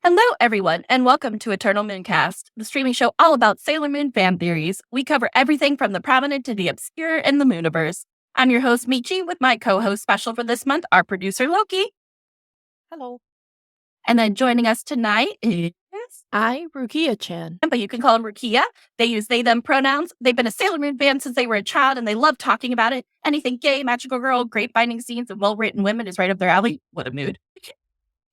Hello, everyone, and welcome to Eternal Mooncast, the streaming show all about Sailor Moon fan theories. We cover everything from the prominent to the obscure in the Mooniverse. I'm your host, Michi, with my co-host special for this month, our producer, Loki. Hello. And then joining us tonight is iRukiaChan. but you can call him Rukia. They use they, them pronouns. They've been a Sailor Moon fan since they were a child, and they love talking about it. Anything gay, magical girl, great binding scenes, and well-written women is right up their alley. What a mood.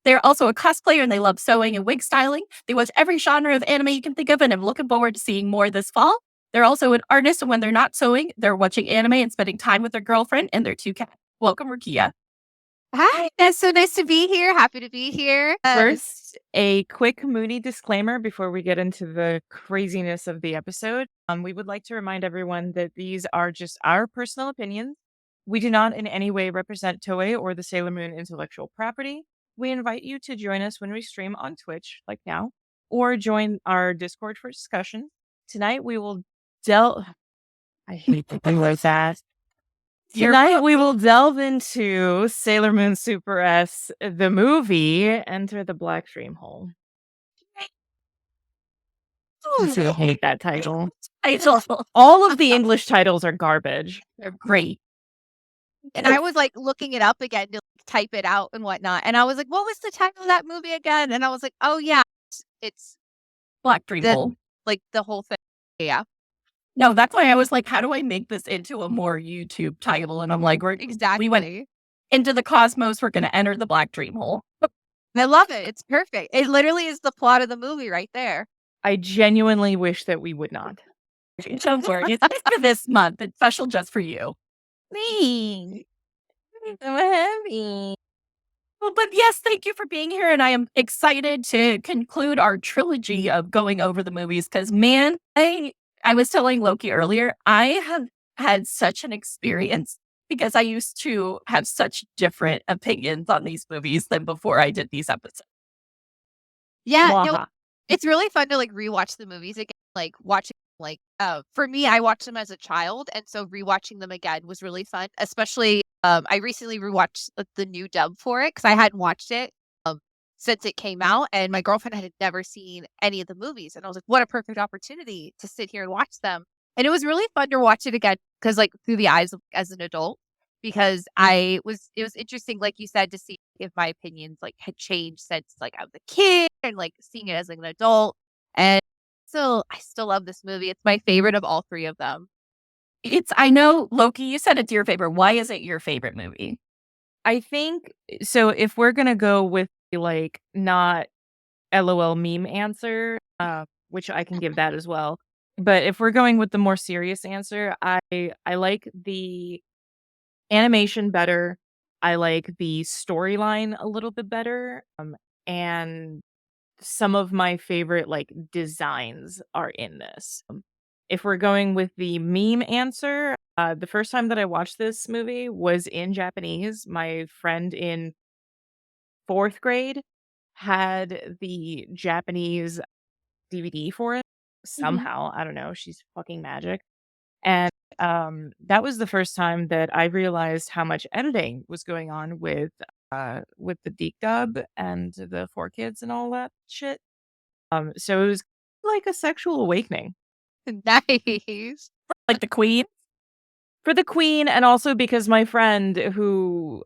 They're also a cosplayer and they love sewing and wig styling. They watch every genre of anime you can think of, and I'm looking forward to seeing more this fall. They're also an artist, and when they're not sewing, they're watching anime and spending time with their girlfriend and their two cats. Welcome, Rukia. Hi, it's so nice to be here. Happy to be here. First, a quick Moody disclaimer before we get into the craziness of the episode. We would like to remind everyone that these are just our personal opinions. We do not in any way represent Toei or the Sailor Moon intellectual property. We invite you to join us when we stream on Twitch, like now, or join our Discord for discussion. Tonight we will delve... I hate things like that. Tonight we will delve into Sailor Moon SuperS, the movie, Enter the Black Stream Hole. I hate that title. All of the English titles are garbage. They're great. And I was like looking it up again to type it out and whatnot. And I was like, what was the title of that movie again? And I was like, oh yeah, it's Black Dream Hole. Like the whole thing. Yeah. No, that's why I was like, how do I make this into a more YouTube title? And I'm like, we went into the cosmos. We're going to enter the Black Dream Hole. I love it. It's perfect. It literally is the plot of the movie right there. I genuinely wish that we would not. Don't worry. It's for this month. It's special just for you. Me. I'm happy. Well, but yes, thank you for being here. And I am excited to conclude our trilogy of going over the movies because, man, I was telling Loki earlier, I have had such an experience because I used to have such different opinions on these movies than before I did these episodes. Yeah, no, it's really fun to like rewatch the movies again, like watching for me, I watched them as a child, and so rewatching them again was really fun. Especially, I recently rewatched the new dub for it because I hadn't watched it since it came out, and my girlfriend had never seen any of the movies, and I was like, "What a perfect opportunity to sit here and watch them!" And it was really fun to watch it again because, like, through the eyes of as an adult, because it was interesting, like you said, to see if my opinions like had changed since like I was a kid and like seeing it as like an adult. And I still love this movie. It's my favorite of all three of them. I know, Loki, you said it's your favorite. Why is it your favorite movie? I think, so if we're going to go with like not LOL meme answer, which I can give that as well. But if we're going with the more serious answer, I like the animation better. I like the storyline a little bit better. And some of my favorite like designs are in this. If we're going with the meme answer, the first time that I watched this movie was in Japanese. My friend in 4th grade had the Japanese DVD for it somehow. I don't know. She's fucking magic. And that was the first time that I realized how much editing was going on with the Deke dub and the 4Kids and all that shit. So it was like a sexual awakening. Nice. Like the Queen? For the Queen, and also because my friend, who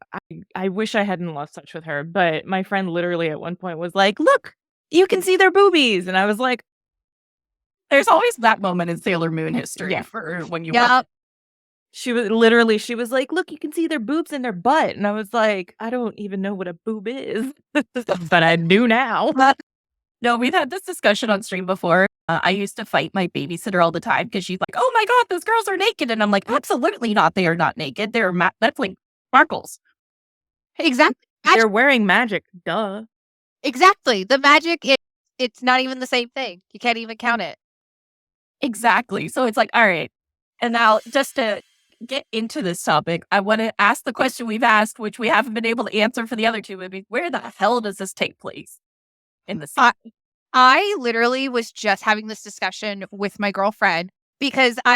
I wish I hadn't lost touch with her, but my friend literally at one point was like, "Look, you can see their boobies," and I was like, "There's always that moment in Sailor Moon history for when you." Yep. She was like, "Look, you can see their boobs and their butt," and I was like, "I don't even know what a boob is," but I do now. No, we've had this discussion on stream before. I used to fight my babysitter all the time because she's like, "Oh my God, those girls are naked." And I'm like, absolutely not. They are not naked. They're that's like sparkles. Exactly. They're wearing magic. Duh. Exactly. The magic, it's not even the same thing. You can't even count it. Exactly. So it's like, all right. And now just to get into this topic, I want to ask the question we've asked, which we haven't been able to answer for the other two movies. Where the hell does this take place in the scene? I literally was just having this discussion with my girlfriend because I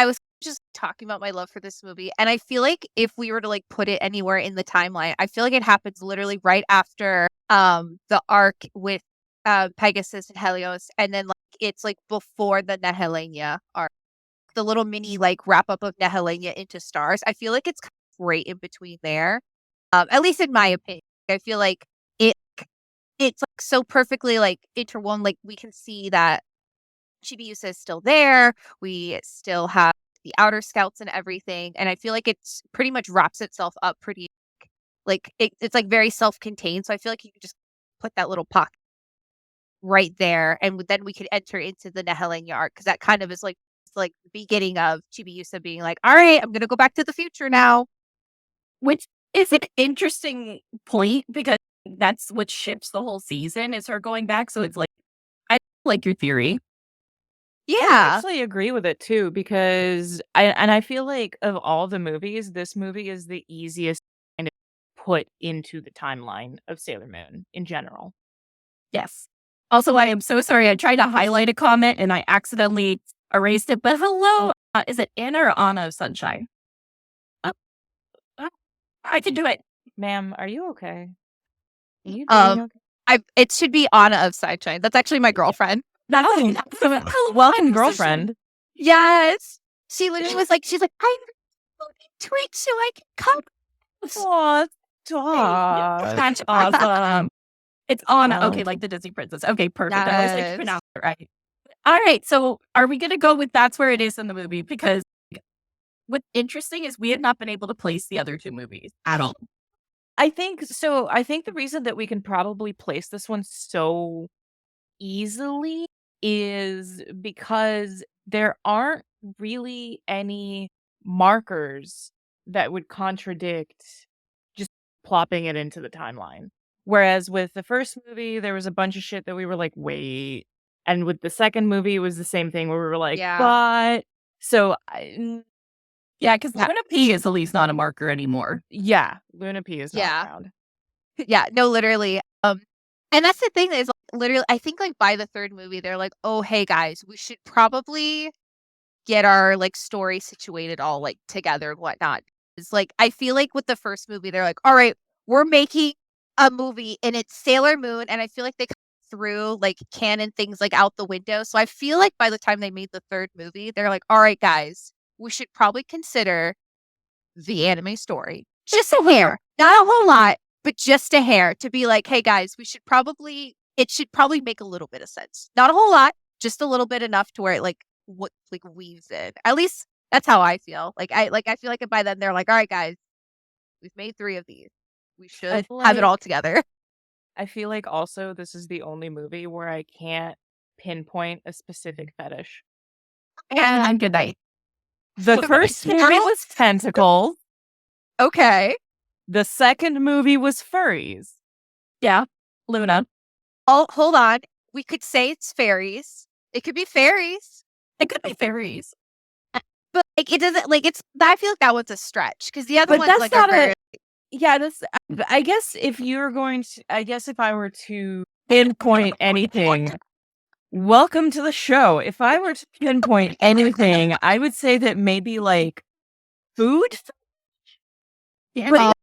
was just talking about my love for this movie. And I feel like if we were to like put it anywhere in the timeline, I feel like it happens literally right after the arc with Pegasus and Helios, and then like it's like before the Nehelenia arc, the little mini like wrap up of Nehelenia into stars. I feel like it's kind of right in between there, at least in my opinion. I feel like it it's like so perfectly like interwoven. Like we can see that ChibiUsa is still there. We still have the outer scouts and everything, and I feel like it's pretty much wraps itself up pretty like it's like very self-contained. So I feel like you can just put that little pocket right there, and then we could enter into the Nehelenia arc because that kind of is like it's like the beginning of ChibiUsa being like, all right, I'm gonna go back to the future now. Which is an interesting point because that's what ships the whole season is her going back. So it's like, I like your theory. I Yeah, actually agree with it too because I feel like of all the movies, this movie is the easiest kind of put into the timeline of Sailor Moon in general. Yes. Also, I am so sorry. I tried to highlight a comment and I accidentally erased it. But hello, is it Anna or Anna of Sunshine? I can do it. Ma'am, are you okay? Are you doing okay? it should be Anna of Sideshine. That's actually my girlfriend. Welcome, girlfriend. Yes, she literally was like, she's like, I'm tweet so I can come. Aw, stop. That's awesome. It's Anna. Oh. Okay, like the Disney princess. Okay, perfect. I always like to Yes. pronounce it right. All right. So are we going to go with that's where it is in the movie? Because what's interesting is we have not been able to place the other two movies at all. I think so. I think the reason that we can probably place this one so easily is because there aren't really any markers that would contradict just plopping it into the timeline. Whereas with the first movie, there was a bunch of shit that we were like, wait. And with the second movie, it was the same thing where we were like, Yeah. but. So, Yeah, because Luna P is at least not a marker anymore. yeah, Luna P is not Yeah. around. Yeah, no, literally. And that's the thing is like, literally, I think like by the third movie, they're like, oh, hey guys, we should probably get our like story situated all like together and whatnot. It's like I feel like with the first movie, they're like, all right, we're making a movie and it's Sailor Moon, and I feel like they threw like canon things like out the window. So I feel like by the time they made the third movie, they're like, all right, guys, we should probably consider the anime story. Just a hair. Not a whole lot, but just a hair to be like, hey guys, it should probably make a little bit of sense. Not a whole lot, just a little bit enough to where it like weaves in. At least that's how I feel. I feel like by then they're like, all right guys, we've made 3 of these. We should have it all together. I feel like also this is the only movie where I can't pinpoint a specific fetish. And good night. The first movie was tentacles. Okay. The second movie was furries. Yeah, Luna. Oh, hold on. We could say it's fairies. It could be fairies. It could be fairies. But like it doesn't like it's I feel like that one's a stretch because the other But ones that's like not are very, Yeah, that's. I guess if you're going to, I guess if I were to pinpoint anything, welcome to the show. If I were to pinpoint anything, I would say that maybe like food. Yeah, But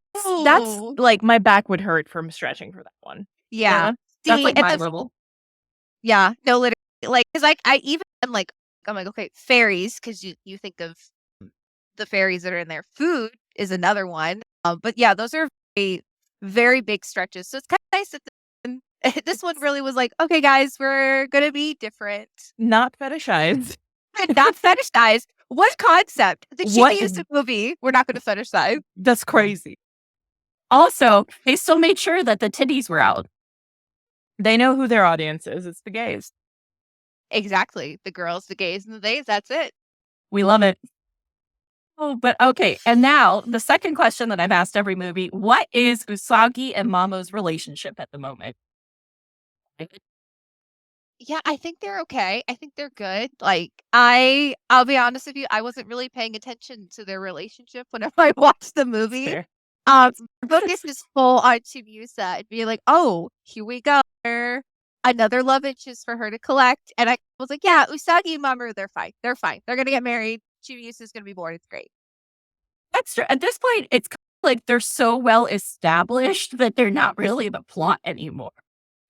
that's like my back would hurt from stretching for that one. yeah. that's See, like and my the- level. Yeah, no, literally, like, because like I even am like, I'm like, okay, fairies, because you think of the fairies that are in there. Food is another one. But yeah, those are very big stretches. So it's kind of nice that this one really was like, okay, guys, we're gonna be different, Not fetishized. and not fetishized. What concept? The What- cheapest movie. We're not gonna fetishize. That's crazy. Also, they still made sure that the titties were out. They know who their audience is. It's the gays. Exactly. The girls, the gays, and the theys. That's it. We love it. Oh, but okay. And now the second question that I've asked every movie: what is Usagi and Mamo's relationship at the moment? Yeah, I think they're okay. I think they're good. Like I'll be honest with you, I wasn't really paying attention to their relationship whenever I watched the movie. Fair. Focus is full on Chibiusa and being like, oh, here we go. Another love interest for her to collect. And I was like, yeah, Usagi and Mamoru, they're fine. They're fine. They're gonna get married. Chibiusa is gonna be born. It's great. That's true. At this point, it's kind of like they're so well established that they're not really the plot anymore.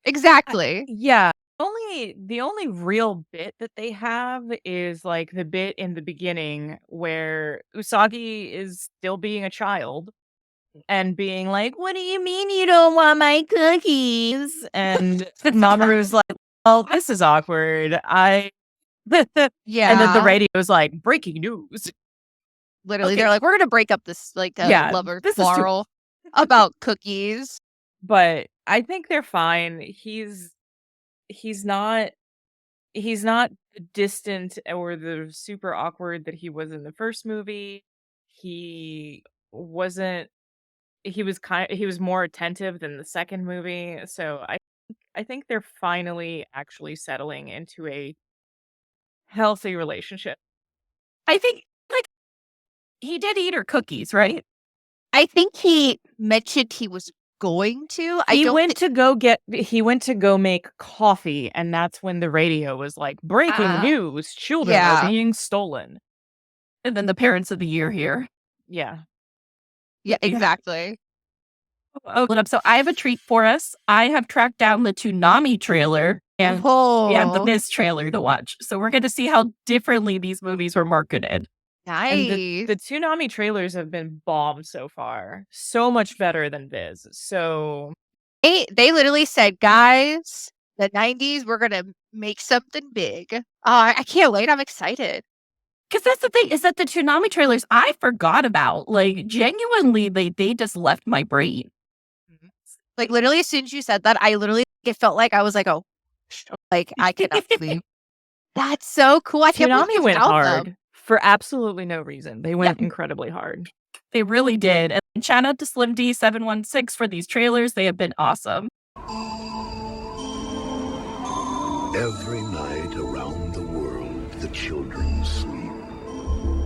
Exactly. Yeah. The only real bit that they have is like the bit in the beginning where Usagi is still being a child and being like, "What do you mean you don't want my cookies?" And Mamoru's like, "Oh, this is awkward. And then the Yeah. radio is like, "Breaking news." Literally, Okay. they're like, we're gonna break up this Yeah, lover this is too- quarrel about cookies. But I think they're fine. He's not the distant or the super awkward that he was in the first movie. He wasn't he was more attentive than the second movie. So I think they're finally actually settling into a healthy relationship. I think like he did eat her cookies, right? I think he mentioned he was going to. He went to go make coffee, and that's when the radio was like, "Breaking news, children are being stolen." And then the parents of the year here. Yeah. Yeah, exactly. Oh, so I have a treat for us. I have tracked down the Toonami trailer and the Miz trailer to watch. So we're going to see how differently these movies were marketed. Nice. And the Toonami trailers have been bomb so far. So much better than Viz. So they literally said, guys, the 90s, we're gonna make something big. I can't wait. I'm excited. Because that's the thing, is that the Toonami trailers I forgot about. Like, genuinely, they just left my brain. Like, literally, as soon as you said that, it felt like I was like, oh, like, I cannot believe. That's so cool. I can't believe Toonami you went found hard them. for absolutely no reason. They went incredibly hard. They really did. And shout out to Slim D716 for these trailers. They have been awesome. Every night around the world, the children sleep,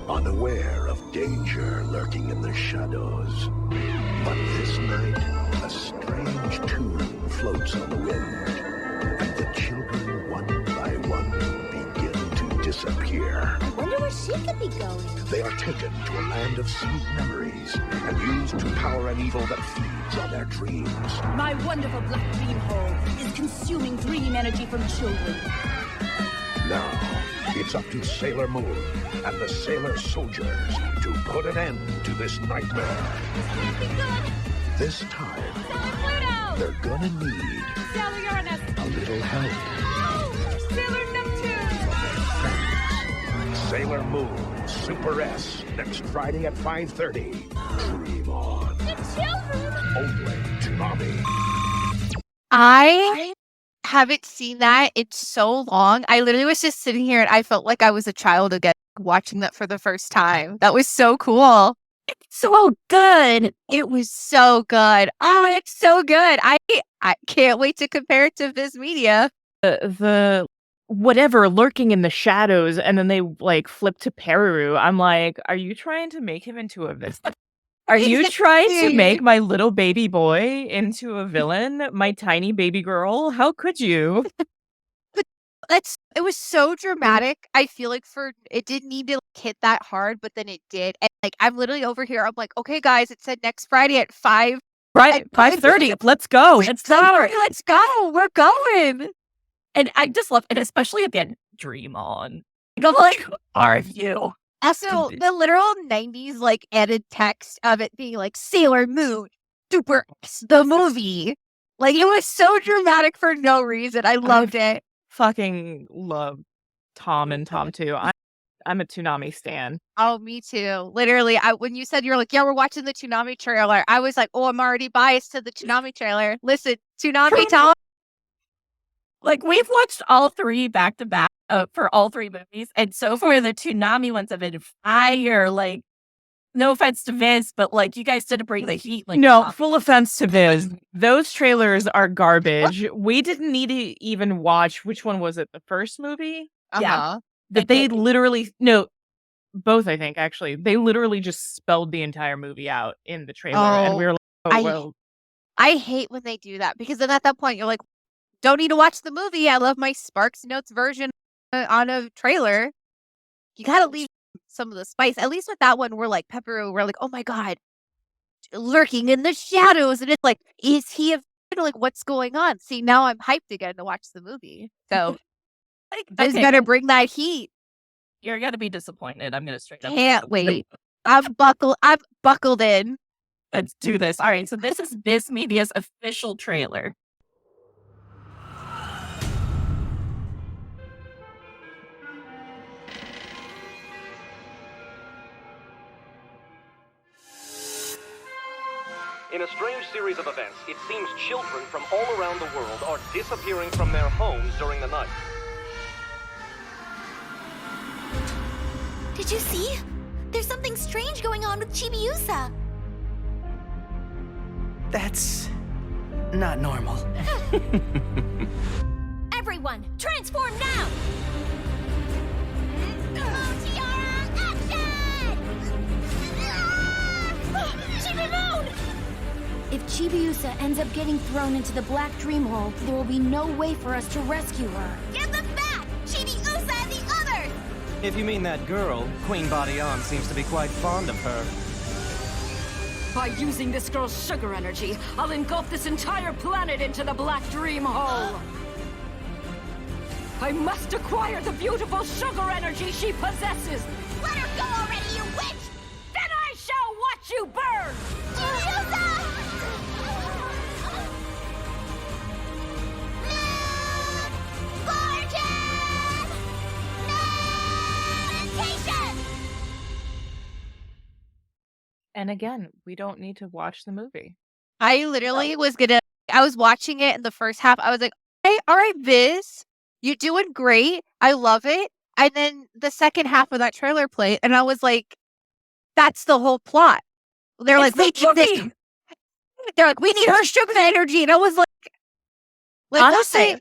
unaware of danger lurking in the shadows. But this night, a strange tune floats on the wind, and the children, one by one, begin to disappear. I wonder where she could be going. They are taken to a land of sweet memories and used to power an evil that feeds on their dreams. My wonderful black dream hole is consuming dream energy from children. Now, it's up to Sailor Moon and the Sailor Soldiers to put an end to this nightmare. This time, they're gonna need Sailor Uranus. a little help. Oh, Sailor Neptune. Sailor Moon, SuperS, next Friday at 5:30. Dream on. The children. Only Toonami. I haven't seen that in so long. I literally was just sitting here and I felt like I was a child again watching that for the first time. That was so cool. It's so good. It was so good. Oh, it's so good. I can't wait to compare it to Viz Media. The whatever lurking in the shadows, and then they like flip to Peru. I'm like, are you trying to make him into a villain? Are you trying to make my little baby boy into a villain? My tiny baby girl? How could you? It was so dramatic. I feel like it didn't need to hit that hard, but then it did. And like I'm literally over here. I'm like, okay, guys, it said next Friday at 5. Right, 5:30. Let's go. Let's go. We're going. And I just love it, especially at the end. Dream on. I'm like, are you? Also, the literal 90s like added text of it being like Sailor Moon, SuperS, the movie. Like it was so dramatic for no reason. I loved it. Fucking love Tom and Tom too. I'm a Toonami stan. Oh, me too. Literally, when you said you're like, yeah, we're watching the Toonami trailer, I was like, oh, I'm already biased to the Toonami trailer. Listen, Toonami, Tom. Like we've watched all three back to back for all three movies, and so far the Toonami ones have been fire. Like, no offense to Viz, but like you guys didn't bring the heat. Like, no, full offense to Viz. Those trailers are garbage. We didn't need to even watch, which one was it? The first movie? Yeah. That they literally, no, both I think actually. They literally just spelled the entire movie out in the trailer, and we were like, oh, well. I hate when they do that because then at that point you're like, don't need to watch the movie. I love my Sparks Notes version on a trailer. You gotta leave some of the spice. At least with that one, we're like we're like, oh my god, lurking in the shadows, and it's like, is he a of like, what's going on? See, now I'm hyped again to watch the movie. So Viz Okay, better bring that heat. you're gonna be disappointed. I'm gonna straight up. Can't wait. I'm buckled in. Let's do this. All right, so this is Viz Media's official trailer. In a strange series of events, it seems children from all around the world are disappearing from their homes during the night. Did you see? There's something strange going on with ChibiUsa. That's not normal. Everyone, transform now! Tiara, action! Chibi Moon! If ChibiUsa ends up getting thrown into the black dream hole, there will be no way for us to rescue her. Get them back! ChibiUsa and the others! If you mean that girl, Queen Badiane seems to be quite fond of her. By using this girl's sugar energy, I'll engulf this entire planet into the black dream hole. I must acquire the beautiful sugar energy she possesses. Let her go already, you witch! Then I shall watch you burn! ChibiUsa! And again, we don't need to watch the movie. I literally I was watching it in the first half. I was like, hey, all right, Viz, you're doing great. I love it. And then the second half of that trailer played, and I was like, that's the whole plot. They're like, we need this. They're like, we need her sugar energy. And I was like Honestly,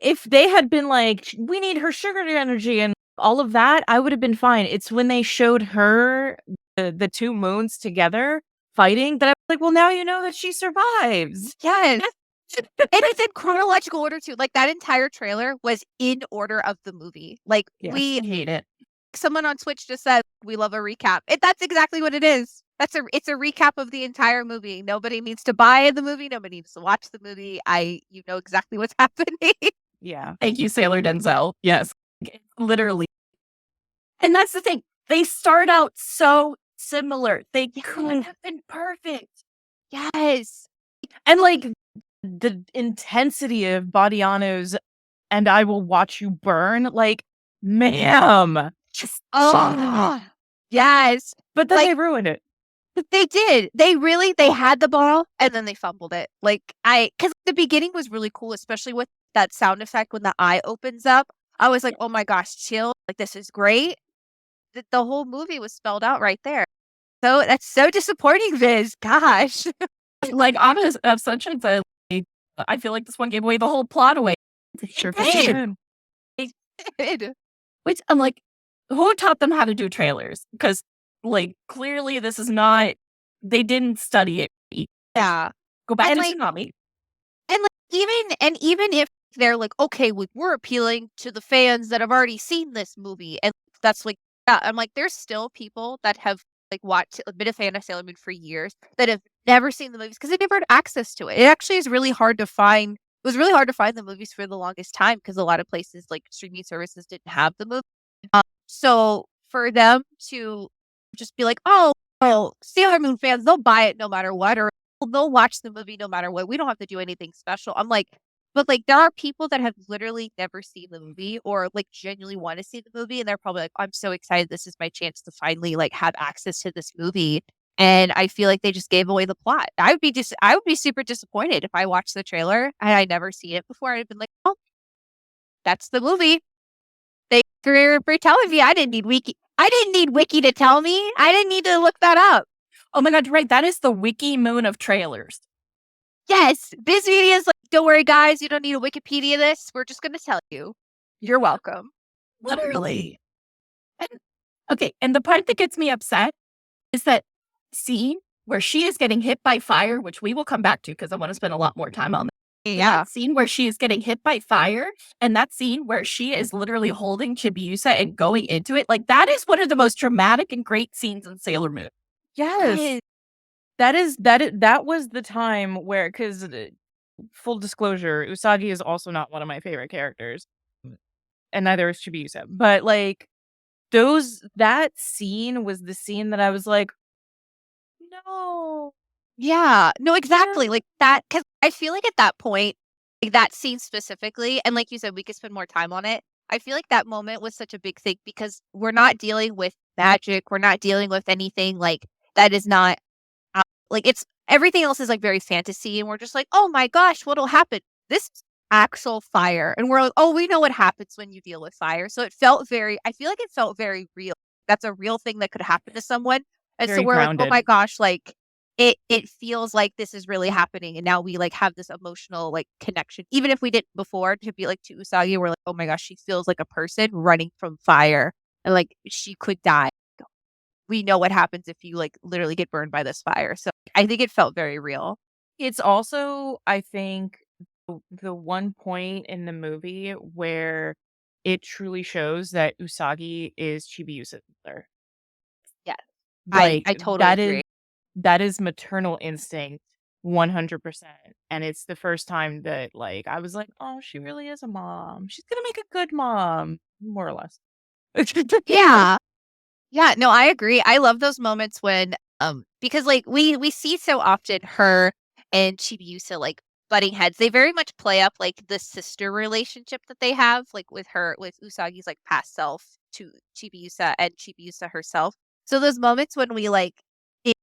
if they had been like, we need her sugar energy and all of that, I would have been fine. It's when they showed her, the two moons together fighting, that I was like, well, now you know that she survives. yes. And it's in chronological order too. Like that entire trailer was in order of the movie. Like Yes. we Hate it. someone on Twitch just said we love a recap. That's exactly what it is. It's a recap of the entire movie. Nobody needs to buy the movie. Nobody needs to watch the movie. You know exactly what's happening. Yeah. Thank you, Sailor Denzel. Yes, literally. And that's the thing. They start out so similar. They couldn't have been perfect. Yes. And like the intensity of Badiano's "and I will watch you burn," like, ma'am. Just Yes. But then Like- they ruined it. They did. They had the ball and then they fumbled it. Because the beginning was really cool, especially with that sound effect when the eye opens up. I was like, oh my gosh, chill. Like, this is great. The whole movie was spelled out right there. So that's so disappointing, Viz. Gosh. like on a assumption that I feel like this one gave away the whole plot away. Sure Dang. did. Which I'm like, who taught them how to do trailers? Because like clearly this is not. They didn't study it. Yeah. Go back And, to like, Toonami. Even if they're like, okay, we're appealing to the fans that have already seen this movie, and that's like, yeah, I'm like, there's still people that have like been a fan of Sailor Moon for years that have never seen the movies because they never had access to it. It actually is really hard to find. It was really hard to find the movies for the longest time because a lot of places like streaming services didn't have the movie. So for them to just be like, oh, well, Sailor Moon fans, they'll buy it no matter what, or they'll watch the movie no matter what. We don't have to do anything special. I'm like, but like there are people that have literally never seen the movie or like genuinely want to see the movie, and they're probably like, I'm so excited. This is my chance to finally like have access to this movie. And I feel like they just gave away the plot. I would be super disappointed if I watched the trailer and I never seen it before. I'd been like, oh, that's the movie. Thank you for telling me. I didn't need Wiki to tell me. I didn't need to look that up. Oh my god, right. That is the Wiki Moon of trailers. Yes, Biz Media's like, don't worry, guys. You don't need a Wikipedia this. We're just going to tell you. You're welcome. Literally. And the part that gets me upset is that scene where she is getting hit by fire, which we will come back to because I want to spend a lot more time on that. Yeah. That scene where she is getting hit by fire and that scene where she is literally holding ChibiUsa and going into it. Like that is one of the most dramatic and great scenes in Sailor Moon. Yes. That was the time where, because full disclosure, Usagi is also not one of my favorite characters. And neither is ChibiUsa. But like that scene was the scene that I was like, no. Yeah, no, exactly. Like that, because I feel like at that point, like that scene specifically, and like you said, we could spend more time on it. I feel like that moment was such a big thing because we're not dealing with magic. We're not dealing with anything like that is not like it's everything else is like very fantasy, and we're just like, oh my gosh, what'll happen? This is actual fire, and we're like, oh, we know what happens when you deal with fire. So it felt very. I feel like it felt very real. That's a real thing that could happen to someone, and Very so we're like, oh grounded. my gosh, like it feels like this is really happening, and now we like have this emotional like connection, even if we didn't before. To be like to Usagi, we're like, oh my gosh, she feels like a person running from fire, and like she could die. We know what happens if you like literally get burned by this fire. So I think it felt very real. It's also, I think, the one point in the movie where it truly shows that Usagi is ChibiUsa's mother. Yes. Like I totally agree. that is maternal instinct 100%. And it's the first time that like I was like, oh, she really is a mom. She's gonna make a good mom, more or less. Yeah. Yeah, no, I agree. I love those moments when because like we see so often her and ChibiUsa like butting heads. They very much play up like the sister relationship that they have, like with Usagi's like past self to ChibiUsa and ChibiUsa herself. So those moments when we like it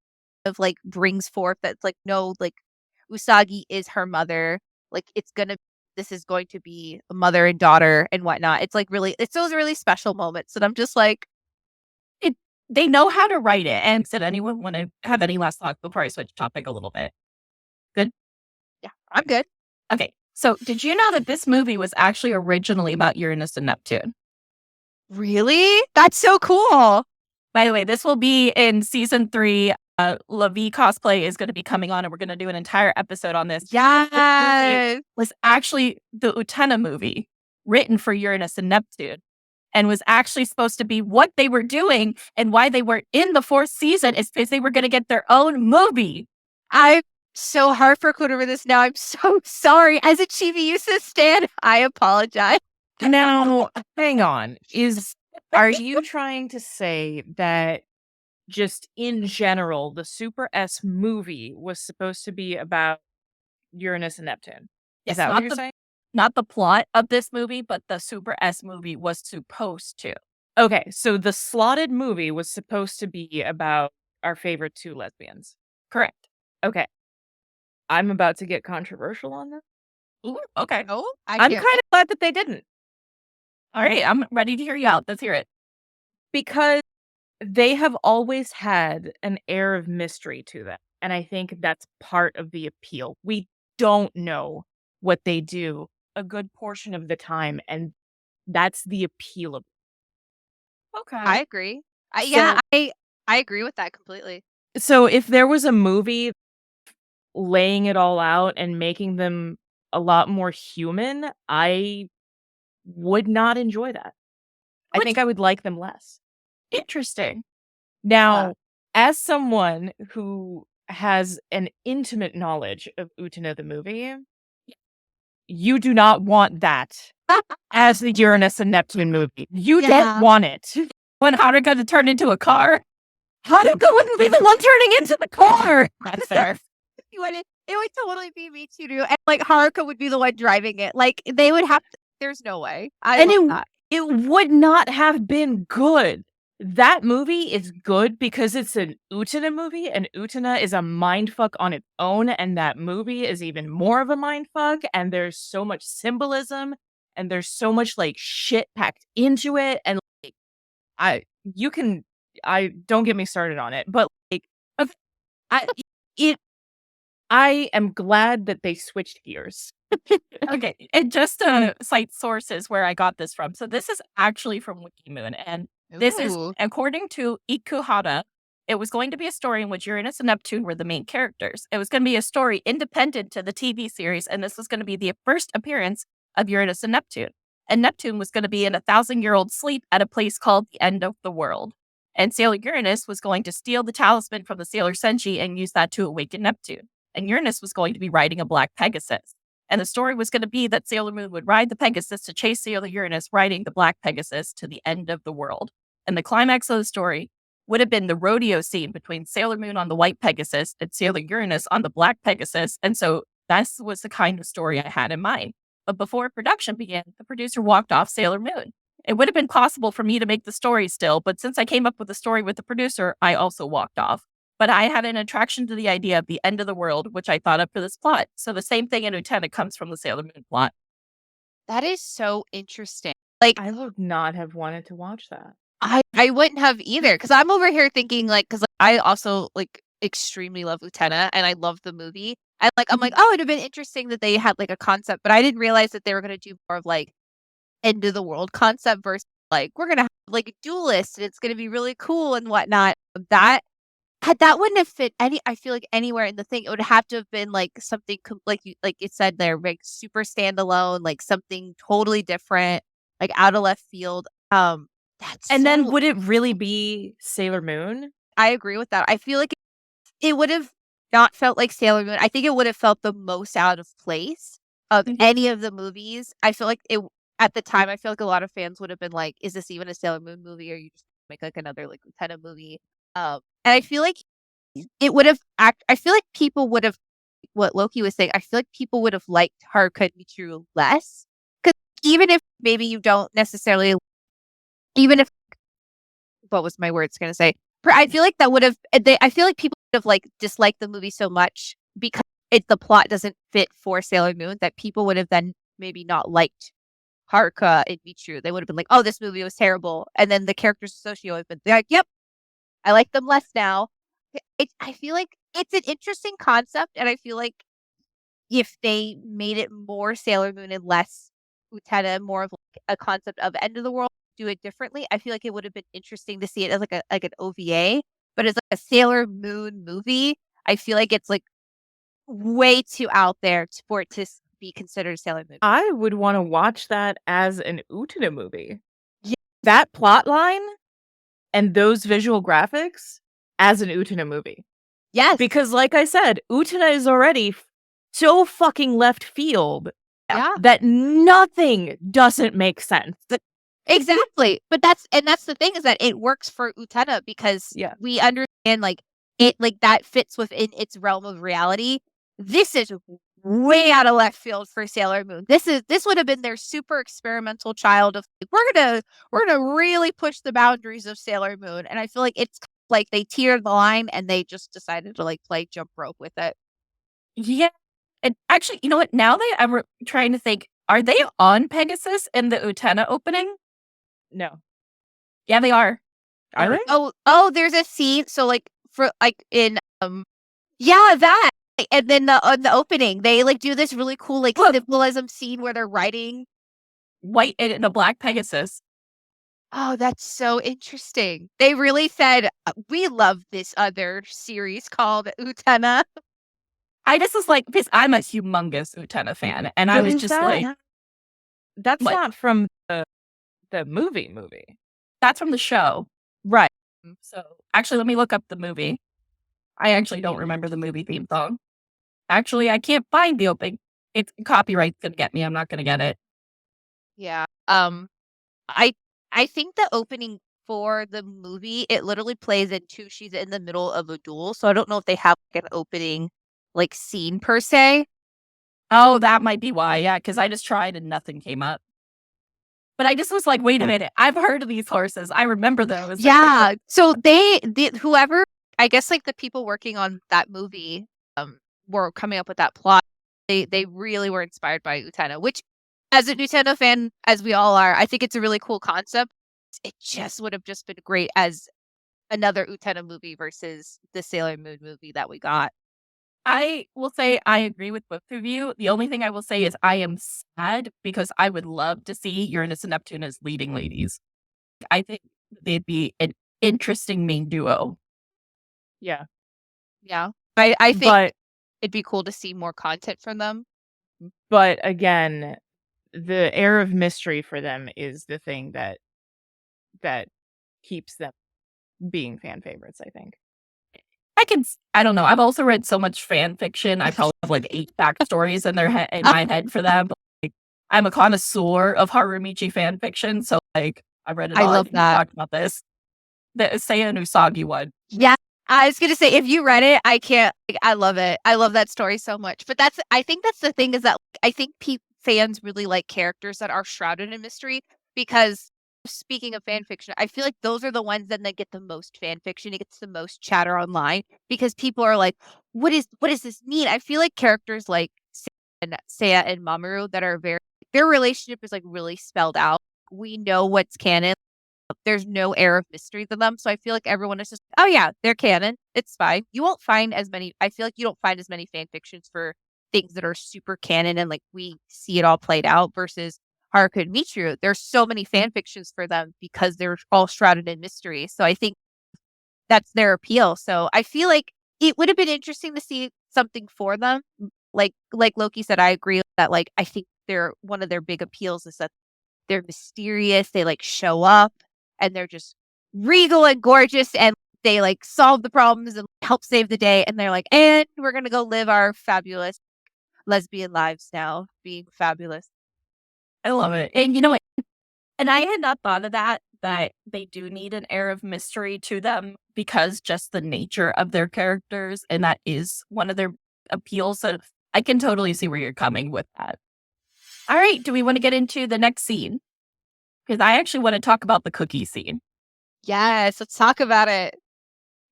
of like brings forth that's like no, like Usagi is her mother, like this is going to be a mother and daughter and whatnot. It's like really it's those really special moments. And I'm just like they know how to write it. And did anyone want to have any last thoughts before I switch topic a little bit? Good? Yeah, I'm good. Okay. So did you know that this movie was actually originally about Uranus and Neptune? Really? That's so cool. By the way, this will be in season 3. Lavi cosplay is going to be coming on, and we're going to do an entire episode on this. Yes. It was actually the Utena movie written for Uranus and Neptune, and was actually supposed to be what they were doing, and why they were in the 4th season is because they were going to get their own movie. I'm so heartbroken over this now. I'm so sorry. As a ChibiUsa stan, I apologize. Now, hang on. Are you trying to say that just in general, the SuperS movie was supposed to be about Uranus and Neptune? Yes, Is that what you're saying? Not the plot of this movie, but the SuperS movie was supposed to. Okay, so the slotted movie was supposed to be about our favorite 2 lesbians. Correct. Okay. I'm about to get controversial on this. Ooh, okay. Oh, I'm kind of glad that they didn't. All right, I'm ready to hear you out. Let's hear it. Because they have always had an air of mystery to them. And I think that's part of the appeal. We don't know what they do a good portion of the time. And that's the appeal of it. Okay. I agree. I agree with that completely. So if there was a movie laying it all out and making them a lot more human, I would not enjoy that. I think I would like them less. Interesting. Now, as someone who has an intimate knowledge of Utena the movie, you do not want that as the Uranus and Neptune movie. You don't want it. When Haruka to turn into a car? Haruka wouldn't be the one turning into the car. That's fair. It would totally be Michi, and like Haruka would be the one driving it. Like they would have to, there's no way. It would not have been good. That movie is good because it's an Utena movie, and Utena is a mindfuck on its own, and that movie is even more of a mindfuck, and there's so much symbolism, and there's so much like shit packed into it, and like don't get me started on it, but like I am glad that they switched gears. Okay, and just to cite sources where I got this from. So this is actually from Wikimoon, and this is, according to Ikuhara, it was going to be a story in which Uranus and Neptune were the main characters. It was going to be a story independent to the TV series, and this was going to be the first appearance of Uranus and Neptune. And Neptune was going to be in a 1,000-year-old sleep at a place called the End of the World. And Sailor Uranus was going to steal the talisman from the Sailor Senshi and use that to awaken Neptune. And Uranus was going to be riding a black Pegasus. And the story was going to be that Sailor Moon would ride the Pegasus to chase Sailor Uranus, riding the black Pegasus to the end of the world. And the climax of the story would have been the rodeo scene between Sailor Moon on the white Pegasus and Sailor Uranus on the black Pegasus. And so that was the kind of story I had in mind. But before production began, the producer walked off Sailor Moon. It would have been possible for me to make the story still, but since I came up with the story with the producer, I also walked off. But I had an attraction to the idea of the end of the world, which I thought up for this plot. So the same thing in Utena comes from the Sailor Moon plot. That is so interesting. Like, I would not have wanted to watch that. I wouldn't have either, because I'm over here thinking because I also extremely love Utena and I love the movie. And I'm like, oh, it'd have been interesting that they had a concept, but I didn't realize that they were gonna do more of end of the world concept versus we're gonna have a duelist and it's gonna be really cool and whatnot. That wouldn't have fit I feel like anywhere in the thing. It would have to have been something like it said there, super standalone, something totally different, out of left field. Then would it really be Sailor Moon? I agree with that. I feel like it would have not felt like Sailor Moon. I think it would have felt the most out of place of any of the movies. I feel like at the time, I feel like a lot of fans would have been like, is this even a Sailor Moon movie, or you just make another Utena movie? And I feel like it would have I feel like people would have, what Loki was saying, I feel like people would have liked Haruka Michiru less. Because even if maybe you don't necessarily, even if, what was my words going to say? I feel like that would have, I feel like people would have disliked the movie so much because the plot doesn't fit for Sailor Moon, that people would have then maybe not liked Haruka and Michiru. They would have been like, oh, this movie was terrible. And then the characters associated with it, they're like, yep, I like them less now. I feel like it's an interesting concept, and I feel like if they made it more Sailor Moon and less Utena, more of a concept of end of the world, do it differently, I feel like it would have been interesting to see it as an OVA, but as a Sailor Moon movie, I feel like it's way too out there for it to be considered Sailor Moon. I would want to watch that as an Utena movie. Yeah. That plot line and those visual graphics as an Utena movie. Yes. Because like I said, Utena is already so fucking left field that nothing doesn't make sense. Exactly. But that's the thing, is that it works for Utena because we understand it that fits within its realm of reality. This is way out of left field for Sailor Moon. This would have been their super experimental child of we're gonna really push the boundaries of Sailor Moon. And I feel like it's they tiered the line and they just decided to play jump rope with it. Yeah. And actually, you know what? Now that I'm trying to think, are they on Pegasus in the Utena opening? No. Yeah, they are. Are they? Oh, there's a scene. So for in that. And then the opening, they do this really cool symbolism scene where they're riding white and a black Pegasus. Oh, that's so interesting. They really said, we love this other series called Utena. I just was because I'm a humongous Utena fan, and I was just that's not from the movie. That's from the show. Right. So actually, let me look up the movie. I actually don't remember the movie theme song. Actually, I can't find the opening. It's copyright's gonna get me. I'm not gonna get it. Yeah. I think the opening for the movie, it literally plays into she's in the middle of a duel. So I don't know if they have an opening scene per se. Oh, that might be why. Yeah, because I just tried and nothing came up. But I just was like, wait a minute. I've heard of these horses. I remember those. Yeah. So whoever, I guess the people working on that movie were coming up with that plot. They really were inspired by Utena, which as a Utena fan, as we all are, I think it's a really cool concept. It just would have just been great as another Utena movie versus the Sailor Moon movie that we got. I will say I agree with both of you. The only thing I will say is I am sad because I would love to see Uranus and Neptune as leading ladies. I think they'd be an interesting main duo. Yeah. Yeah. I think it'd be cool to see more content from them. But again, the air of mystery for them is the thing that keeps them being fan favorites, I think. I I don't know. I've also read so much fan fiction. I probably have like 8 backstories in in my head for them. But, like, I'm a connoisseur of Harumichi fan fiction, so like I've read it I all. love We that. talked about this. The Seiya and Usagi one. Yeah. I was going to say, if you read it, I can't, like, I love it. I love that story so much. But I think that's the thing is that I think fans really like characters that are shrouded in mystery because speaking of fan fiction, I feel like those are the ones that get the most fan fiction. It gets the most chatter online because people are like, what does this mean? I feel like characters like Seiya and Mamoru that are their relationship is like really spelled out. We know what's canon. There's no air of mystery to them. So I feel like everyone is just, oh yeah, they're canon. It's fine. You won't find as many, I feel like you don't find as many fan fictions for things that are super canon and like we see it all played out versus Haruka and Michiru. There's so many fan fictions for them because they're all shrouded in mystery. So I think that's their appeal. So I feel like it would have been interesting to see something for them. Like Loki said, I agree that like I think one of their big appeals is that they're mysterious. They like show up and they're just regal and gorgeous and they like solve the problems and help save the day. And they're like, and we're going to go live our fabulous lesbian lives now, being fabulous. I love it. And you know what? And I had not thought of that they do need an air of mystery to them because just the nature of their characters. And that is one of their appeals. So I can totally see where you're coming with that. All right. Do we want to get into the next scene? Because I actually want to talk about the cookie scene. Yes, let's talk about it.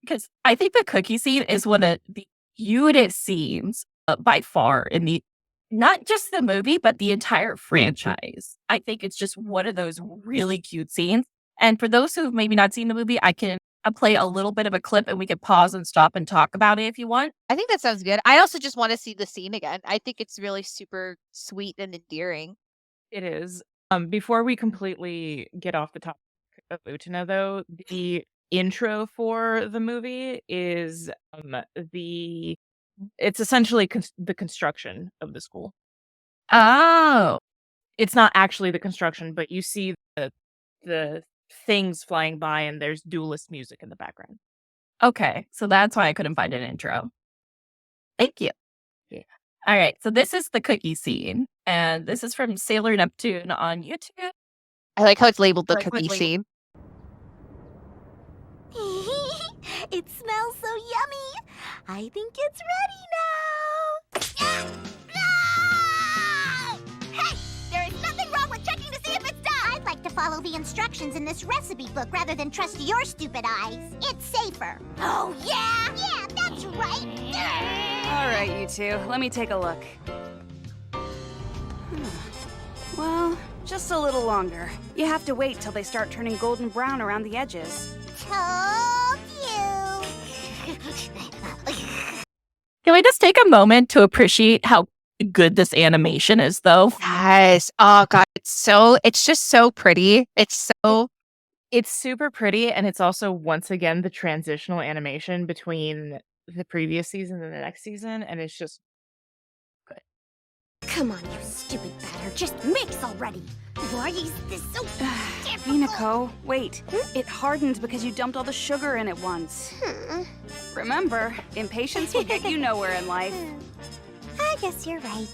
Because I think the cookie scene is one of the cutest scenes by far in not just the movie, but the entire franchise. I think it's just one of those really cute scenes. And for those who've maybe not seen the movie, I'll play a little bit of a clip and we can pause and stop and talk about it if you want. I think that sounds good. I also just want to see the scene again. I think it's really super sweet and endearing. It is. Before we completely get off the topic of Utena, though, the intro for the movie is it's essentially the construction of the school. Oh, it's not actually the construction, but you see the things flying by, and there's duelist music in the background. Okay, so that's why I couldn't find an intro. Thank you. Yeah. All right, so this is the cookie scene, and this is from Sailor Neptune on YouTube. I like how it's labeled the cookie scene. It smells so yummy. I think it's ready now. Hey, there is nothing wrong with checking to see if it's done. I'd like to follow the instructions in this recipe book rather than trust your stupid eyes. It's safer. Oh, yeah? Yeah, that's right. All right, you two. Let me take a look. Well, just a little longer. You have to wait till they start turning golden brown around the edges. Told you. Can we just take a moment to appreciate how good this animation is, though? Yes. Oh, God. It's just so pretty. It's super pretty, and it's also, once again, the transitional animation between the previous season and the next season, and it's just good. Come on, you stupid batter. Just mix already. Why is this so difficult? Minako, wait. It hardened because you dumped all the sugar in it once. Remember, impatience will get you nowhere in life. I guess you're right.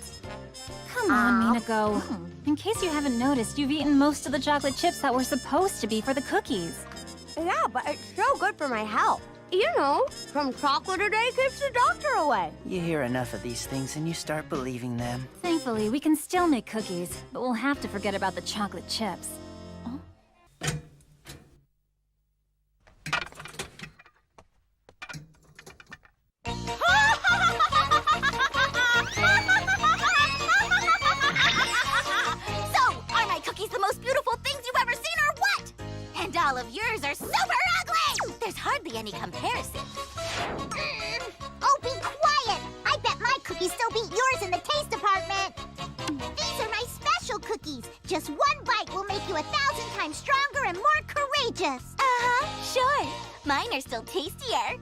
Come on, Minako. In case you haven't noticed, you've eaten most of the chocolate chips that were supposed to be for the cookies. Yeah, but it's so good for my health. You know, from chocolate a day keeps the doctor away. You hear enough of these things and you start believing them. Thankfully, we can still make cookies, but we'll have to forget about the chocolate chips. The most beautiful things you've ever seen or what? And all of yours are super ugly! There's hardly any comparison. Oh, be quiet! I bet my cookies still beat yours in the taste department. These are my special cookies. Just one bite will make you 1,000 times stronger and more courageous. Sure. Mine are still tastier.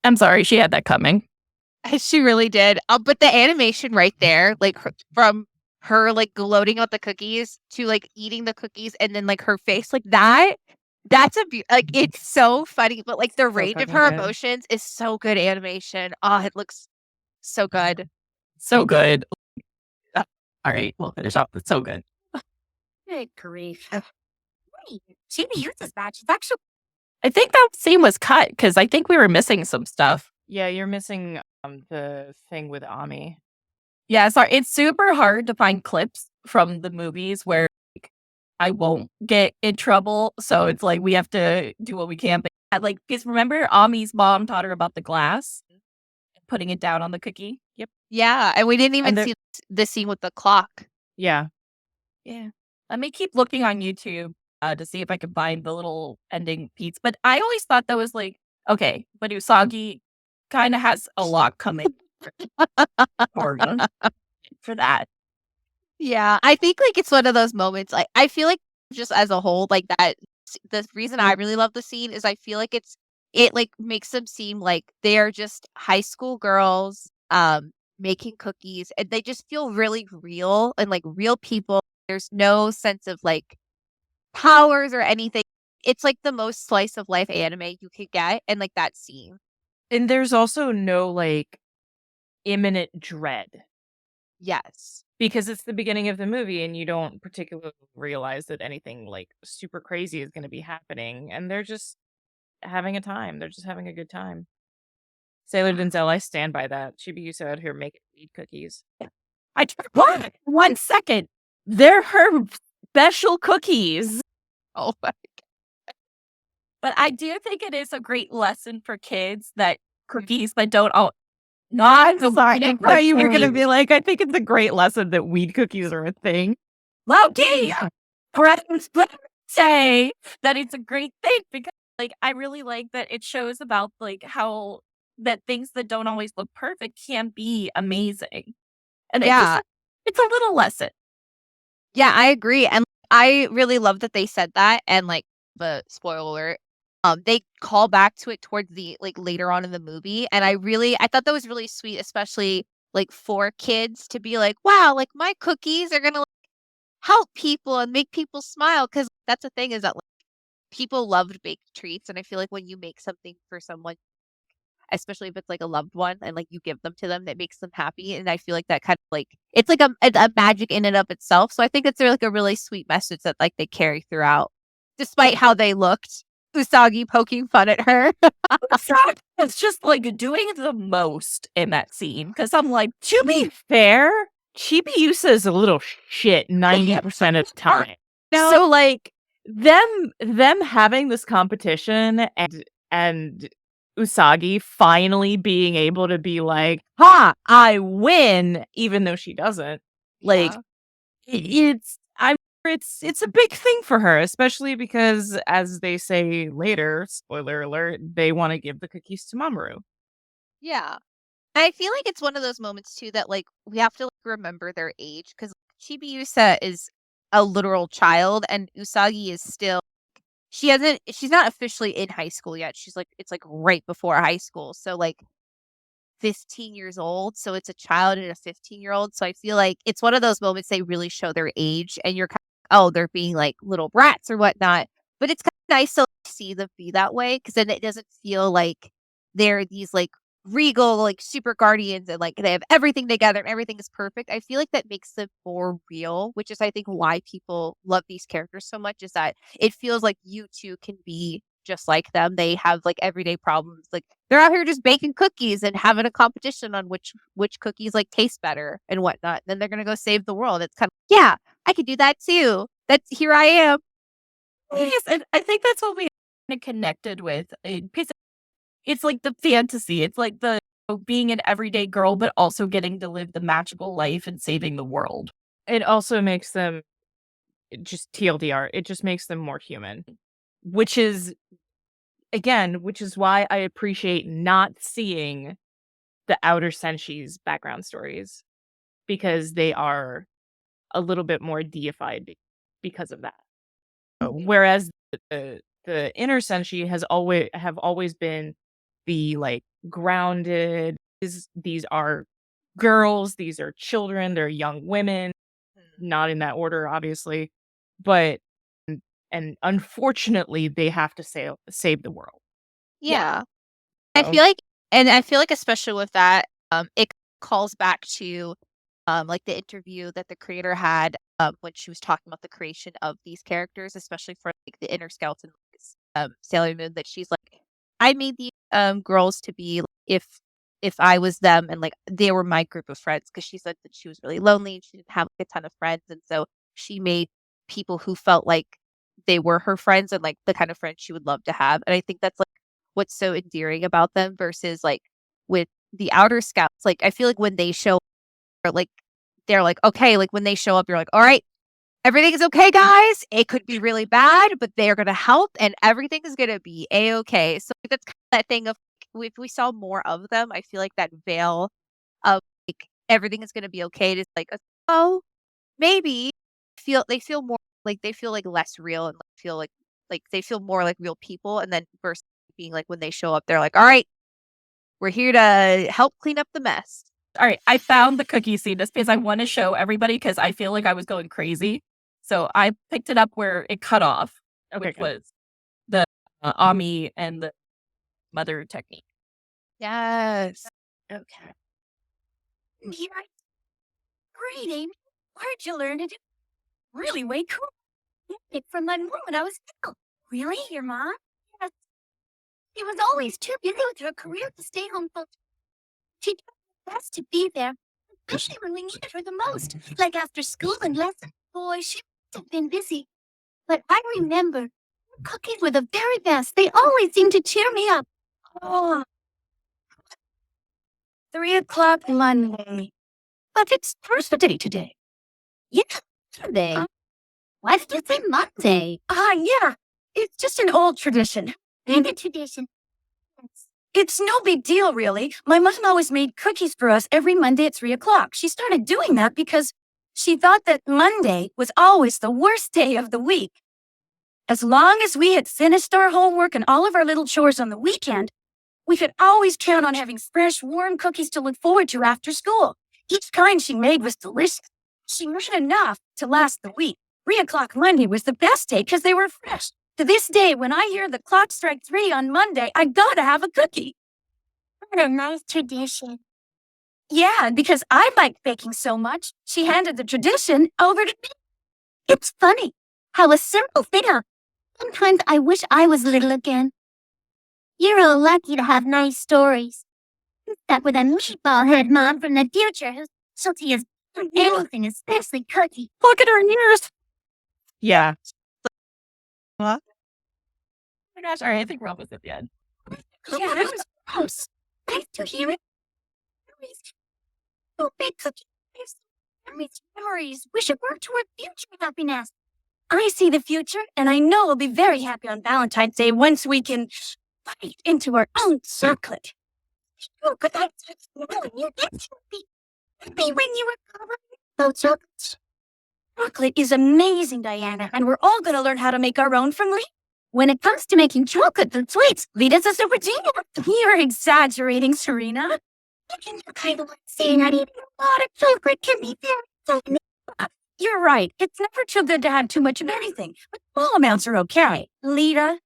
I'm sorry, she had that coming. She really did. But the animation right there, like from her like gloating out the cookies to like eating the cookies and then like her face like that. That's like it's so funny, but like the range of her emotions is so good animation. Oh, it looks so good. So good. All right, we'll finish up. It's so good. Good grief. ChibiUsa's match is actually. I think that scene was cut because I think we were missing some stuff. Yeah, you're missing the thing with Ami. Yeah, sorry. It's super hard to find clips from the movies where like, I won't get in trouble. So it's like we have to do what we can. But like, because remember, Ami's mom taught her about the glass, putting it down on the cookie. Yep. Yeah, and we didn't even see the scene with the clock. Yeah. Yeah. Let me keep looking on YouTube to see if I can find the little ending piece. But I always thought that was like, okay, but Usagi kind of has a lot coming for that. Yeah, I think like it's one of those moments. Like I feel like just as a whole, like that. The reason I really love the scene is I feel like it like makes them seem like they are just high school girls, making cookies, and they just feel really real and like real people. There's no sense of like powers or anything. It's like the most slice of life anime you could get, and like that scene. And there's also no like imminent dread. Yes. Because it's the beginning of the movie and you don't particularly realize that anything like super crazy is going to be happening. And they're just having a time. They're just having a good time. Sailor Denzel, I stand by that. ChibiUsa out here making weed cookies. What? 1 second. They're her special cookies. Oh my God. But I do think it is a great lesson for kids that cookies that don't all. Not sorry. I thought you were going to be like, I think it's a great lesson that weed cookies are a thing. Loki, friends say that it's a great thing because, like, I really like that it shows about like how that things that don't always look perfect can be amazing, and yeah, it's a little lesson. Yeah, I agree, and I really love that they said that, and like, the spoiler alert. They call back to it towards the like later on in the movie, and I thought that was really sweet, especially like for kids to be like, wow, like my cookies are gonna like, help people and make people smile, because that's the thing is that like, people loved baked treats, and I feel like when you make something for someone, especially if it's like a loved one, and like you give them to them, that makes them happy, and I feel like that kind of like it's like a magic in and of itself. So I think it's like a really sweet message that like they carry throughout, despite how they looked. Usagi poking fun at her. It's just like doing the most in that scene because I'm like, to be fair, ChibiUsa is a little shit 90% of the time. So like them having this competition and Usagi finally being able to be like, ha, I win, even though she doesn't. Like it's a big thing for her, especially because, as they say later, spoiler alert, they want to give the cookies to Mamoru. Yeah. I feel like it's one of those moments too that like we have to like, remember their age, because ChibiUsa is a literal child and Usagi is still she's not officially in high school yet. She's like it's like right before high school. So like 15 years old. So it's a child and a 15-year-old. So I feel like it's one of those moments they really show their age, and you're kind of, oh, they're being like little brats or whatnot. But it's kind of nice to see them be that way, because then it doesn't feel like they're these like regal, like super guardians and like they have everything together and everything is perfect. I feel like that makes them more real, which is I think why people love these characters so much, is that it feels like you too can be just like them. They have like everyday problems. Like they're out here just baking cookies and having a competition on which cookies like taste better and whatnot. Then they're gonna go save the world. It's kind of yeah, I could do that too. That's here I am. Yes, and I think that's what we kind of connected with. It's like the fantasy. It's like the being an everyday girl, but also getting to live the magical life and saving the world. It also makes them just TLDR. It just makes them more human, which is why I appreciate not seeing the Outer Senshi's background stories, because they are a little bit more deified because of that. Whereas the Inner Senshi have always been the like grounded. These are girls. These are children. They're young women. not in that order, obviously, but and unfortunately, they have to save the world. Yeah. So- I feel like especially with that, it calls back to like the interview that the creator had when she was talking about the creation of these characters, especially for like the inner skeleton Sailor Moon, that she's like, I made these girls to be like, if I was them and like they were my group of friends, because she said that she was really lonely and she didn't have like, a ton of friends, and so she made people who felt like they were her friends and like the kind of friends she would love to have. And I think that's like what's so endearing about them versus like with the outer scouts. Like I feel like when they show up, like they're like, okay, like when they show up, you're like, all right, everything is okay, guys. It could be really bad, but they are going to help and everything is going to be a-okay. So that's kind of that thing of if we saw more of them, I feel like that veil of like everything is going to be okay. It's like, oh, maybe they feel more like they feel like less real and feel like they feel more like real people. And then versus being like when they show up, they're like, all right, we're here to help clean up the mess. All right, I found the cookie scene just because I want to show everybody because I feel like I was going crazy. So I picked it up where it cut off, which was the Ami and the mother technique. Yes. Okay. Here I Great, Amy. Where'd you learn to do? Really way cool. It from my mom when I was little. Really? Your mom? Yes. She was always too busy with her career to stay home. She did her best to be there, especially when we needed her the most, like after school and lessons. Boy, she must have been busy. But I remember, cookies were the very best. They always seemed to cheer me up. Oh. 3 o'clock Monday. But it's Thursday today. Yeah, today. Why did you say Monday? Yeah. It's just an old tradition. And a tradition. It's no big deal, really. My mom always made cookies for us every Monday at 3 o'clock. She started doing that because she thought that Monday was always the worst day of the week. As long as we had finished our homework and all of our little chores on the weekend, we could always count on having fresh, warm cookies to look forward to after school. Each kind she made was delicious. She made enough to last the week. 3 o'clock Monday was the best day because they were fresh. To this day, when I hear the clock strike 3 on Monday, I gotta have a cookie. What a nice tradition. Yeah, because I like baking so much, she handed the tradition over to me. It's funny how a simple thing. Sometimes I wish I was little again. You're all lucky to have nice stories. That with a meatball head mom from the future who's salty as anything, especially cookie. Look at her ears. Yeah. What? Oh my gosh, all right, I think we're almost at the end. Yeah, that was gross. Nice to hear it. Oh, big cookie. Memories. Wish it worked toward future happiness. I see the future, and I know we'll be very happy on Valentine's Day once we can bite into our own chocolate. Oh, good night. You get to be happy when you were covered in those chocolates. Chocolate is amazing, Diana, and we're all going to learn how to make our own from Lee. When it comes to making chocolate and sweets, Lita's a super genius. You're exaggerating, Serena. You kind of like saying that eating a lot of chocolate can be very You're right. It's never too good to have too much of anything, but small amounts are okay. Lita,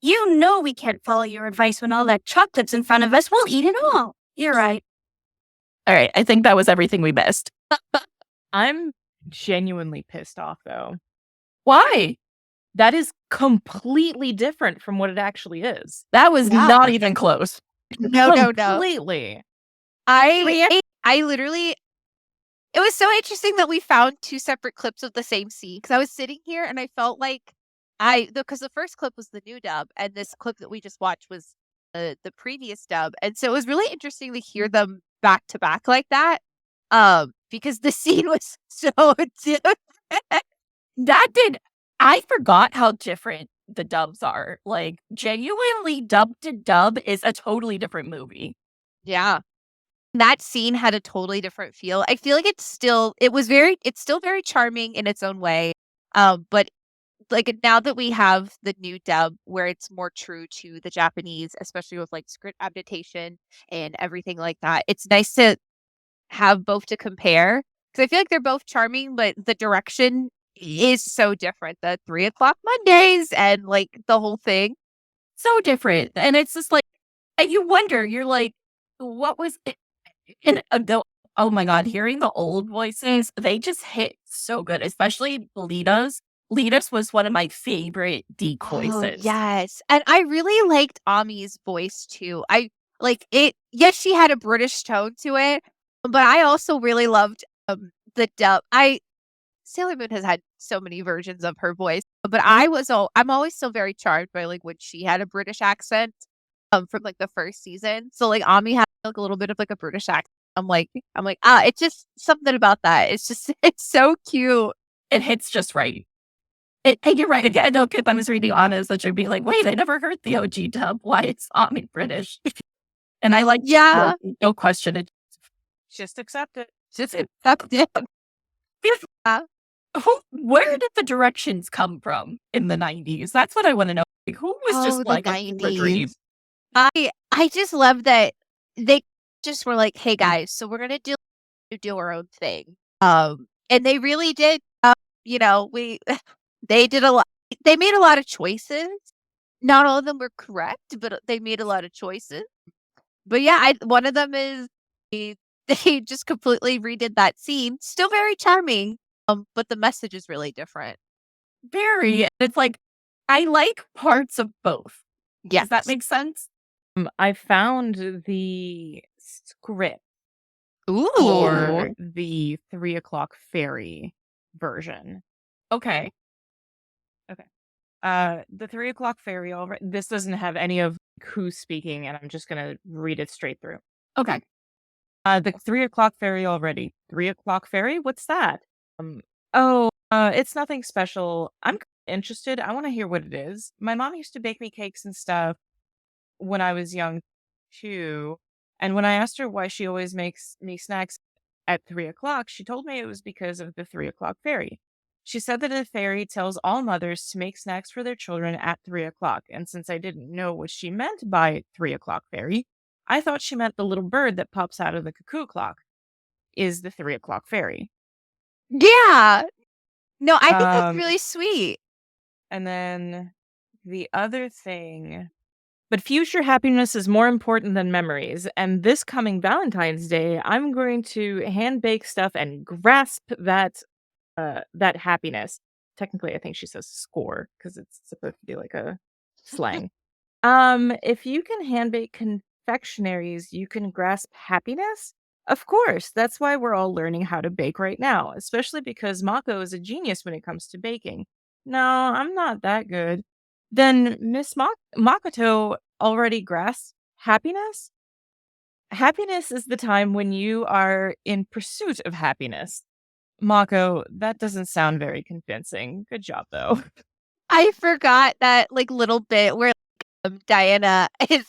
you know we can't follow your advice when all that chocolate's in front of us. We'll eat it all. You're right. All right, I think that was everything we missed. I'm genuinely pissed off, though. Why? That is completely different from what it actually is. That was not even close. No. Completely. I literally, it was so interesting that we found 2 separate clips of the same scene because I was sitting here and I felt like because the first clip was the new dub and this clip that we just watched was the previous dub. And so it was really interesting to hear them back to back like that because the scene was so different. I forgot how different the dubs are. Like, genuinely, dub to dub is a totally different movie. Yeah. That scene had a totally different feel. I feel like it's still very charming in its own way. But like now that we have the new dub where it's more true to the Japanese, especially with like script adaptation and everything like that, it's nice to have both to compare. So I feel like they're both charming, but the direction is so different. The 3:00 Mondays and like the whole thing. So different. And it's just like, and you wonder, you're like, what was it? And oh my God, hearing the old voices, they just hit so good, especially Lita's. Lita's was one of my favorite decoys. Oh, yes. And I really liked Ami's voice too. I like it. Yes, she had a British tone to it, but I also really loved the dub. Sailor Moon has had so many versions of her voice, but I'm always so very charmed by like when she had a British accent from like the first season. So like Ami had like a little bit of like a British accent. I'm like, it's just something about that. It's just it's so cute. It hits just right. And you're right. Again, I know if I was reading Honest, that you'd be like, wait, I never heard the OG dub. Why it's Ami British? And I like, Yeah. no question it. Just accept it. Just accept it. Where did the directions come from in the 90s? That's what I want to know. Like, who was just the like, 90s. I just love that they just were like, hey guys, so we're gonna do our own thing. And they really did. They did a lot. They made a lot of choices. Not all of them were correct, but they made a lot of choices. But yeah, one of them is they just completely redid that scene. Still very charming, but the message is really different. Very. It's like, I like parts of both. Yes. Does that make sense? I found the script for the 3:00 fairy version. Okay. The 3:00 fairy already. This doesn't have any of who's speaking, and I'm just gonna read it straight through. Okay. The 3:00 fairy already. 3:00 fairy? What's that? It's nothing special. I'm interested. I want to hear what it is. My mom used to bake me cakes and stuff when I was young too. And when I asked her why she always makes me snacks at 3:00, she told me it was because of the 3:00 fairy. She said that a fairy tells all mothers to make snacks for their children at 3:00. And since I didn't know what she meant by 3:00 fairy, I thought she meant the little bird that pops out of the cuckoo clock is the 3:00 fairy. Yeah. No, I think that's really sweet. And then the other thing, but future happiness is more important than memories. And this coming Valentine's Day, I'm going to hand bake stuff and grasp that happiness. Technically, I think she says score because it's supposed to be like a slang. If you can hand bake confectionaries, you can grasp happiness. Of course, that's why we're all learning how to bake right now, especially because Mako is a genius when it comes to baking. No, I'm not that good. Then Miss Makoto already grasps happiness? Happiness is the time when you are in pursuit of happiness. Mako, that doesn't sound very convincing. Good job, though. I forgot that like little bit where Diana is.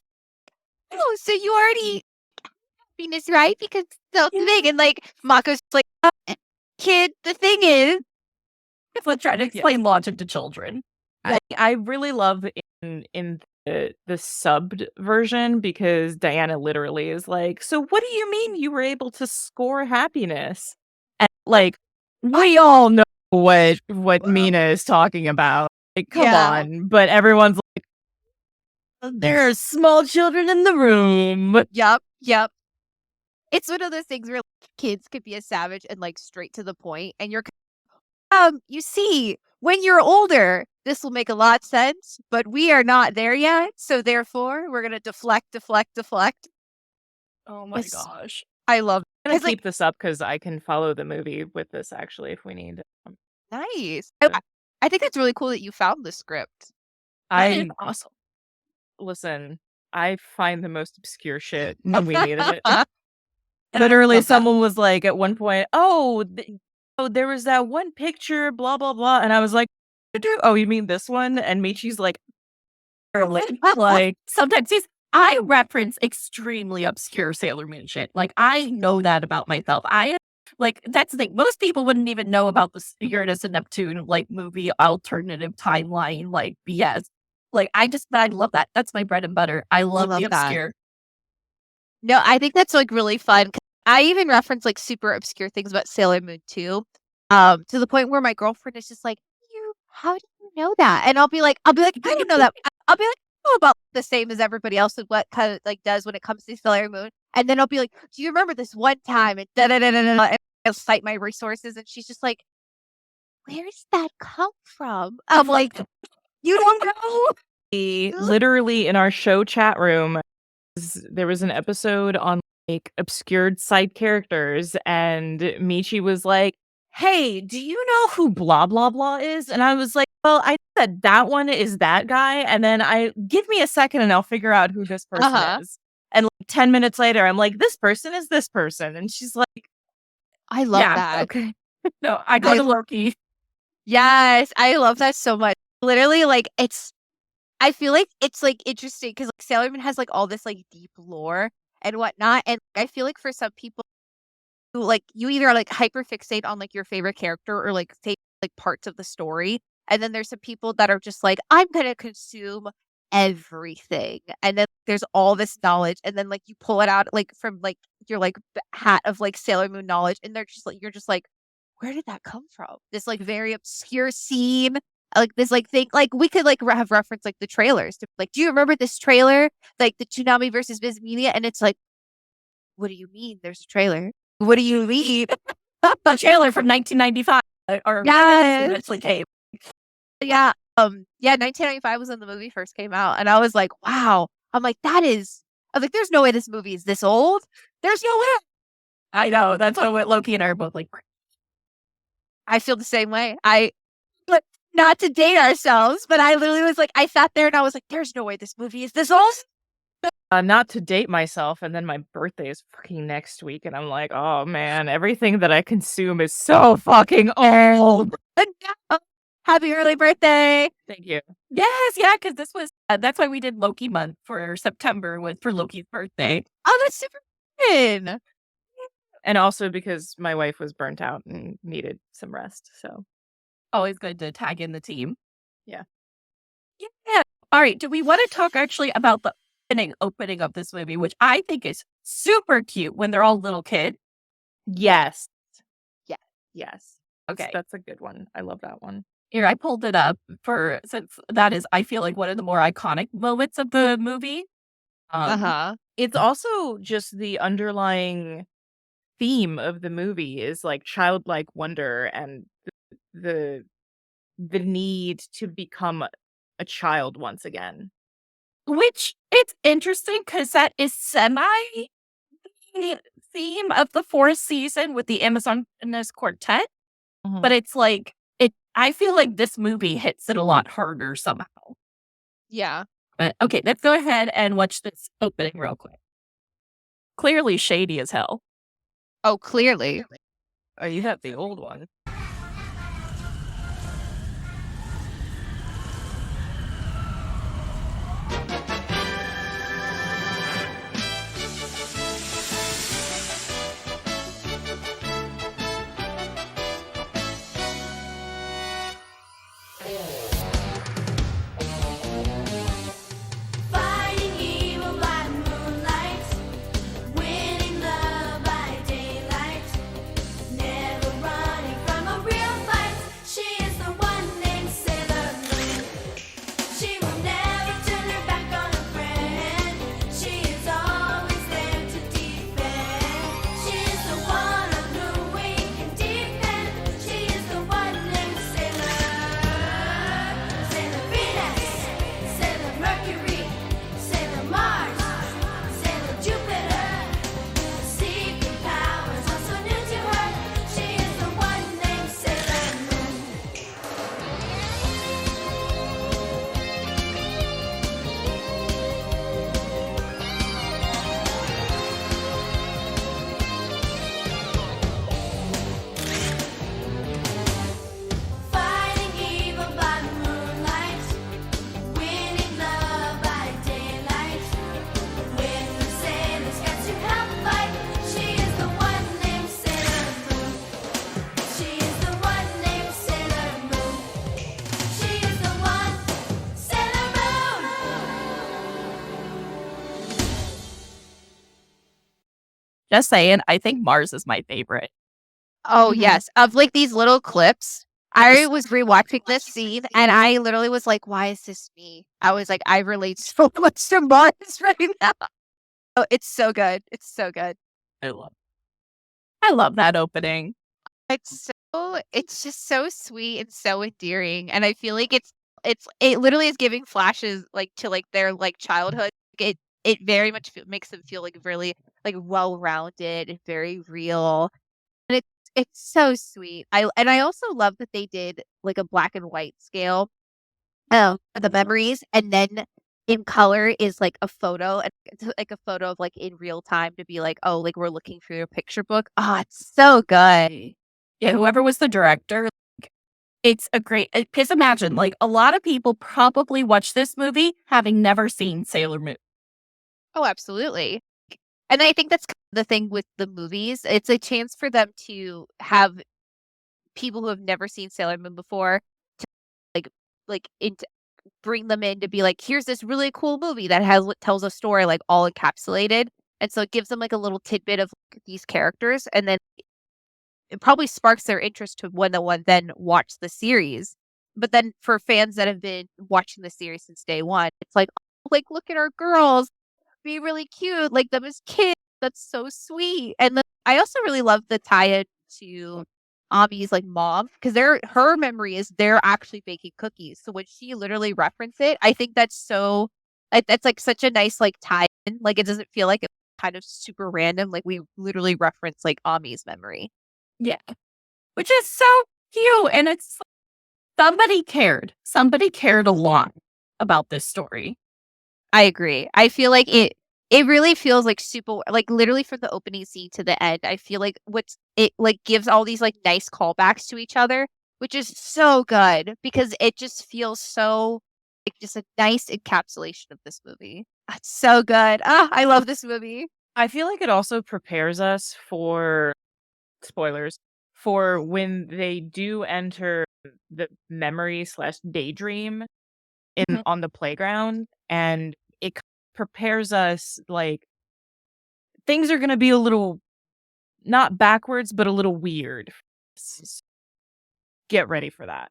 Oh, so you already happiness, right? Because so big, and like Mako's like, kid. The thing is, let's try to explain logic to children. I really love in the subbed version because Diana literally is like, so what do you mean you were able to score happiness? And like, we all know what Mina is talking about. Like, come on. But everyone's like, there are small children in the room. Yep. It's one of those things where kids could be a savage and like straight to the point, and you're you see, when you're older, this will make a lot of sense, but we are not there yet, so therefore we're gonna deflect. Oh my gosh. I love it. I'm gonna keep this up because I can follow the movie with this actually if we need. Nice. I think it's really cool that you found the script. I'm awesome. Listen, I find the most obscure shit when we needed it. Literally, someone was like at one point, there was that one picture, blah, blah, blah. And I was like, oh, you mean this one? And Michi's like, sometimes I reference extremely obscure Sailor Moon shit. Like, I know that about myself. That's the thing. Most people wouldn't even know about the Uranus and Neptune, like, movie alternative timeline, like, BS. Like, I love that. That's my bread and butter. I love the obscure. No, I think that's, like, really fun. I even reference like super obscure things about Sailor Moon too. To the point where my girlfriend is just like, how do you know that? And I'll be like, I don't know that. I'll be like, I know about the same as everybody else with what kind of like does when it comes to Sailor Moon. And then I'll be like, do you remember this one time? And and I'll cite my resources, and she's just like, where does that come from? I'm like, you don't know. Literally in our show chat room, there was an episode on like obscured side characters, and Michi was like, hey, do you know who blah blah blah is? And I was like, well, I said that one is that guy, and then give me a second and I'll figure out who this person is. And like 10 minutes later, I'm like, this person is this person. And she's like, I love that. Okay. No, I go to Loki. Yes, I love that so much. Literally, like, I feel like it's like interesting because like Sailor Moon has like all this like deep lore and whatnot. And I feel like for some people who like you either like hyper fixate on like your favorite character or like like parts of the story. And then there's some people that are just like, I'm gonna consume everything. And then there's all this knowledge, and then like you pull it out like from like your like hat of like Sailor Moon knowledge, and they're just like you're just like, where did that come from? This like very obscure scene, like this like thing, like we could like have reference like the trailers to like, do you remember this trailer, like the Toonami versus Viz Media? And it's like, what do you mean? There's a trailer. What do you mean? A trailer from 1995 or eventually came. Yeah. 1995 was when the movie first came out, and I was like, wow. I'm like, there's no way this movie is this old. There's no way. I know. That's what Loki and I are both like. I feel the same way. But not to date ourselves, but I literally was like, I sat there and I was like, there's no way this movie is this old. Not to date myself, and then my birthday is fucking next week, and I'm like, oh man, everything that I consume is so fucking old. Happy early birthday. Thank you. Yes, yeah, because this was, that's why we did Loki month for September, was for Loki's birthday. Oh, that's super fun. And also because my wife was burnt out and needed some rest, so. Always good to tag in the team. Yeah. Yeah. All right, do we want to talk actually about the opening of this movie, which I think is super cute when they're all little kid? Yes. Yeah. Yes. Okay. That's a good one. I love that one. Here, I pulled it up since that is, I feel like, one of the more iconic moments of the movie. It's also just the underlying theme of the movie is like childlike wonder and the need to become a child once again. Which it's interesting because that is semi the theme of the fourth season with the Amazonas Quartet. But it's like, I feel like this movie hits it a lot harder somehow. Yeah. But okay, let's go ahead and watch this opening real quick. Clearly shady as hell. Oh, clearly. Oh, you have the old one. Winning love by daylight, never running from Just saying, I think Mars is my favorite. Oh, yes. Of like these little clips. I was rewatching this scene and I literally was like, why is this me? I was like, I relate so much to Mars right now. Oh, it's so good. It's so good. I love that opening. It's just so sweet and so endearing. And I feel like it literally is giving flashes like to like their like childhood. It very much makes them feel like really like well-rounded and very real. And it's so sweet. I also love that they did like a black and white scale for the memories, and then in color is like a photo, and it's like a photo of like in real time to be like, oh, like we're looking through your picture book. Oh, it's so good. Yeah, whoever was the director, like, it's a great. Because imagine, like a lot of people probably watch this movie having never seen Sailor Moon. Oh, absolutely. And I think that's the thing with the movies. It's a chance for them to have people who have never seen Sailor Moon before to bring them in to be like, here's this really cool movie that tells a story like all encapsulated. And so it gives them like a little tidbit of like, these characters, and then it probably sparks their interest to want to then watch the series. But then for fans that have been watching the series since day one, it's like, oh, like look at our girls, be really cute, like them as kids. That's so sweet. And then I also really love the tie-in to Ami's like mom, because her memory is they're actually baking cookies. So when she literally referenced it, I think that's so that's like such a nice like tie-in. Like it doesn't feel like it's kind of super random. Like we literally reference like Ami's memory. Yeah, which is so cute, and it's somebody cared. Somebody cared a lot about this story. I agree. I feel like it really feels like super, like literally from the opening scene to the end. I feel like it like gives all these like nice callbacks to each other, which is so good because it just feels so like just a nice encapsulation of this movie. It's so good. I love this movie. I feel like it also prepares us for spoilers for when they do enter the memory/daydream on the playground, and it prepares us like things are going to be a little not backwards but a little weird. Get ready for that.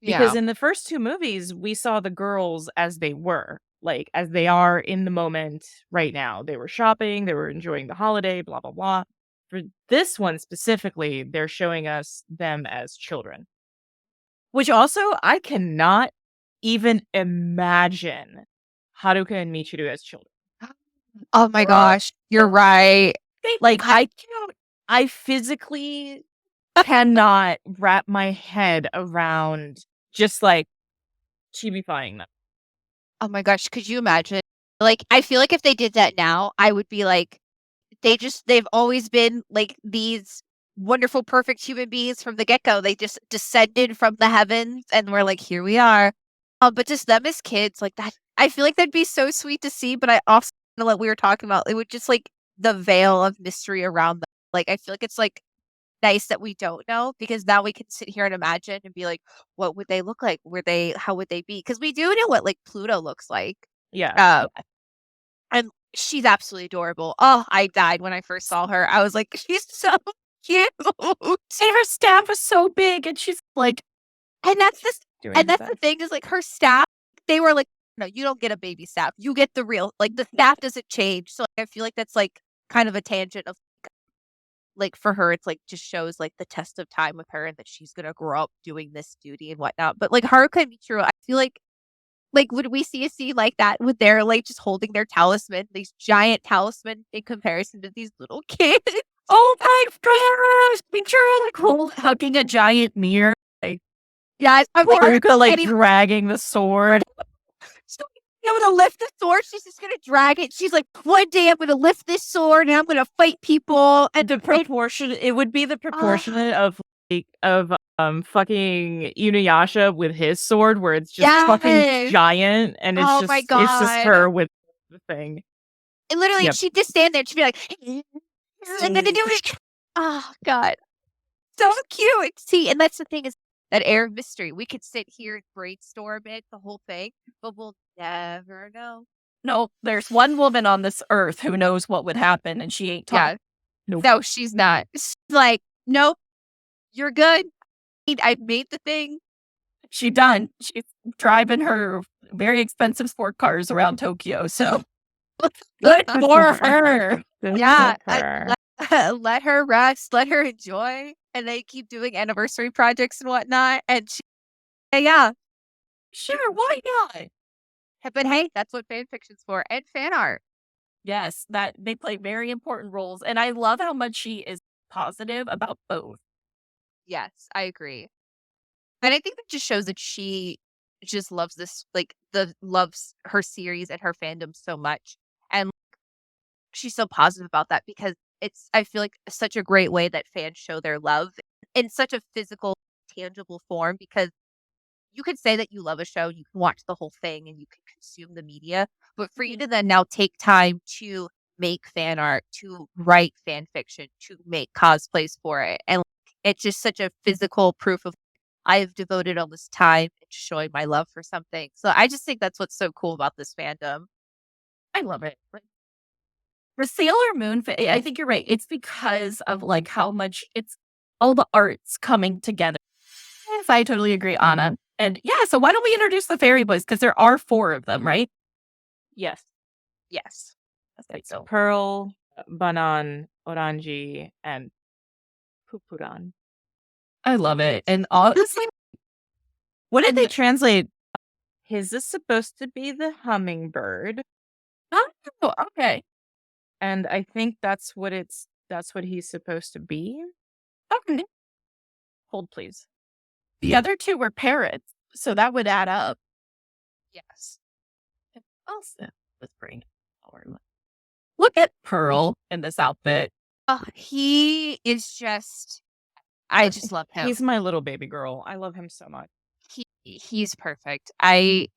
Because in the first two movies we saw the girls as they were, like as they are in the moment right now. They were shopping, they were enjoying the holiday, blah blah blah. For this one specifically, they're showing us them as children. Which also, I cannot even imagine Haruka and Michiru as children. Oh my gosh, you're right. Like, I physically cannot wrap my head around just like chibifying them. Oh my gosh, could you imagine? Like, I feel like if they did that now, I would be like, they've always been like these wonderful, perfect human beings from the get-go. They just descended from the heavens and we're like, here we are. But just them as kids, like that, I feel like that'd be so sweet to see. But I also, like we were talking about, it would just like the veil of mystery around them. Like, I feel like it's like nice that we don't know, because now we can sit here and imagine and be like, what would they look like? How would they be? Because we do know what like Pluto looks like. Yeah. And she's absolutely adorable. Oh, I died when I first saw her. I was like, she's so cute. And her staff is so big, and she's like, and that's the thing is like her staff, they were like, no, you don't get a baby staff. You get the real, like the staff doesn't change. So I feel like that's like kind of a tangent of like for her, it's like just shows like the test of time with her and that she's gonna grow up doing this duty and whatnot. But like Haruka and Michiru, I feel like would we see a scene like that with their like just holding their talisman, these giant talisman in comparison to these little kids? Oh my gosh, Michiru like hugging a giant mirror. Like, yeah, Haruka like dragging the sword. So I'm gonna lift the sword. She's just gonna drag it. She's like, one day I'm gonna lift this sword and I'm gonna fight people. And the proportion, it would be the proportionate of fucking Inuyasha with his sword, where it's just fucking giant, and it's it's just her with the thing. And literally, she'd just stand there and she'd be like, and then they do it. Oh god, so cute. See, and that's the thing is that air of mystery. We could sit here and brainstorm it, the whole thing, but we'll never know. No, there's one woman on this earth who knows what would happen, and she ain't talking. Yeah. No, she's not. She's like, nope, you're good. I made the thing. She done. She's driving her very expensive sport cars around Tokyo, so good for her. Yeah, let her rest, let her enjoy, and they keep doing anniversary projects and whatnot. And yeah, sure, why not? But hey, that's what fan fiction's for, and fan art. Yes, that they play very important roles, and I love how much she is positive about both. Yes, I agree. And I think that just shows that she just loves this, like, loves her series and her fandom so much. And she's so positive about that because I feel like such a great way that fans show their love in such a physical, tangible form, because you could say that you love a show, you can watch the whole thing and you can consume the media, but for you to then now take time to make fan art, to write fan fiction, to make cosplays for it, and it's just such a physical proof of I've devoted all this time into showing my love for something. So I just think that's what's so cool about this fandom. I love it. The Sailor Moon, I think you're right. It's because of like how much it's all the arts coming together. Yes, I totally agree, Anna. And yeah, so why don't we introduce the fairy boys? Because there are 4 of them, right? Yes. Yes. It's Pearl, Banan, Oranji, and Pupuran. I love it. And honestly, what did they translate? Is this supposed to be the hummingbird? Oh, okay. And I think that's what he's supposed to be. Okay. Hold, please. The other 2 were parrots, so that would add up. Yes. Also, let's bring forward. Look at Pearl in this outfit. Oh, he is just, I just love him. He's my little baby girl. I love him so much. He's perfect. He's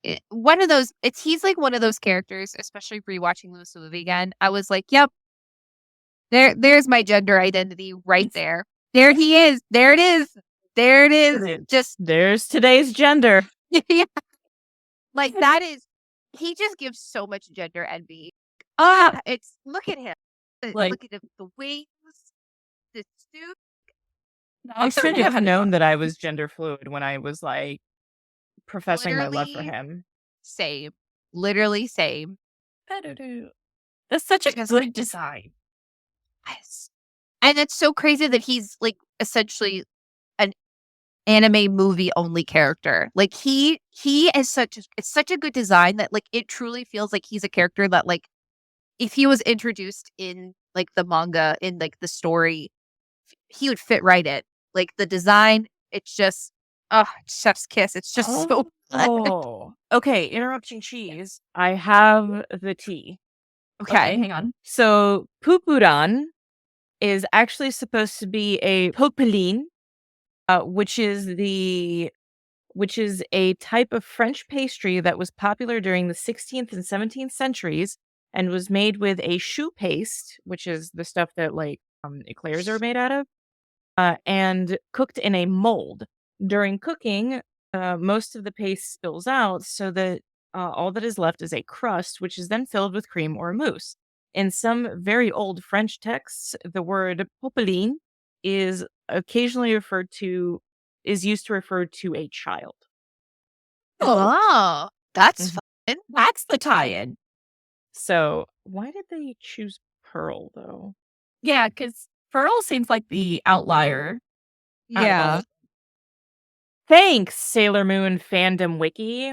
like one of those characters, especially rewatching this movie again. I was like, yep, there's my gender identity right there. There he is. There it is. There it is. Just there's today's gender. Yeah. Like that is, he just gives so much gender envy. Look at him. Look at him, the wings, the suit. I should have known that I was gender fluid when I was like professing my love for him. Same. Literally same. That's such a good design. Yes. And it's so crazy that he's like essentially an anime movie only character. Like he is it's such a good design that like it truly feels like he's a character that like if he was introduced in like the manga, in like the story, he would fit right in. Like the design, it's just chef's kiss. It's just so good. Oh. Okay, interrupting cheese. I have the tea. Okay, hang on. So Pupuran is actually supposed to be a popeline, which is a type of French pastry that was popular during the 16th and 17th centuries and was made with a choux paste, which is the stuff that like eclairs are made out of, and cooked in a mold. During cooking, most of the paste spills out so that all that is left is a crust, which is then filled with cream or mousse. In some very old French texts, the word popeline is occasionally is used to refer to a child. Oh, that's fun. That's the tie-in. So why did they choose Pearl though? Yeah, because Pearl seems like the outlier. Yeah. Thanks, Sailor Moon fandom wiki.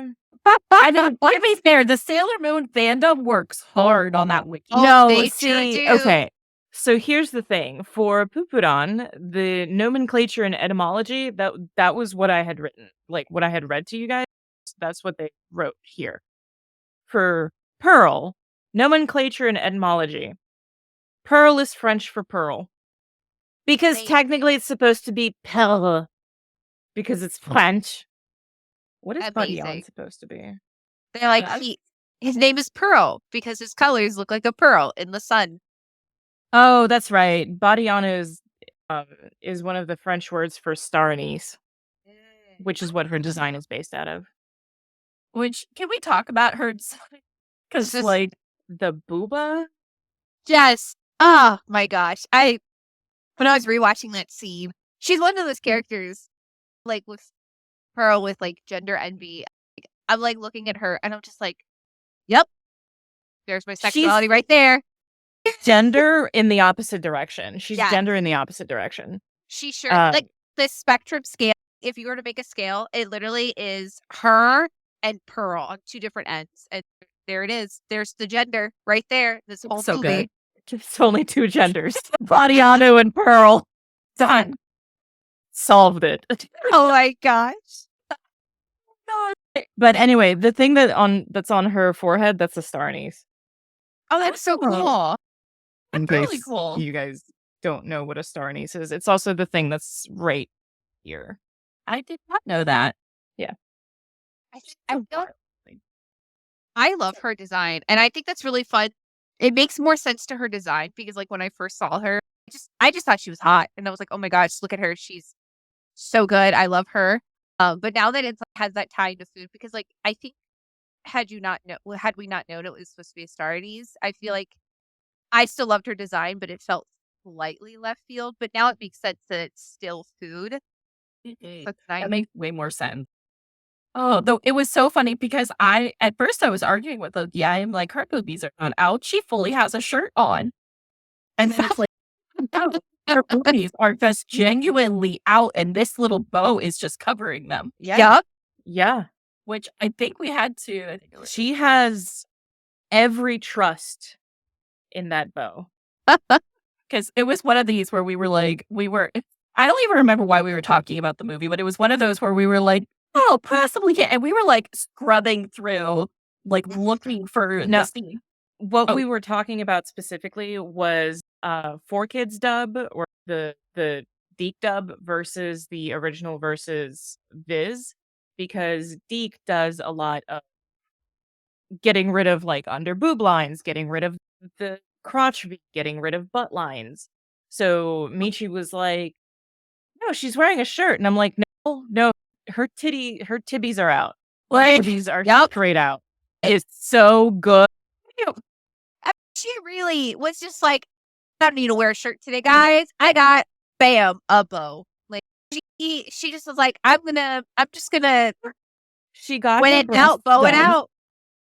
I mean, to be fair, the Sailor Moon fandom works hard on that wiki. No, they see, do. okay. So here's the thing. For Pupuran, the nomenclature and etymology, that was what I had written. Like what I had read to you guys. That's what they wrote here. For Pearl, nomenclature and etymology. Pearl is French for pearl. Because technically it's supposed to be perle. Because it's French. What is Badiane supposed to be? They're like, his name is Pearl because his colors look like a pearl in the sun. Oh, that's right. Badiane is one of the French words for star anise, which is what her design is based out of. Which, can we talk about her design? Because, like, the booba? Yes. Oh, my gosh. When I was rewatching that scene, she's one of those characters, like, with Pearl with, like, gender envy. I'm, like, looking at her, and I'm just like, yep. There's my sexuality right there. Gender in the opposite direction. She's Yes. gender in the opposite direction. She sure, like, the spectrum scale, if you were to make a scale, it literally is her and Pearl on two different ends. And there it is. There's the gender right there. This whole So movie. good. It's only two genders. Badiane and Pearl. Done. Solved it. Oh my gosh. But anyway, the thing that's on her forehead, that's a star anise. Oh, that's so cool. In That's case really cool. you guys don't know what a star anise is, it's also the thing that's right here. I did not know that. Yeah. I love her design, and I think that's really fun. It makes more sense to her design because, like, when I first saw her, I just thought she was hot, and I was like, oh my gosh, look at her, she's so good. I love her. But now that it has that tie to food, because, like, I think had we not known it was supposed to be a star anise, I feel like I still loved her design, but it felt slightly left field. But now it makes sense that it's still food. That's nice. That makes way more sense. Oh, though it was so funny because at first I was arguing with her. Yeah, I'm like, her boobies are not out. She fully has a shirt on. And then it's like, no, her boobies are just genuinely out, and this little bow is just covering them. Yeah. Yeah. Which I think we had to. She has every trust in that bow. Because it was one of these where we were like, I don't even remember why we were talking about the movie, but it was one of those where we were like, oh, possibly. Yeah. And we were like scrubbing through, like looking for the scene. What we were talking about specifically was 4Kids dub, or the Deke dub versus the original versus Viz, because Deke does a lot of getting rid of like under boob lines, getting rid of the crotch V, getting rid of butt lines. So Michi was like, no, she's wearing a shirt. And I'm like, no, her tibbies are out. Like, tibbies are straight out. It's so good. She really was just like, I don't need to wear a shirt today, guys. I got, bam, a bow. Like, she just was like, I'm just gonna. She got when her it out, bow done. it out.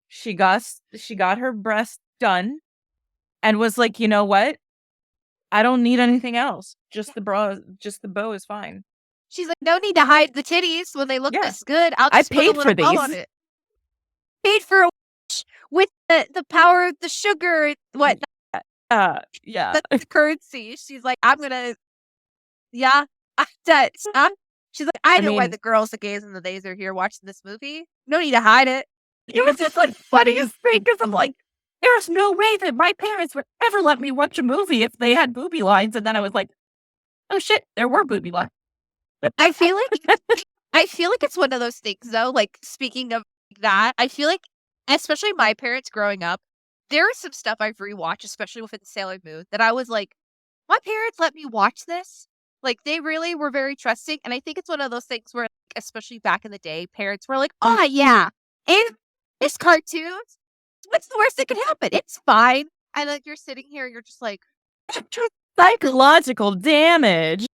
She got her breast done, and was like, you know what? I don't need anything else. Just the bow is fine. She's like, no need to hide the titties when they look this good. I'll just I paid put a for little bow these. on it. Paid for a with the power of the sugar. What? Yeah. That's the currency. She's like, I'm gonna. Yeah. She's like, I know why the girls, the gays, and the theys are here watching this movie. No need to hide it. It was just like funniest thing because I'm like, there's no way that my parents would ever let me watch a movie if they had booby lines. And then I was like, oh shit, there were booby lines. I feel like it's one of those things though. Like, speaking of that, I feel like, especially my parents growing up, there is some stuff I've rewatched, especially within Sailor Moon, that I was like, my parents let me watch this. Like, they really were very trusting. And I think it's one of those things where, like, especially back in the day, parents were like, oh yeah, and this cartoon, what's the worst that could happen? It's fine. And like, you're sitting here, you're just like, psychological damage.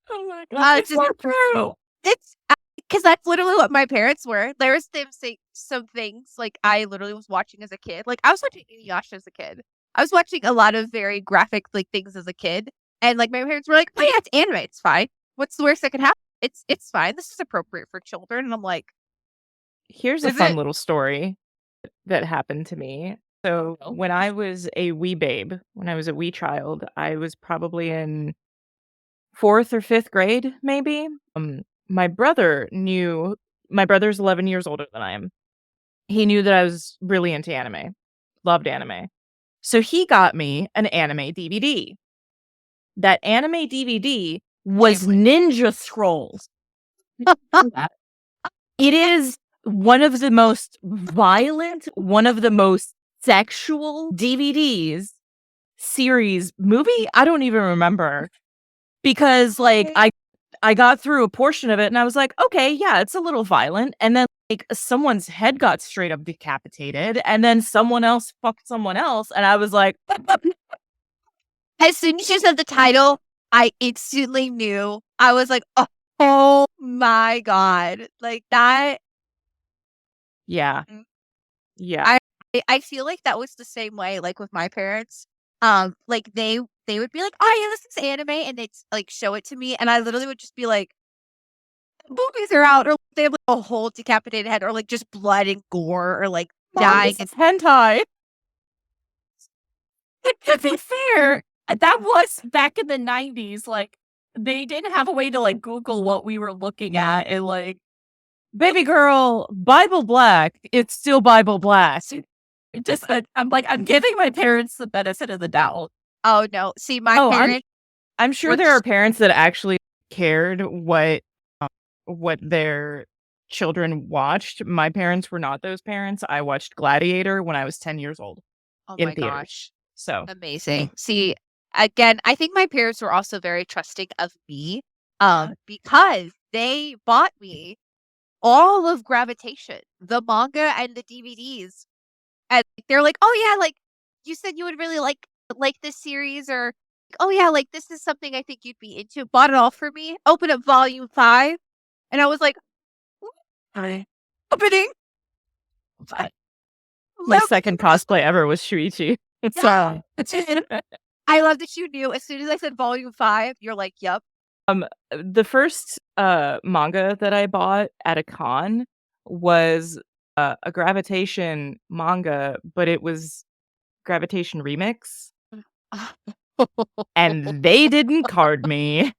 Oh my god, it's so true. It's because that's literally what my parents were. There was them saying some things like I literally was watching as a kid. Like, I was watching Inuyasha as a kid. I was watching a lot of very graphic like things as a kid, and like my parents were like, "Oh yeah, it's anime. It's fine. What's the worst that could happen? It's fine. This is appropriate for children." And I'm like, here's a fun little story that happened to me. So when I was a wee babe, when I was a wee child, I was probably in 4th or 5th grade, maybe. My brother's 11 years older than I am. He knew that I was really into anime, loved anime. So he got me an anime DVD. That anime DVD was Ninja Scrolls. It is one of the most violent, one of the most sexual DVDs series movie. I don't even remember, because like I got through a portion of it and I was like, okay, yeah, it's a little violent. And then like someone's head got straight up decapitated, and then someone else fucked someone else, and I was like, As soon as you said the title, I instantly knew. I was like, oh my God. Like that. yeah. Yeah. I feel like that was the same way, like with my parents. Like they would be like, oh yeah, this is anime, and they'd like show it to me, and I literally would just be like, boobies are out, or they have like a whole decapitated head, or like just blood and gore, or like dying. It's hentai. To be fair, that was back in the 90s. Like, they didn't have a way to like Google what we were looking at, and like, Baby girl, Bible Black. It's still Bible Black. just I'm like, I'm giving my parents the benefit of the doubt. Oh no, see my parents. I'm sure there are parents that actually cared what their children watched. My parents were not those parents. I watched Gladiator when I was 10 years old. Oh in my theaters. gosh, So amazing. See, again, I think my parents were also very trusting of me, because they bought me all of Gravitation, the manga and the DVDs, and they're like, "Oh yeah, like you said you would really like this series," or "Oh yeah, like this is something I think you'd be into." Bought it all for me. Opened up volume 5, and I was like, opening. my second cosplay ever was Shuichi. Yeah. I love that you knew as soon as I said volume 5. You're like, "Yep." The first manga that I bought at a con was a Gravitation manga, but it was Gravitation Remix. And they didn't card me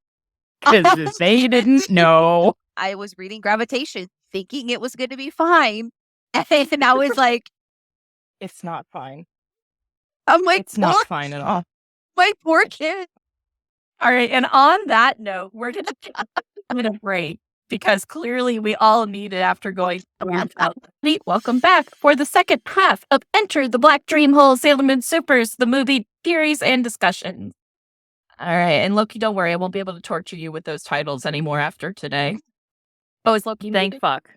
because they didn't know. I was reading Gravitation, thinking it was going to be fine, and I was like, It's not fine. I'm like, It's not fine at all. my poor kid. All right, and on that note, we're gonna take a bit of break because clearly we all need it after going around. Welcome back for the second half of Enter the Black Dream Hole, Sailor Moon Supers, the movie theories and discussions. All right, and Loki, don't worry, I won't be able to torture you with those titles anymore after today. Oh, is Loki? Thank muted? fuck.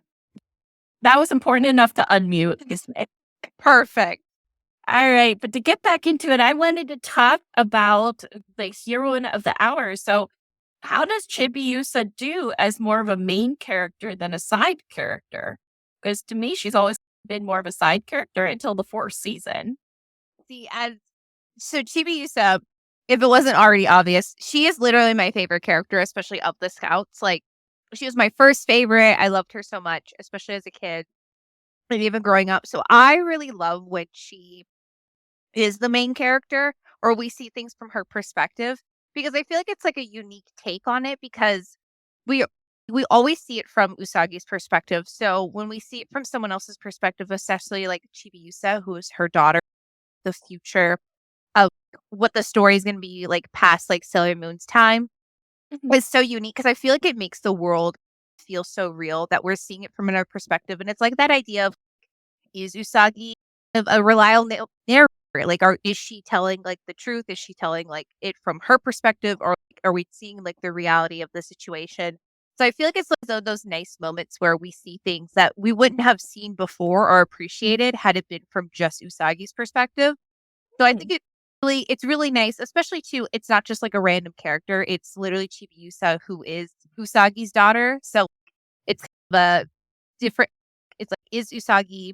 That was important enough to unmute. Perfect. All right, but to get back into it, I wanted to talk about the heroine of the hour. So, how does ChibiUsa do as more of a main character than a side character? Because to me, she's always been more of a side character until the 4th season. See, so ChibiUsa, if it wasn't already obvious, she is literally my favorite character, especially of the Scouts. Like, she was my first favorite. I loved her so much, especially as a kid and even growing up. So I really love when she is the main character, or we see things from her perspective, because I feel like it's like a unique take on it, because we always see it from Usagi's perspective. So when we see it from someone else's perspective, especially like ChibiUsa, who is her daughter, the future of what the story is going to be like past like Sailor Moon's time, is so unique, because I feel like it makes the world feel so real that we're seeing it from another perspective. And it's like that idea of, is Usagi a reliable narrator? Like, is she telling like the truth? Is she telling like it from her perspective, or like, are we seeing like the reality of the situation? So I feel like it's like those nice moments where we see things that we wouldn't have seen before or appreciated had it been from just Usagi's perspective. So I think it's really nice, especially too. It's not just like a random character. It's literally ChibiUsa, who is Usagi's daughter. So it's the different. It's like, is Usagi,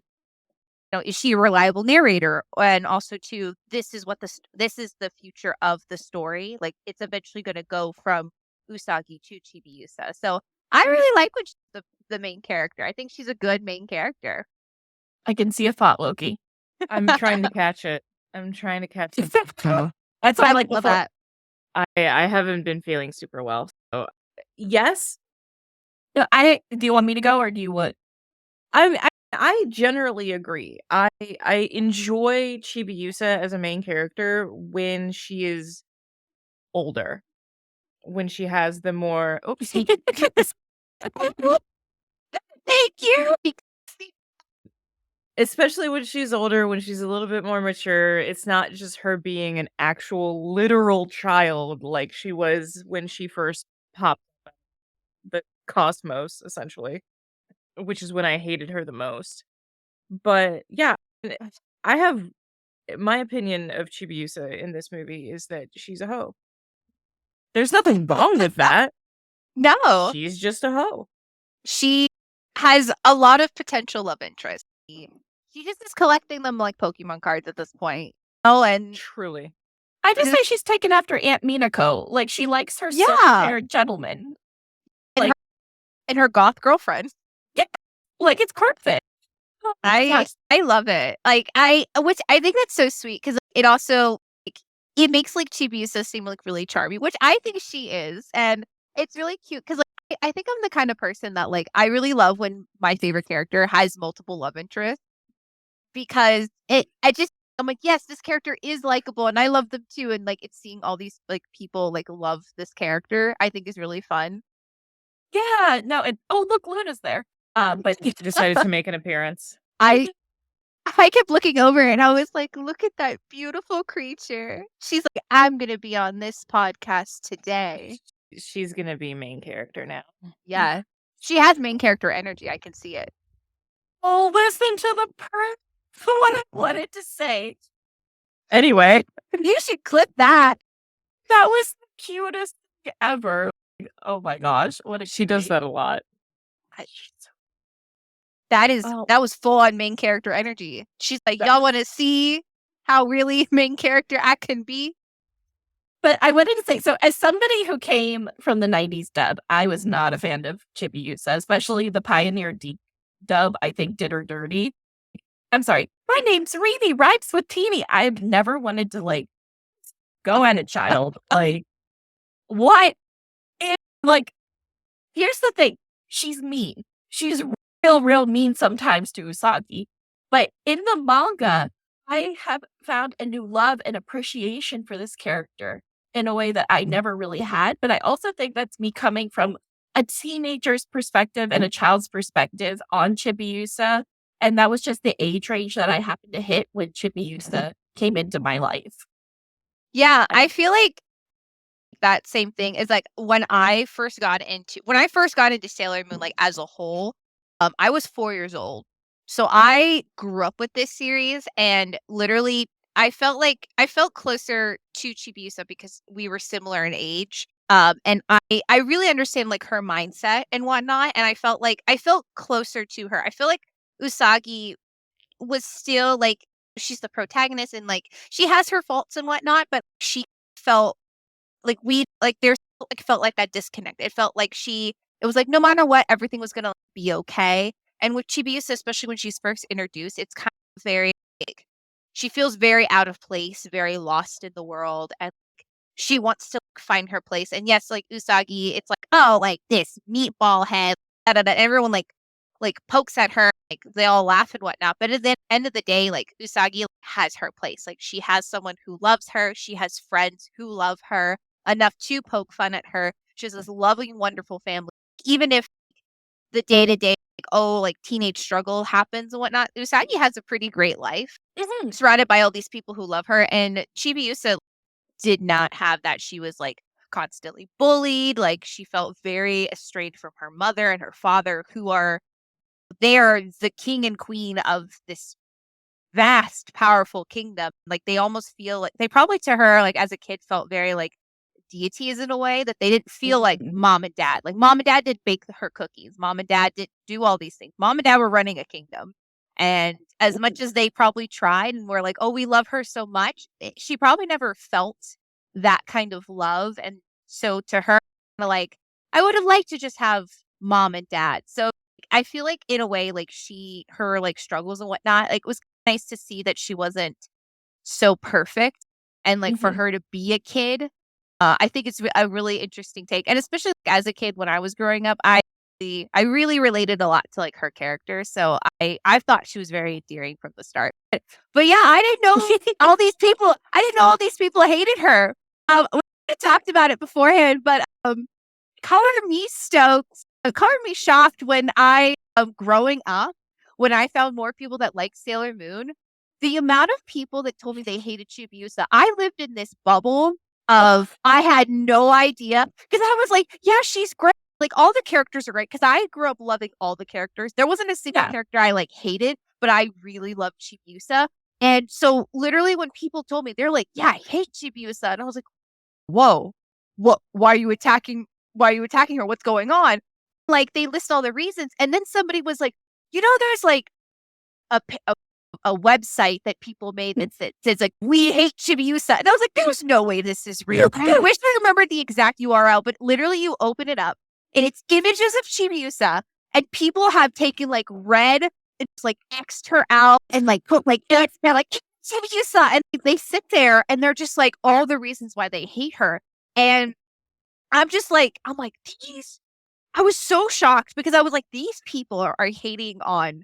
is she a reliable narrator? And also too, this is the future of the story. Like, it's eventually going to go from Usagi to ChibiUsa. So I really like when she's the main character. I think she's a good main character. I can see a thought, Loki. I'm trying to catch it. That's why I like love before. that. I haven't been feeling super well. So yes. No, do you want me to go, or do you what? I generally agree. I enjoy ChibiUsa as a main character when she is older. When she has the more Thank you. Especially when she's older, when she's a little bit more mature. It's not just her being an actual literal child like she was when she first popped the cosmos, essentially, which is when I hated her the most. But yeah, I have my opinion of ChibiUsa in this movie is that she's a hoe. There's nothing wrong with that. No. She's just a hoe. She has a lot of potential love interest. She just is collecting them like Pokemon cards at this point. Oh, and truly. I just say she's taken after Aunt Minako. Like, she likes her Yeah. silver-haired gentleman. and, her goth girlfriend. Yeah, like, it's perfect. I love it. Like, which I think that's so sweet because it also like, it makes like ChibiUsa seem like really charming, which I think she is, and it's really cute because like I think I'm the kind of person that like I really love when my favorite character has multiple love interests because I'm like, yes, this character is likable and I love them too, and like it's seeing all these like people like love this character I think is really fun. Yeah, no, and oh look, Luna's there. But She decided to make an appearance. I kept looking over and I was like, look at that beautiful creature. She's like, I'm gonna be on this podcast today. She's gonna be main character now. Yeah. She has main character energy. I can see it. oh, listen to the what I wanted to say. Anyway, You should clip that. that was the cutest thing ever. Oh my gosh, what a She does that a lot. That was full on main character energy. She's like, y'all want to see how really main character I can be? But I wanted to say, so as somebody who came from the 90s dub, I was not a fan of ChibiUsa, especially the Pioneer dub, I think did her dirty. I'm sorry, my name's Reedy, rhymes with teeny. I've never wanted to like go at a child. Like, what? Like, here's the thing. She's mean. She's real mean sometimes to Usagi. But in the manga, I have found a new love and appreciation for this character in a way that I never really had. But I also think that's me coming from a teenager's perspective and a child's perspective on ChibiUsa. And that was just the age range that I happened to hit when ChibiUsa came into my life. Yeah, I feel like that same thing is like when I first got into Sailor Moon, like as a whole, I was 4 years old. So I grew up with this series and literally I felt closer to ChibiUsa because we were similar in age. And I really understand like her mindset and whatnot. And I felt closer to her. I feel like Usagi was still like she's the protagonist and like she has her faults and whatnot, but she felt like felt like that disconnect. It felt like it was like no matter what, everything was gonna be okay. And with ChibiUsa, especially when she's first introduced, it's kind of very like, she feels very out of place, very lost in the world, and like, she wants to like, find her place. And yes, like Usagi, it's like, oh, like this meatball head, everyone like pokes at her, like they all laugh and whatnot. But at the end of the day, like Usagi has her place. Like she has someone who loves her. She has friends who love her enough to poke fun at her. She has this loving, wonderful family. Even if the day-to-day, like teenage struggle happens and whatnot, Usagi has a pretty great life. Mm-hmm. Surrounded by all these people who love her. And ChibiUsa did not have that. She was like constantly bullied. Like she felt very estranged from her mother and her father, who are the king and queen of this vast, powerful kingdom. Like they almost feel like they probably to her, like as a kid, felt very like deities in a way that they didn't feel like mom and dad. Like mom and dad did bake her cookies. Mom and dad did do all these things. Mom and dad were running a kingdom. And as much as they probably tried and were like, oh, we love her so much, she probably never felt that kind of love. And so to her, like, I would have liked to just have mom and dad. So I feel like in a way, like her like struggles and whatnot, like it was nice to see that she wasn't so perfect. And like for her to be a kid, I think it's a really interesting take. And especially like, as a kid, when I was growing up, I really related a lot to like her character. So I thought she was very endearing from the start. But yeah, I didn't know all these people. I didn't know all these people hated her. We talked about it beforehand, but color me shocked when growing up, when I found more people that liked Sailor Moon. The amount of people that told me they hated ChibiUsa, I lived in this bubble of I had no idea because I was like, yeah, she's great. like all the characters are great because I grew up loving all the characters. There wasn't a single character I like hated, but I really loved ChibiUsa. And so literally when people told me, they're like, yeah, I hate ChibiUsa. And I was like, whoa, why are you attacking her? What's going on? Like they list all the reasons. And then somebody was like, there's like a website that people made that says like, we hate ChibiUsa. And I was like, there's no way this is real. I wish I remembered the exact URL, but literally you open it up and it's images of ChibiUsa and people have taken like red, it's like X'd her out and like put like, they're like, ChibiUsa. And they sit there and they're just like all the reasons why they hate her. And I'm like, these, I was so shocked because I was like, these people are hating on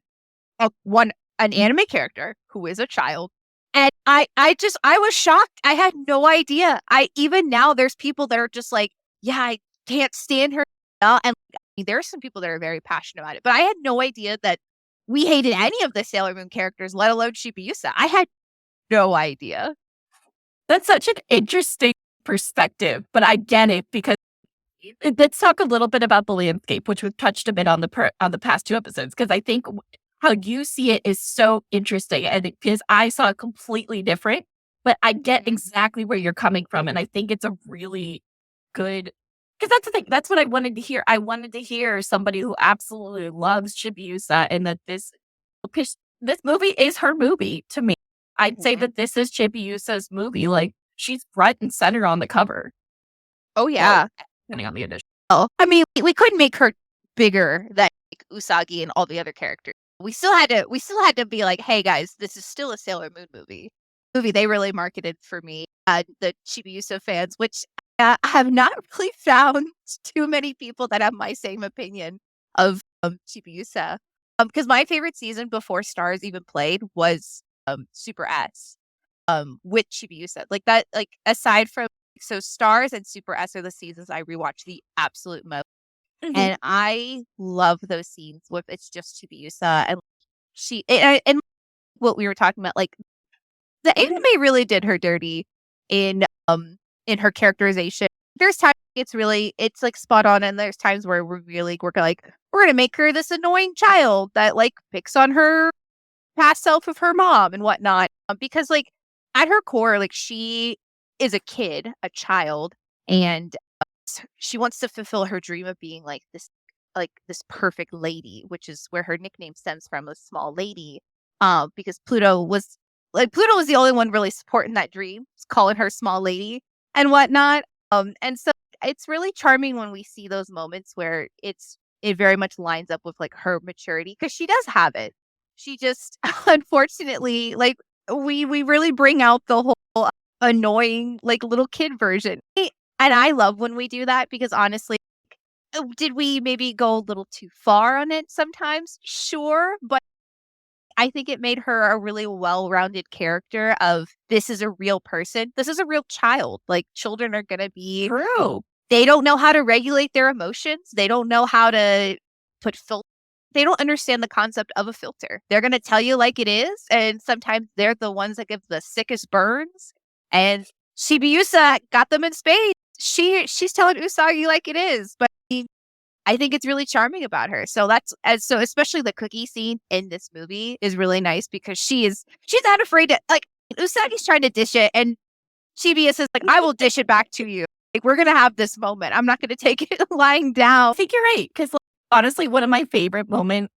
an anime character who is a child. And I was shocked. I had no idea. Even now there's people that are just like, yeah, I can't stand her. And there are some people that are very passionate about it, but I had no idea that we hated any of the Sailor Moon characters, let alone ChibiUsa. I had no idea. That's such an interesting perspective, but I get it because let's talk a little bit about the landscape, which we've touched a bit on the past 2 episodes, because I think how you see it is so interesting, and because I saw it completely different, but I get exactly where you're coming from, and I think it's a really good, because that's the thing, that's what I wanted to hear. I wanted to hear somebody who absolutely loves ChibiUsa, and that this movie is her movie to me. I'd say that this is ChibiUsa's movie. Like, she's front and center on the cover. Oh, yeah. Depending on the edition. Oh, I mean, we couldn't make her bigger than like, Usagi and all the other characters. We still had to be like, hey guys, this is still a Sailor Moon movie. They really marketed for me, the ChibiUsa fans, which I have not really found too many people that have my same opinion of ChibiUsa. Because my favorite season before Stars even played was SuperS with ChibiUsa. Like that, like aside from so Stars and SuperS are the seasons I rewatch the absolute most. Mm-hmm. And I love those scenes with it's just ChibiUsa and what we were talking about, like the anime really did her dirty in her characterization. There's times it's like spot on, and there's times where we're gonna make her this annoying child that like picks on her past self of her mom and whatnot. Because like at her core, like she is a child, and she wants to fulfill her dream of being like this perfect lady, which is where her nickname stems from, a small lady. Because Pluto was the only one really supporting that dream, calling her small lady and whatnot. And so it's really charming when we see those moments where it very much lines up with like her maturity, because she does have it. She just unfortunately, like we really bring out the whole annoying like little kid version. And I love when we do that, because honestly, did we maybe go a little too far on it sometimes? Sure. But I think it made her a really well-rounded character of, this is a real person. This is a real child. Like, children are going to be... True. They don't know how to regulate their emotions. They don't know how to put filter. They don't understand the concept of a filter. They're going to tell you like it is. And sometimes they're the ones that give the sickest burns. And ChibiUsa got them in spades. She's telling Usagi like it is. But I think it's really charming about her. So especially the cookie scene in this movie is really nice, because she's not afraid to, like, Usagi's trying to dish it, and ChibiUsa is like, I will dish it back to you. Like, we're going to have this moment. I'm not going to take it lying down. I think you're right. Because honestly, one of my favorite moments,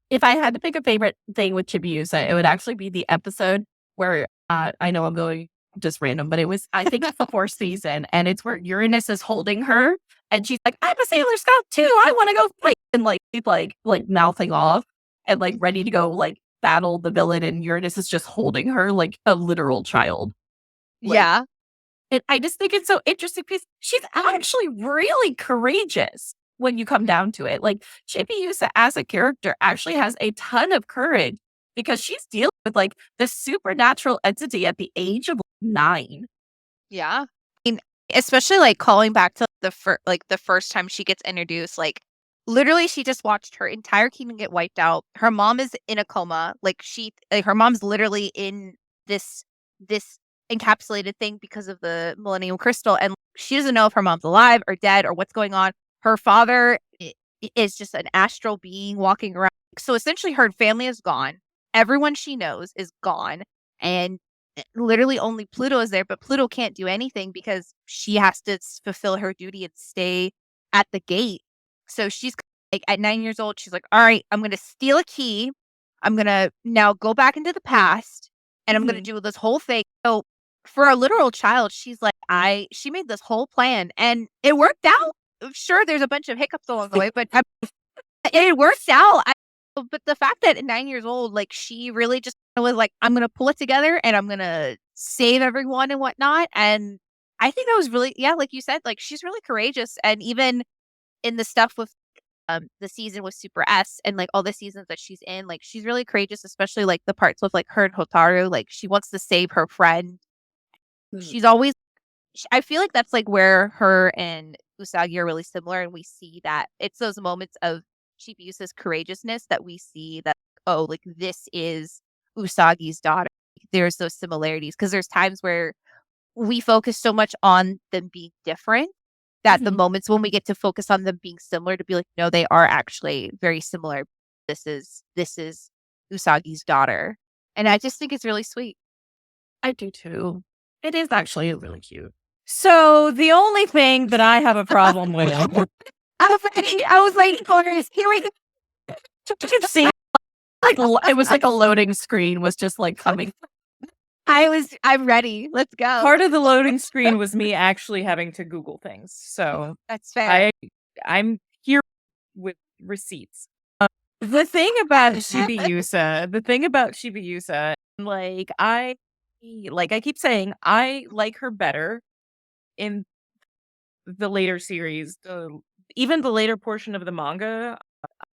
if I had to pick a favorite thing with ChibiUsa, it would actually be the episode where, I know I'm going just random, but it was, I think it's the 4th season, and it's where Uranus is holding her, and she's like, I'm a Sailor Scout too, I want to go fight, and like she's like mouthing off and like ready to go like battle the villain, and Uranus is just holding her like a literal child. Like, yeah. And I just think it's so interesting because she's actually really courageous when you come down to it. Like, ChibiUsa as a character actually has a ton of courage, because she's dealing with like this supernatural entity at the age of 9. Yeah. I mean, especially like calling back to the first time she gets introduced, like literally she just watched her entire kingdom get wiped out. Her mom is in a coma. Like her mom's literally in this encapsulated thing because of the Millennium Crystal, and she doesn't know if her mom's alive or dead or what's going on. Her father is just an astral being walking around. So essentially her family is gone. Everyone she knows is gone. And literally only Pluto is there, but Pluto can't do anything because she has to fulfill her duty and stay at the gate. So she's like at 9 years old, she's like, all right, I'm going to steal a key. I'm going to now go back into the past and I'm going to do this whole thing. So for a literal child, she's like, she made this whole plan and it worked out. Sure, there's a bunch of hiccups along the way, but it worked out. But the fact that at 9 years old, like she really just was like, I'm going to pull it together and I'm going to save everyone and whatnot. And I think that was really, yeah, like you said, like she's really courageous. And even in the stuff with the season with SuperS and like all the seasons that she's in, like she's really courageous, especially like the parts with like her and Hotaru. Like she wants to save her friend. She's always, I feel like that's like where her and Usagi are really similar. And we see that it's those moments of ChibiUsa's courageousness that we see that, oh, like this is Usagi's daughter. There's those similarities because there's times where we focus so much on them being different that the moments when we get to focus on them being similar to be like, no, they are actually very similar. This is Usagi's daughter. And I just think it's really sweet. I do too. It is actually really cute. So the only thing that I have a problem with, I was waiting for this. Here we go. See, like it was like a loading screen was just like coming. I'm ready. Let's go. Part of the loading screen was me actually having to Google things. So that's fair. I'm here with receipts. The thing about ChibiUsa, like I keep saying, I like her better in the later series. Even the later portion of the manga,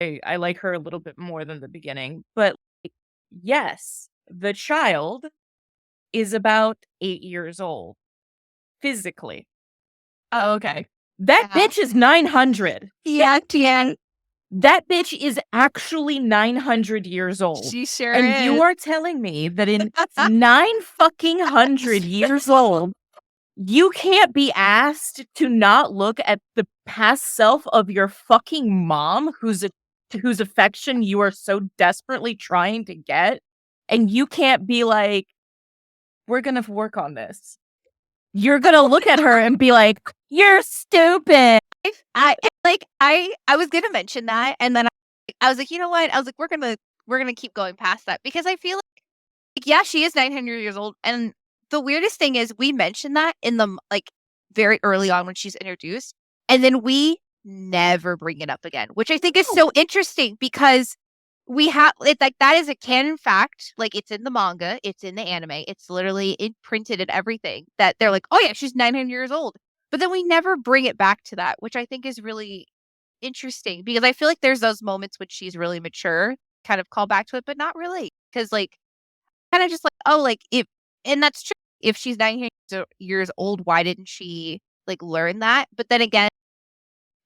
I like her a little bit more than the beginning. But yes, the child is about 8 years old physically. Oh, okay. That bitch is 900. Yeah, Tian. That bitch is actually 900 years old. She sure and is. You are telling me that in 900 years old, you can't be asked to not look at the past self of your fucking mom, whose affection you are so desperately trying to get, and you can't be like, we're gonna work on this. You're gonna look at her and be like, you're stupid. I was gonna mention that, and then I was like, you know what? I was like, we're gonna keep going past that because I feel like yeah, she is 900 years old, and the weirdest thing is we mentioned that in the like very early on when she's introduced, and then we never bring it up again, which I think is so interesting because we have it's like that is a canon fact. Like it's in the manga, it's in the anime, it's literally imprinted in everything that they're like, oh yeah, she's 900 years old. But then we never bring it back to that, which I think is really interesting because I feel like there's those moments when she's really mature, kind of call back to it, but not really. Because like kind of just like, oh, like and that's true. If she's 900 years old, why didn't she like learn that? But then again,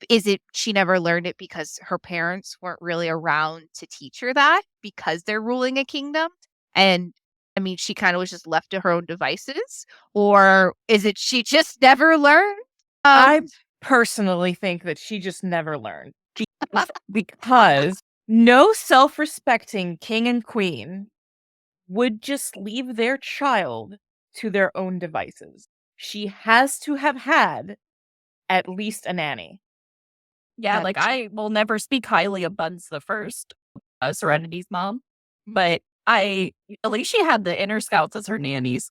is it she never learned it because her parents weren't really around to teach her that because they're ruling a kingdom? And I mean, she kind of was just left to her own devices, or is it she just never learned? I personally think that she just never learned because no self-respecting king and queen would just leave their child to their own devices. She has to have had at least a nanny. Yeah, like I will never speak highly of Buns the First, Serenity's mom, but at least she had the Inner Scouts as her nannies.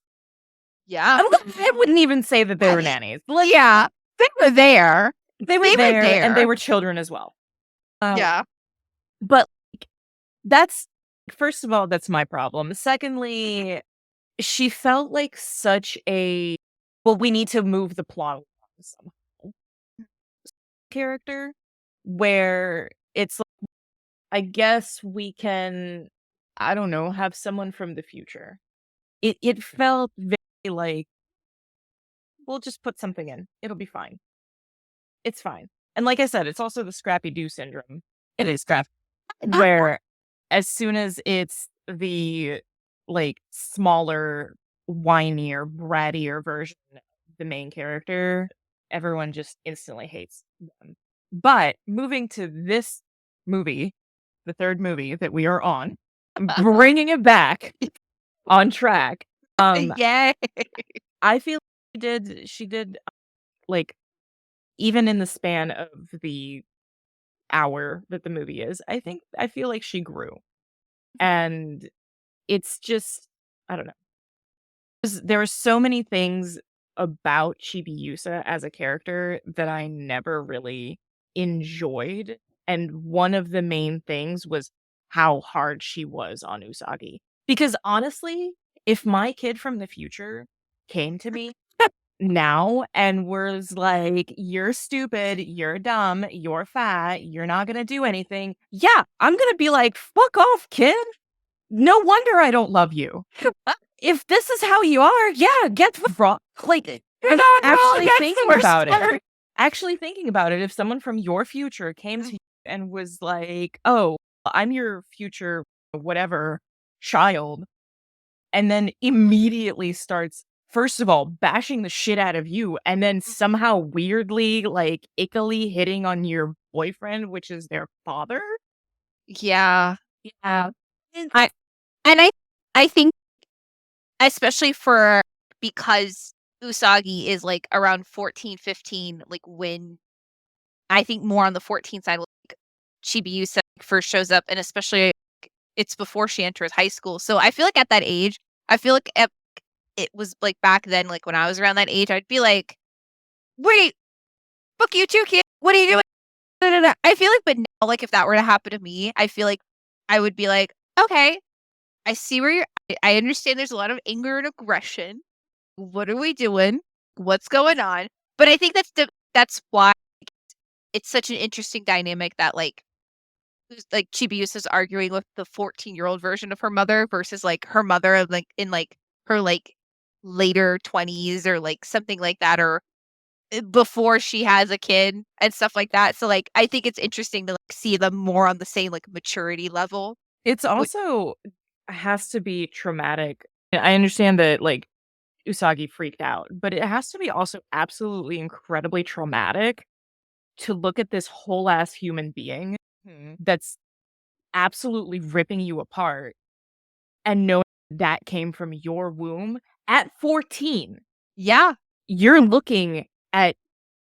Yeah. I wouldn't even say that they were nannies. Yeah, they were there. They were there, and they were children as well. Yeah. But that's, first of all, that's my problem. Secondly, she felt like such a, well, we need to move the plot along somehow character, where it's like, I guess we can, I don't know, have someone from the future. It felt very like, we'll just put something in. It'll be fine. It's fine. And like I said, it's also the Scrappy Doo syndrome. It is scrap. Where as soon as it's the like smaller, whinier, brattier version of the main character, everyone just instantly hates them. But moving to this movie, the third movie that we are on, bringing it back on track. Yay! I feel she did like even in the span of the hour that the movie is, I feel like she grew. And it's just I don't know. There are so many things about ChibiUsa as a character that I never really enjoyed. And one of the main things was how hard she was on Usagi. Because honestly, if my kid from the future came to me now and was like, "You're stupid, you're dumb, you're fat, you're not gonna do anything," yeah, I'm gonna be like, "Fuck off, kid. No wonder I don't love you." If this is how you are, yeah, get wrong. Like, actually thinking about it, if someone from your future came to you and was like, "Oh, I'm your future whatever child," and then immediately starts, first of all, bashing the shit out of you, and then somehow weirdly, like, ickily hitting on your boyfriend, which is their father. Yeah. Yeah. I think especially because Usagi is like around 14, 15, like when I think more on the 14 side, like ChibiUsa first shows up, and especially it's before she enters high school. So I feel like at that age, I feel like it was like back then, like when I was around that age, I'd be like, "Wait, fuck you too, kid. What are you doing?" I feel like, but now, like if that were to happen to me, I feel like I would be like, "Okay, I see where I understand there's a lot of anger and aggression. What are we doing? What's going on?" But I think that's why it's such an interesting dynamic that like ChibiUsa's arguing with the 14-year-old version of her mother versus like her mother like in like her like later 20s or like something like that, or before she has a kid and stuff like that. So like I think it's interesting to like see them more on the same like maturity level. It's also has to be traumatic. I understand that like Usagi freaked out, but it has to be also absolutely incredibly traumatic to look at this whole ass human being that's absolutely ripping you apart and knowing that came from your womb at 14. Yeah. You're looking at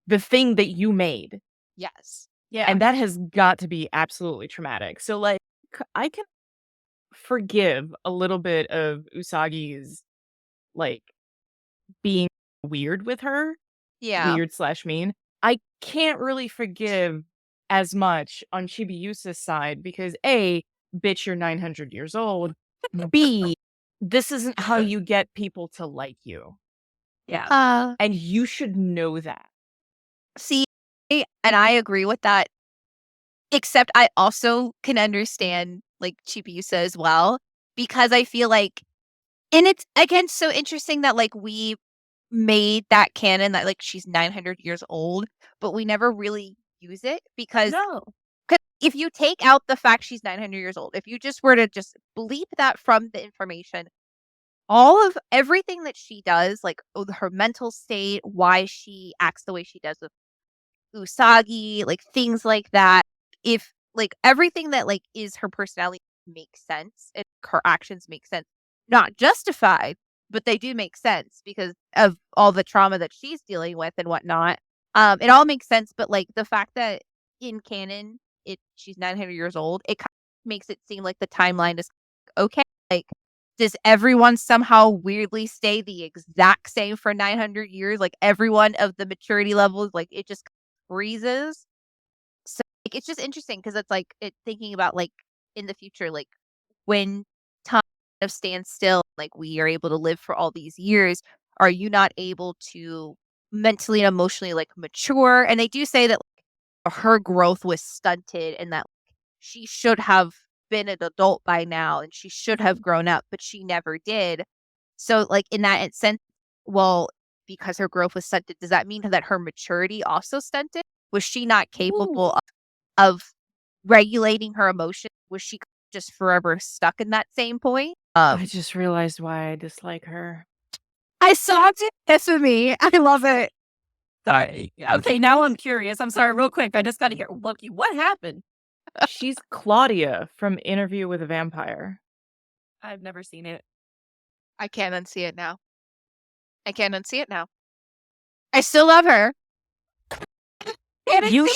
the thing that you made. Yes. Yeah. And that has got to be absolutely traumatic. So like I can forgive a little bit of Usagi's like being weird with her. Yeah. Weird / mean. I can't really forgive as much on ChibiUsa's side because A, bitch, you're 900 years old. B, this isn't how you get people to like you. Yeah. And you should know that. See, and I agree with that. Except I also can understand like ChibiUsa as well, because I feel like, and it's again so interesting that like we made that canon that like she's 900 years old, but we never really use it because if you take out the fact she's 900 years old, if you just were to just bleep that from the information, all of everything that she does, like her mental state, why she acts the way she does with Usagi, like things like that, if like everything that like is her personality makes sense and her actions make sense, not justified, but they do make sense because of all the trauma that she's dealing with and whatnot. It all makes sense, but like the fact that in canon she's 900 years old, it kind of makes it seem like the timeline is okay. Like, does everyone somehow weirdly stay the exact same for 900 years? Like everyone of the maturity levels, like it just freezes. So like, it's just interesting because it's like thinking about like in the future, like when time of stands still, like we are able to live for all these years, are you not able to mentally and emotionally like mature? And they do say that like, her growth was stunted and that like, she should have been an adult by now and she should have grown up, but she never did. So like in that sense, well, because her growth was stunted, does that mean that her maturity also stunted? Was she not capable of regulating her emotions? Was she just forever stuck in that same point? I just realized why I dislike her. I saw it. That's with me. I love it. Sorry. Yeah, okay, now I'm curious. I'm sorry, real quick. I just got to hear, Loki, what happened? She's Claudia from Interview with a Vampire. I've never seen it. I can't unsee it now. I still love her. You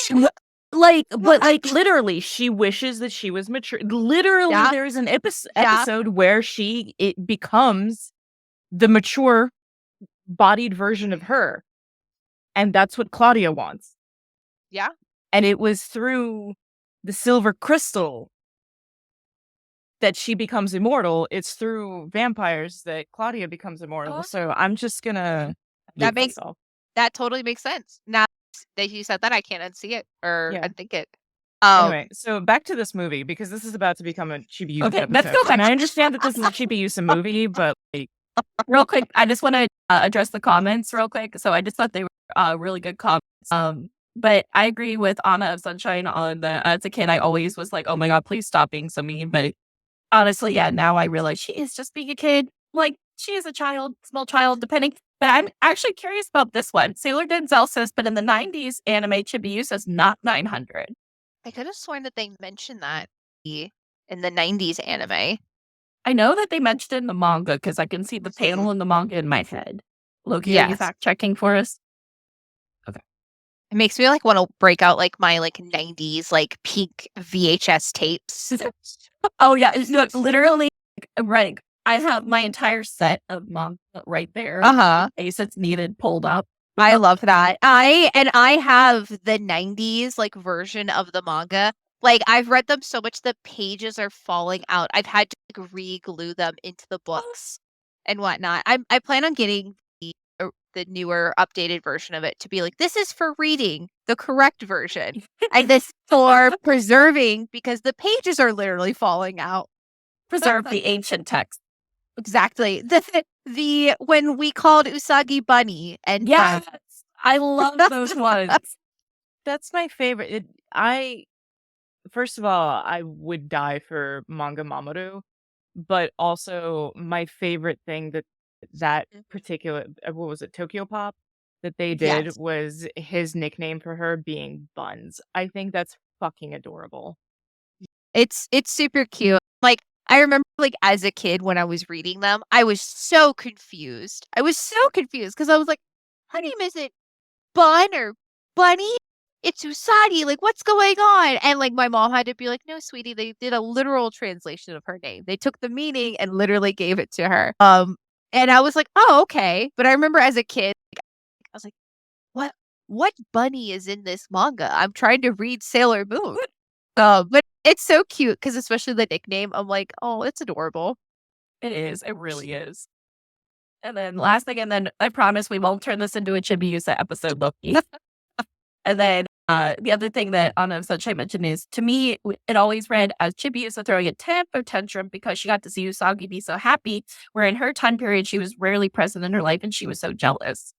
but literally, she wishes that she was mature. Literally, Yeah. there's an episode where it becomes the mature bodied version of her. And that's what Claudia wants. Yeah. And it was through the silver crystal that she becomes immortal. It's through vampires that Claudia becomes immortal. So I'm just gonna That totally makes sense. Now that you said that, I can't unsee it or unthink it. Anyway, so back to this movie, because this is about to become a ChibiUsa episode. Let's go back. And I understand that this is a ChibiUsa movie, but like, real quick, I just want to address the comments real quick. So I just thought they were really good comments. But I agree with Anna of Sunshine on the, as a kid, I always was like, oh my God, please stop being so mean. But honestly, yeah, now I realize she is just being a kid. Like, she is a child, small child, depending. But I'm actually curious about this one. Sailor Denzel says, but in the 90s anime, ChibiUsa is not 900. I could have sworn that they mentioned that in the 90s anime. I know that they mentioned it in the manga because I can see the panel in the manga in my head. Loki, are you fact checking for us? Okay. It makes me like want to break out like my like 90s like peak VHS tapes. Oh yeah, look, literally, right. I have my entire set of manga right there. In case it's needed, pulled up. I love that. I have the 90s like version of the manga. Like I've read them so much the pages are falling out. I've had to like re-glue them into the books and whatnot. I plan on getting the newer updated version of it to be like, this is for reading the correct version. And this for preserving because the pages are literally falling out. Preserve the ancient text. Exactly. The when we called Usagi Bunny and yes, I love those ones. That's my favorite. First of all, I would die for manga Mamoru, but also my favorite thing that particular what was it, Tokyo Pop, that they did was his nickname for her being Buns. I think that's fucking adorable. It's super cute. Like I remember like as a kid when I was reading them, I was so confused. Because I was like, her name isn't Bun or Bunny. It's Usagi. Like, what's going on? And like my mom had to be like, no, sweetie, they did a literal translation of her name. They took the meaning and literally gave it to her. And I was like, oh, okay. But I remember as a kid, I was like, what bunny is in this manga? I'm trying to read Sailor Moon. But it's so cute because especially the nickname, I'm like, oh, it's adorable. It is. It really is. And then last thing, and then I promise we won't turn this into a ChibiUsa episode, Loki. And then the other thing that Anna of Sunshine mentioned is, to me, it always read as ChibiUsa throwing a temper tantrum because she got to see Usagi be so happy, where in her time period, she was rarely present in her life and she was so jealous.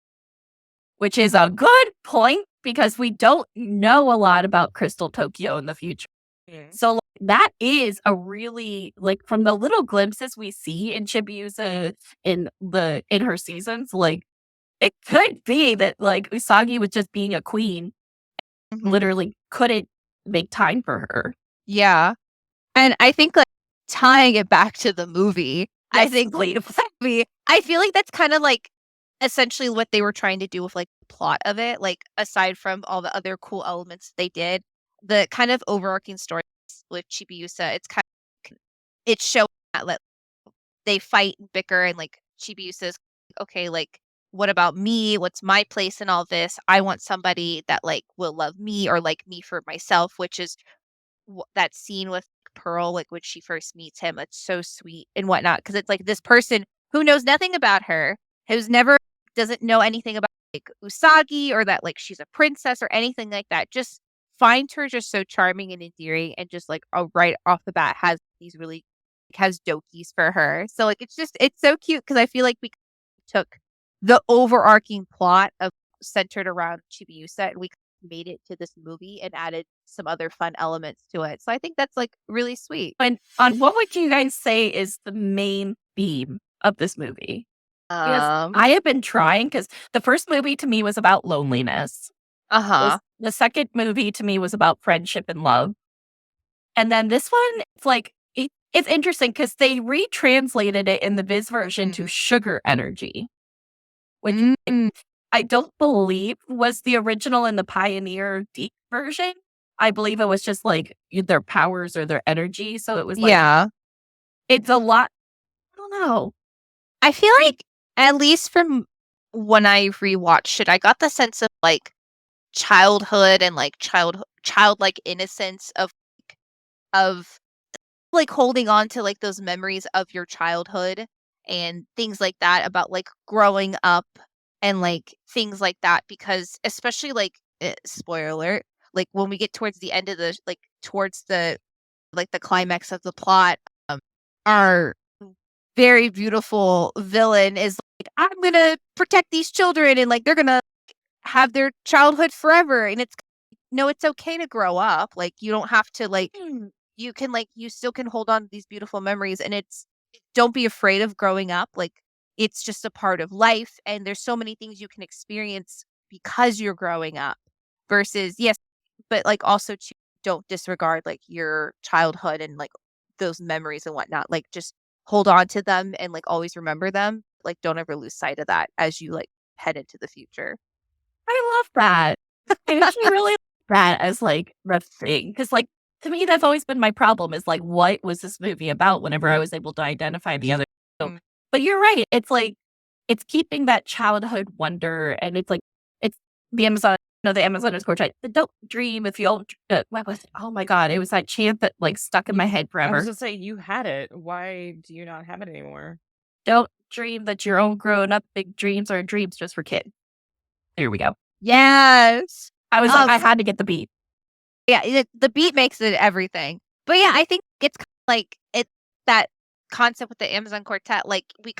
Which is a good point because we don't know a lot about Crystal Tokyo in the future. So like, that is a really, like, from the little glimpses we see in ChibiUsa in her seasons, like, it could be that like Usagi was just being a queen, literally couldn't make time for her. Yeah. And I think like tying it back to the movie, I feel like that's kind of like essentially what they were trying to do with like the plot of it. Like aside from all the other cool elements they did, the kind of overarching story with ChibiUsa, it's showing that they fight and bicker and like ChibiUsa's okay, like what about me? What's my place in all this? I want somebody that like will love me or like me for myself, which is that scene with Pearl, like when she first meets him. It's so sweet and whatnot because it's like this person who knows nothing about her, doesn't know anything about like Usagi or that like she's a princess or anything like that. Just finds her just so charming and endearing and just like right off the bat has dokies for her. So like it's so cute because I feel like we took the overarching plot of centered around ChibiUsa and we made it to this movie and added some other fun elements to it. So I think that's like really sweet. And on what would you guys say is the main theme of this movie? Yes, I have been trying because the first movie to me was about loneliness. The second movie to me was about friendship and love. And then this one, it's like, it's interesting because they retranslated it in the Viz version to sugar energy, which I don't believe was the original in the Pioneer Deep version. I believe it was just like their powers or their energy. So it was like, it's a lot. I don't know. I feel like, at least from when I rewatched it, I got the sense of like childhood and like childlike innocence of like holding on to like those memories of your childhood and things like that, about like growing up and like things like that, because especially like spoiler alert, like when we get towards the end of the climax of the plot, our very beautiful villain is like, I'm gonna protect these children and like they're gonna have their childhood forever, and it's okay to grow up, like you don't have to like you can like you still can hold on to these beautiful memories, and don't be afraid of growing up, like it's just a part of life, and there's so many things you can experience because you're growing up, versus yes, but like also don't disregard like your childhood and like those memories and whatnot, like just hold on to them and like always remember them, like don't ever lose sight of that as you like head into the future. I love that. I actually really like that as like the thing, because like to me that's always been my problem, is like what was this movie about whenever I was able to identify the other. So, but you're right. It's like it's keeping that childhood wonder, and it's like it's the Amazon. No, the Amazon is chant. Don't dream if you don't. What was it? Oh my god! It was that chant that like stuck in my head I forever. was gonna say, you had it. Why do you not have it anymore? Don't dream that your own grown up big dreams are dreams just for kids. There we go. Yes. I was like, I had to get the beat. Yeah, the beat makes it everything. But yeah, I think it's like that concept with the Amazon Quartet, like we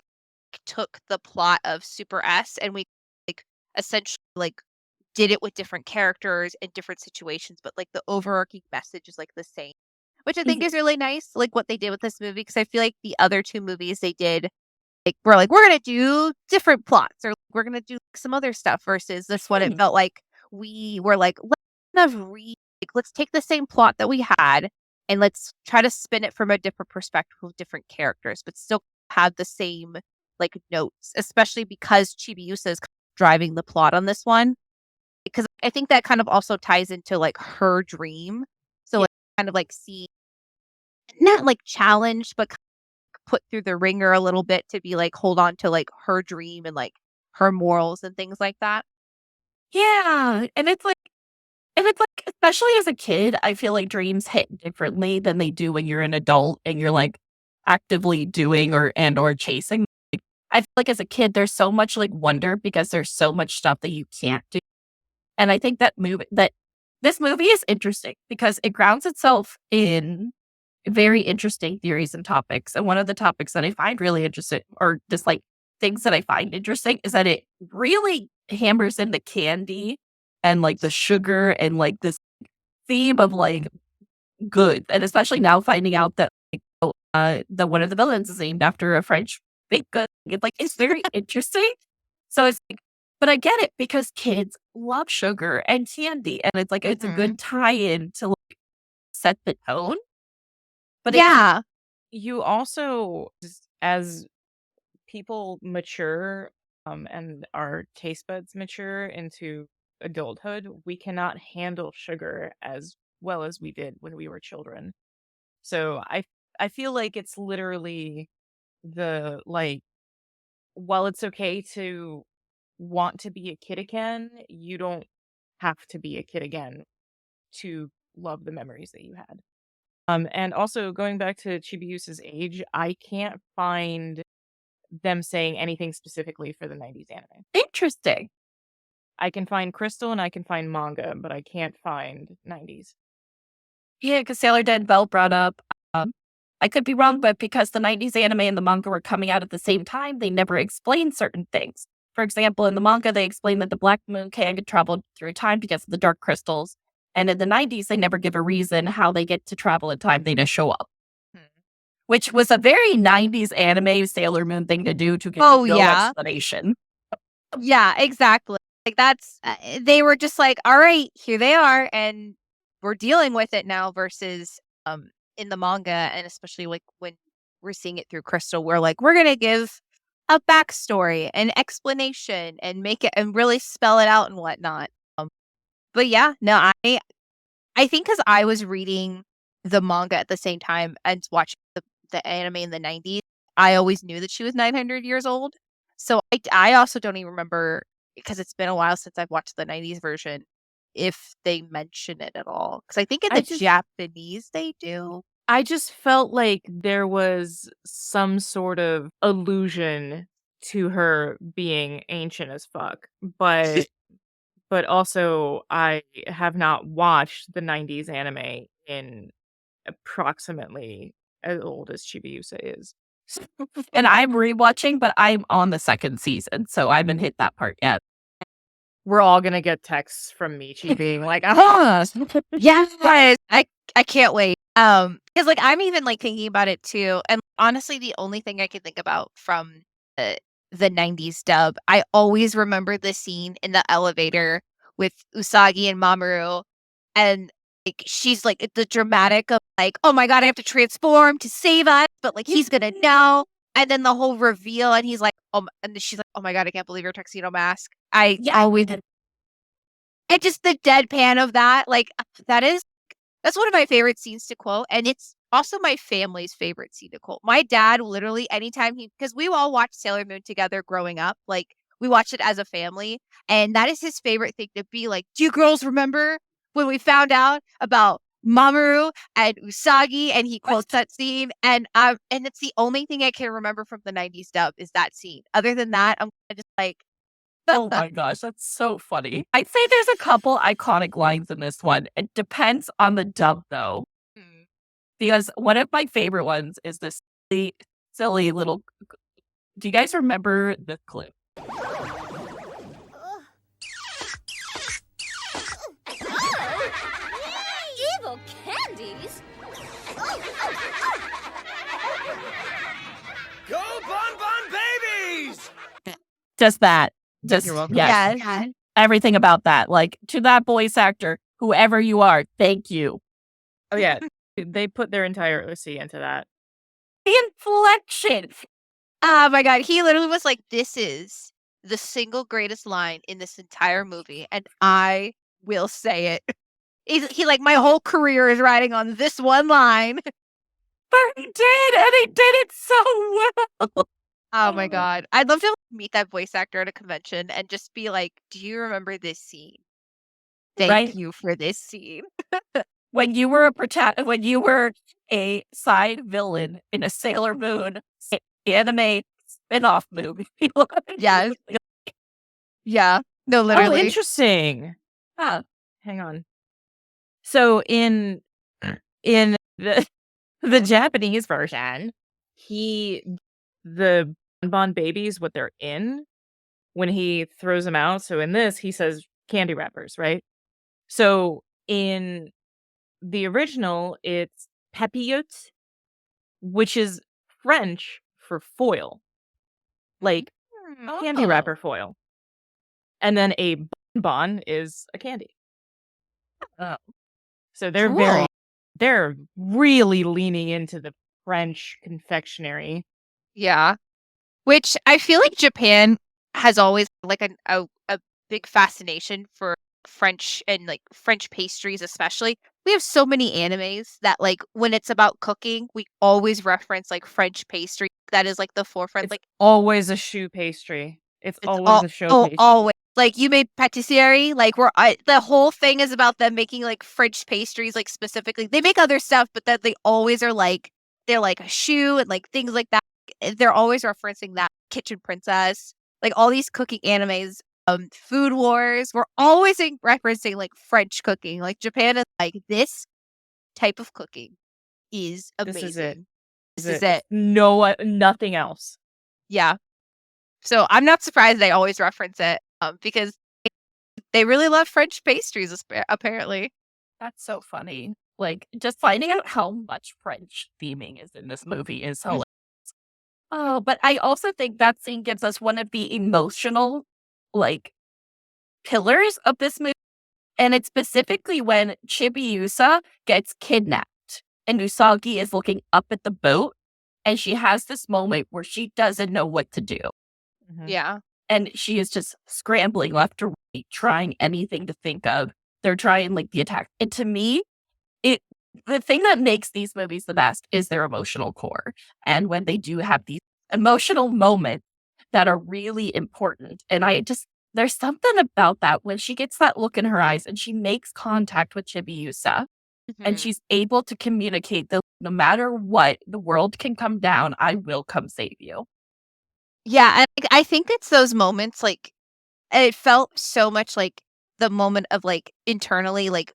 took the plot of SuperS and we like essentially like did it with different characters in different situations, but like the overarching message is like the same, which I think is really nice, like what they did with this movie, because I feel like the other two movies they did, like we're gonna do different plots, or we're gonna do some other stuff, versus this one it felt like we were like, let's take the same plot that we had and let's try to spin it from a different perspective with different characters, but still have the same like notes, especially because ChibiUsa is driving the plot on this one, because I think that kind of also ties into like her dream. So like kind of like see, not like challenged, but put through the ringer a little bit to be like hold on to like her dream and like her morals and things like that. Yeah, and it's like, especially as a kid, I feel like dreams hit differently than they do when you're an adult and you're like actively doing or chasing. Like, I feel like as a kid, there's so much like wonder because there's so much stuff that you can't do. And I think that this movie is interesting because it grounds itself in very interesting theories and topics. And one of the topics that I find really interesting, or just like things that I find interesting, is that it really hammers in the candy and like the sugar and like this theme of like good. And especially now finding out that the one of the villains is named after a French baked good. It's very interesting. So it's like, but I get it because kids love sugar and candy, and it's like it's a good tie-in to like set the tone. But yeah, you also, as people mature and our taste buds mature into adulthood, we cannot handle sugar as well as we did when we were children. So I feel like it's literally the like, while it's okay to want to be a kid again, you don't have to be a kid again to love the memories that you had. And also going back to ChibiUsa's age, I can't find them saying anything specifically for the 90s anime. Interesting. I can find Crystal and I can find manga, but I can't find 90s. Yeah, because Sailor Dan Bell brought up, I could be wrong, but because the 90s anime and the manga were coming out at the same time, they never explained certain things. For example, in the manga, they explain that the Black Moon can travel through time because of the dark crystals. And in the 90s, they never give a reason how they get to travel in time. They just show up. which was a very 90s anime Sailor Moon thing to do to get Oh, no yeah. explanation. Yeah, exactly. Like that's they were just like, all right, here they are, and we're dealing with it now. Versus in the manga, and especially like when we're seeing it through Crystal, we're like, we're gonna give a backstory, an explanation, and make it and really spell it out and whatnot. But yeah, no, I think because I was reading the manga at the same time and watching the anime in the 90s, I always knew that she was 900 years old. So I also don't even remember, because it's been a while since I've watched the 90s version, if they mention it at all. Because I think in the Japanese they do. I just felt like there was some sort of allusion to her being ancient as fuck, but also I have not watched the 90s anime in approximately as old as ChibiUsa is. And I'm rewatching, but I'm on the second season, so I haven't hit that part yet. We're all gonna get texts from Michi being like, Yeah, guys, I can't wait. Because like I'm even like thinking about it too, and honestly, the only thing I can think about from the 90s dub, I always remember the scene in the elevator with Usagi and Mamoru, and like she's like the dramatic of like, oh my god, I have to transform to save us, but like he's gonna know, and then the whole reveal, and he's like, and she's like, oh my god, I can't believe your tuxedo mask. Always, and just the deadpan of that, like that's one of my favorite scenes to quote, and it's also my family's favorite scene to quote. My dad literally, anytime because we all watched Sailor Moon together growing up, like we watched it as a family, and that is his favorite thing to be like, do you girls remember when we found out about Mamoru and Usagi? And he quotes that scene, and it's the only thing I can remember from the 90s dub is that scene. Other than that, I'm just like, oh my gosh, that's so funny. I'd say there's a couple iconic lines in this one. It depends on the dub, though. Because one of my favorite ones is this silly little... Do you guys remember the clip? Evil candies? Go Bon Bon Babies! Just that. Just, You're welcome. yes. yeah. Everything about that. Like, to that voice actor, whoever you are, thank you. Oh yeah, they put their entire OC into that. The inflection. Oh my god, he literally was like, this is the single greatest line in this entire movie, and I will say it. He like, my whole career is riding on this one line. But he did, and he did it so well. Oh my god. I'd love to meet that voice actor at a convention and just be like, do you remember this scene? Thank you for this scene. When you were when you were a side villain in a Sailor Moon anime spin-off movie. Yes. Yeah. No, Oh, literally. interesting. Huh. Hang on. So in the Japanese version, the bonbon babies, what they're in when he throws them out. So in this, he says candy wrappers, right? So in the original, it's papillotes, which is French for foil, like candy wrapper foil. And then a bonbon is a candy. Oh. So they're Cool. they're really leaning into the French confectionery. Yeah. Which I feel like Japan has always like a big fascination for French and like French pastries, especially. We have so many animes that like when it's about cooking, we always reference like French pastry. That is like the forefront. It's like always a shoe pastry. It's always all, a show oh, pastry. always. Like you made patisserie, like the whole thing is about them making like French pastries, like specifically. They make other stuff, but that they always are like they're like a shoe and like things like that. They're always referencing that Kitchen Princess, like all these cooking animes, Food Wars. We're always referencing like French cooking. Like Japan is like this type of cooking is amazing. This is it. This is it. No, nothing else. Yeah. So I'm not surprised they always reference it because they really love French pastries, apparently. That's so funny. Like, just finding out how much French theming is in this movie is hilarious. Oh, but I also think that scene gives us one of the emotional, like, pillars of this movie. And it's specifically when ChibiUsa gets kidnapped and Usagi is looking up at the boat and she has this moment where she doesn't know what to do. Yeah. And she is just scrambling left to right, trying anything to think of. They're trying like the attack. And to me, the thing that makes these movies the best is their emotional core. And when they do have these emotional moments that are really important. And there's something about that when she gets that look in her eyes and she makes contact with ChibiUsa and she's able to communicate that no matter what, the world can come down, I will come save you. Yeah, and I think it's those moments, like, it felt so much like the moment of, like, internally, like,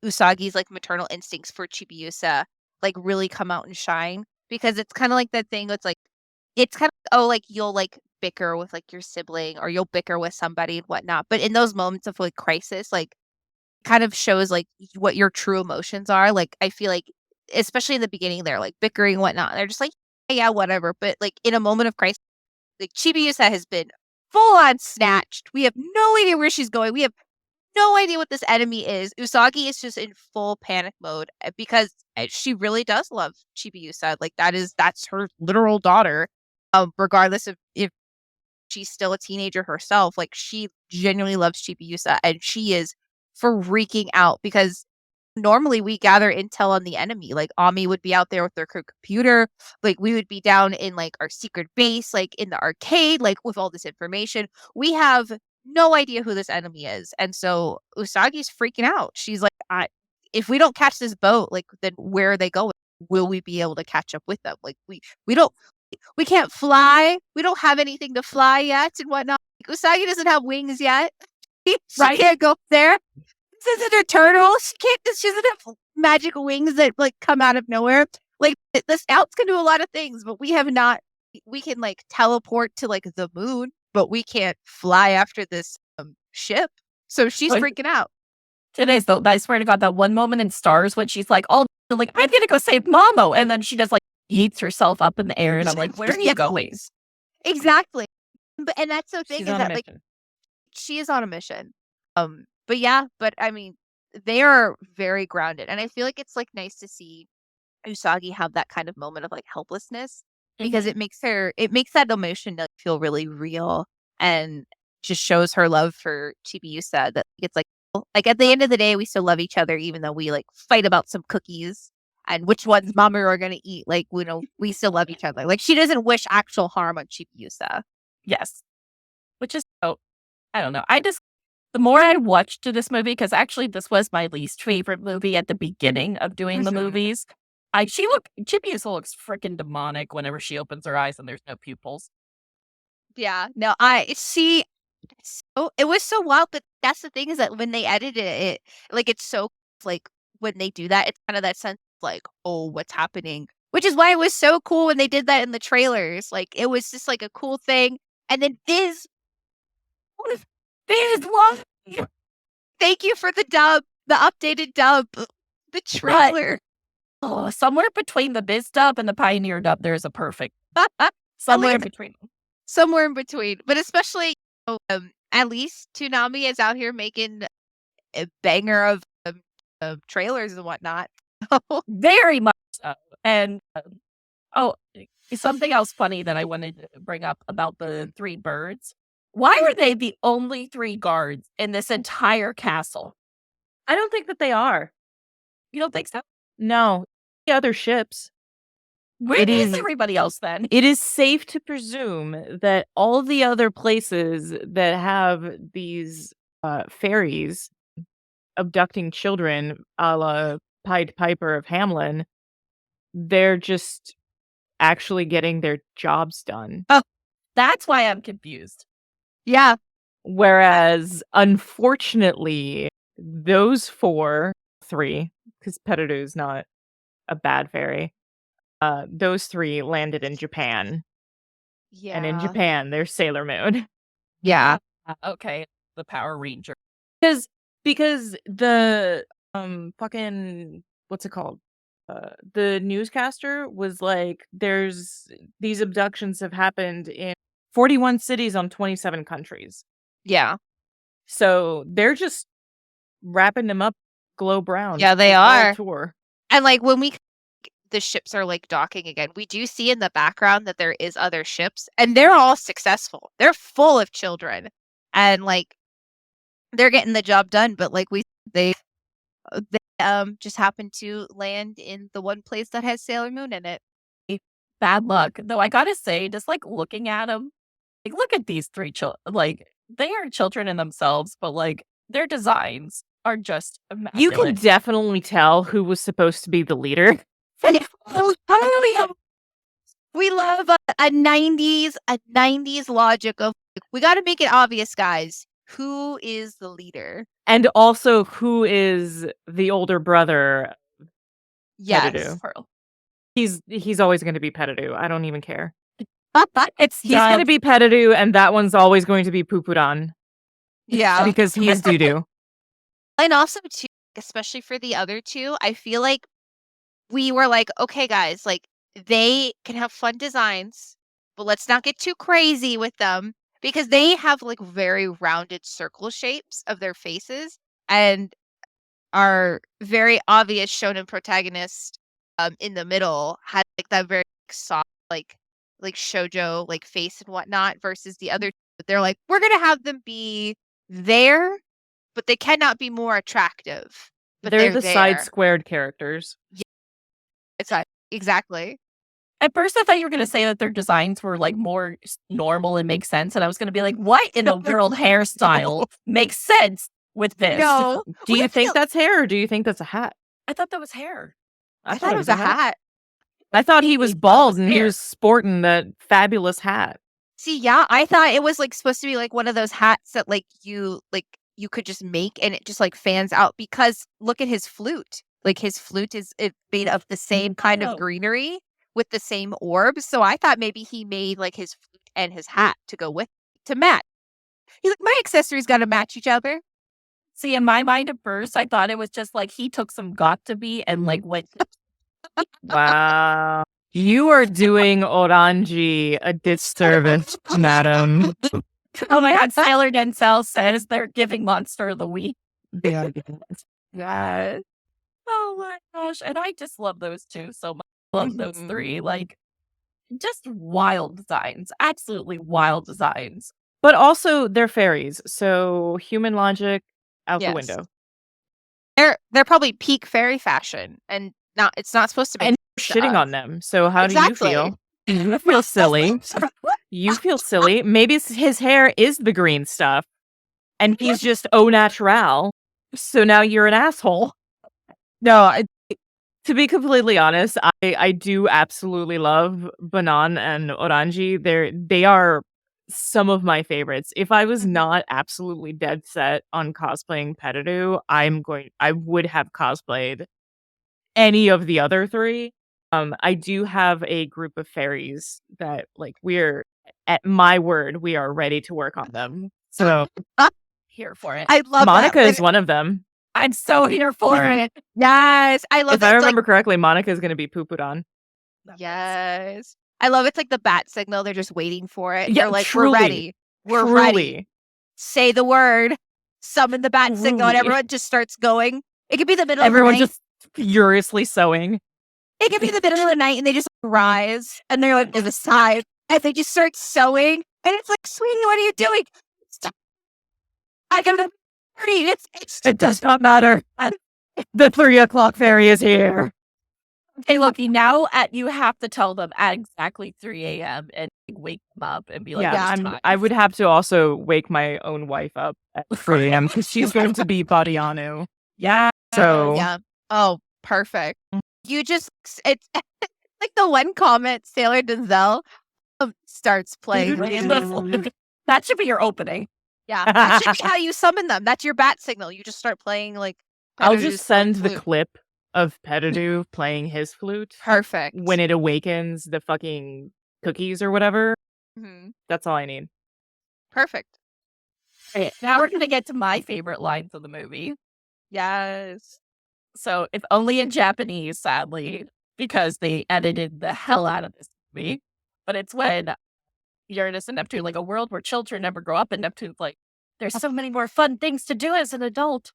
Usagi's, like, maternal instincts for ChibiUsa, like, really come out and shine. Because it's kinda like that thing that's, like, it's kind of, oh, like, you'll, like, bicker with, like, your sibling or you'll bicker with somebody and whatnot. But in those moments of, like, crisis, like, kind of shows, like, what your true emotions are. Like, I feel like, especially in the beginning, they're, like, bickering and whatnot. They're just like, yeah, whatever. But, like, in a moment of crisis, like, ChibiUsa has been full on snatched. We have no idea where she's going. We have no idea what this enemy is. Usagi is just in full panic mode because she really does love ChibiUsa. Like, that's her literal daughter. Regardless of if she's still a teenager herself, like, she genuinely loves ChibiUsa and she is freaking out because normally we gather intel on the enemy. Like, Ami would be out there with their computer. Like, we would be down in, like, our secret base, like, in the arcade, like, with all this information. We have no idea who this enemy is. And so Usagi's freaking out. She's like, if we don't catch this boat, like, then where are they going? Will we be able to catch up with them? Like, we can't fly. We don't have anything to fly yet and whatnot. Like, Usagi doesn't have wings yet. She can't go there. This isn't Eternal. She doesn't have magical wings that, like, come out of nowhere. Like, the scouts can do a lot of things, but we have not. We can, like, teleport to, like, the moon, but we can't fly after this ship. So she's freaking out. Today's though, I swear to God, that one moment in Stars when she's like, I'm gonna go save Mamo, and then she just, like, eats herself up in the air, and I'm like, where are you going? Exactly. And that's the thing She's is on a that, like, mission. she is on a mission. But yeah, but I mean, they are very grounded, and I feel like it's, like, nice to see Usagi have that kind of moment of, like, helplessness because it makes that emotion, like, feel really real and just shows her love for ChibiUsa. That it's like at the end of the day, we still love each other, even though we, like, fight about some cookies and which ones Mamoru are gonna eat. Like, we still love each other. Like, she doesn't wish actual harm on ChibiUsa. Yes. Which is I don't know. The more I watched this movie, because actually this was my least favorite movie at the beginning of doing the movies. ChibiUsa looks freaking demonic whenever she opens her eyes and there's no pupils. Yeah, no, I see. So it was so wild, but that's the thing is that when they edited it, like, it's so, like, when they do that, it's kind of that sense of, like, oh, what's happening? Which is why it was so cool when they did that in the trailers. Like, it was just, like, a cool thing. And then Viz, love. Thank you for the dub, the updated dub, the trailer. Oh, somewhere between the Biz dub and the Pioneer dub, there's a perfect. Somewhere in between. Somewhere in between. But especially, at least Toonami is out here making a banger of trailers and whatnot. Very much so. And something else funny that I wanted to bring up about the three birds. Why are they the only three guards in this entire castle? I don't think that they are. You don't think so? No. The other ships. Where is everybody else then? It is safe to presume that all the other places that have these fairies abducting children, a la Pied Piper of Hamelin, they're just actually getting their jobs done. Oh, that's why I'm confused. Yeah. Whereas, unfortunately, those three, because Peru's not a bad fairy, those three landed in Japan. Yeah. And in Japan, there's Sailor Moon. Yeah. Okay. The Power Ranger. Because the fucking what's it called? The newscaster was like, there's these abductions have happened in 41 cities on 27 countries. Yeah. So they're just wrapping them up globe round. Yeah, they World are. tour. And like when the ships are like docking again, we do see in the background that there is other ships, and they're all successful. They're full of children, and like they're getting the job done. But like they just happen to land in the one place that has Sailor Moon in it. Bad luck. Though I gotta say, just like looking at them, like look at these three children. Like they are children in themselves, but like their designs are just immaculate. You can definitely tell who was supposed to be the leader. We love a 90s logic of we got to make it obvious, guys. Who is the leader? And also, who is the older brother? Yes. Pettidu. He's always going to be Pettidu. I don't even care. He's going to be Pettidu, and that one's always going to be Pupudan. Yeah. Because he's doo-doo. And also, too, especially for the other two, I feel like we were like, okay, guys, like, they can have fun designs, but let's not get too crazy with them. Because they have, like, very rounded circle shapes of their faces. And our very obvious shonen protagonist in the middle had, like, that very soft, like shoujo, like, face and whatnot, versus the other two. They're like, we're going to have them be there, but they cannot be more attractive. But they're the there. side squared characters. Yeah, exactly. At first, I thought you were going to say that their designs were like more normal and make sense. And I was going to be like, what in the world hairstyle makes sense with this? No. Do you think that's hair or do you think that's a hat? I thought that was hair. I thought it was a hat. I thought he was bald and he was sporting that fabulous hat. See, yeah, I thought it was like supposed to be like one of those hats that you could just make and it just like fans out, because look at his flute. Like his flute is made of the same kind of greenery with the same orbs. So I thought maybe he made like his flute and his hat to go with to match. He's like, my accessories got to match each other. See, in my mind at first, I thought it was just like he took some got to be and like went. Wow. You are doing Oranji a disservice, madam. Oh my god, Sailor Denzel says they're giving Monster of the Week. They are giving Yes. Oh my gosh. And I just love those two so much. Love those three. Like, just wild designs. Absolutely wild designs. But also, they're fairies. So, human logic out the window. They're probably peak fairy fashion. And it's not supposed to be. And shitting on them. So, how do you feel? You feel silly. You feel silly. Maybe his hair is the green stuff. And he's just au naturel. So now you're an asshole. No, to be completely honest, I do absolutely love Banan and Oranji. They are some of my favorites. If I was not absolutely dead set on cosplaying Pettidu, I would have cosplayed any of the other three. I do have a group of fairies that like we're at my word, we are ready to work on them. So here for it. I love Monica that. is one of them. I'm so here for it. Yes. I love If I remember correctly, Monica is going to be Pupudan. Yes. I love it's like the bat signal. They're just waiting for it. Yeah, They're like, truly. we're ready. We're ready. Say the word. Summon the bat signal, and everyone just starts going. It could be the middle Everyone of the night. just furiously sewing. It could be the middle of the night, and they just rise, and they're like to the side, and they just start sewing. And it's like, sweetie, what are you doing? Stop. I can read. It does not matter. The 3 o'clock fairy is here. Hey, Loki, now you have to tell them at exactly 3 a.m. and wake them up and be like, I would have to also wake my own wife up at 3 a.m. because she's going to be Badiane. Yeah. So. Yeah. Oh, perfect. You just, it's like the one comment Sailor Denzel starts playing. That should be your opening. Yeah. That should be how you summon them. That's your bat signal. You just start playing like. I'll just send the clip of Pettidu playing his flute. Perfect. When it awakens the fucking cookies or whatever. Mm-hmm. That's all I need. Perfect. Okay, now we're going to get to my favorite lines of the movie. Yes. So it's only in Japanese, sadly, because they edited the hell out of this movie. But it's when Uranus and Neptune, like a world where children never grow up, and Neptune's like, there's so many more fun things to do as an adult.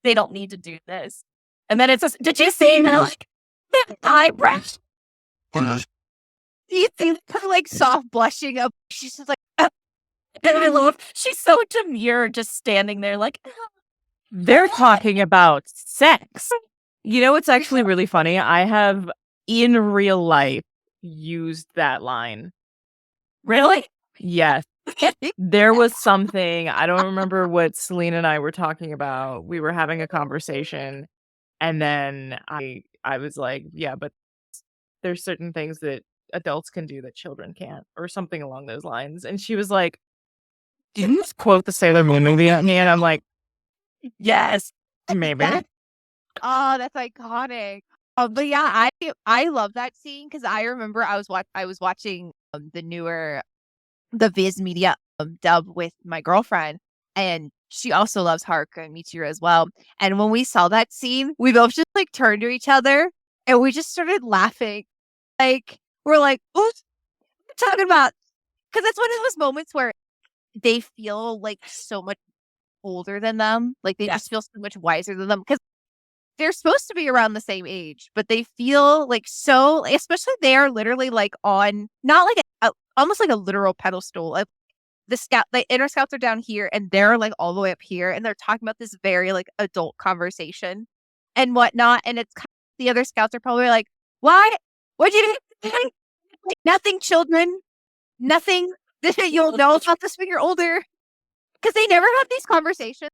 They don't need to do this. And then it's just, did you see the like eyebrows? You see her like soft blushing up. She's just like, and I love, she's so demure, just standing there like, they're talking about sex. You know what's actually really funny? I have, in real life, used that line. Really? Yes. There was something, I don't remember what Selene and I were talking about. We were having a conversation, and then I was like, yeah, but there's certain things that adults can do that children can't, or something along those lines. And she was like, did you just quote the Sailor Moon movie at me? And I'm like, yes, maybe. Oh, that's iconic. But yeah, I love that scene because I remember I was watching the Viz Media dub with my girlfriend, and she also loves Haruka and Michiru as well. And when we saw that scene, we both just like turned to each other and we just started laughing. Like we're like, what are you talking about? Because it's one of those moments where they feel like so much older than them. Like they just feel so much wiser than them because they're supposed to be around the same age, but they feel like so, especially they are literally like on, not like almost like a literal pedestal. Like the inner scouts are down here and they're like all the way up here and they're talking about this very like adult conversation and whatnot. And it's kind of, the other scouts are probably like, why? What'd you do? Nothing, children. Nothing. You'll know about this when you're older. Because they never have these conversations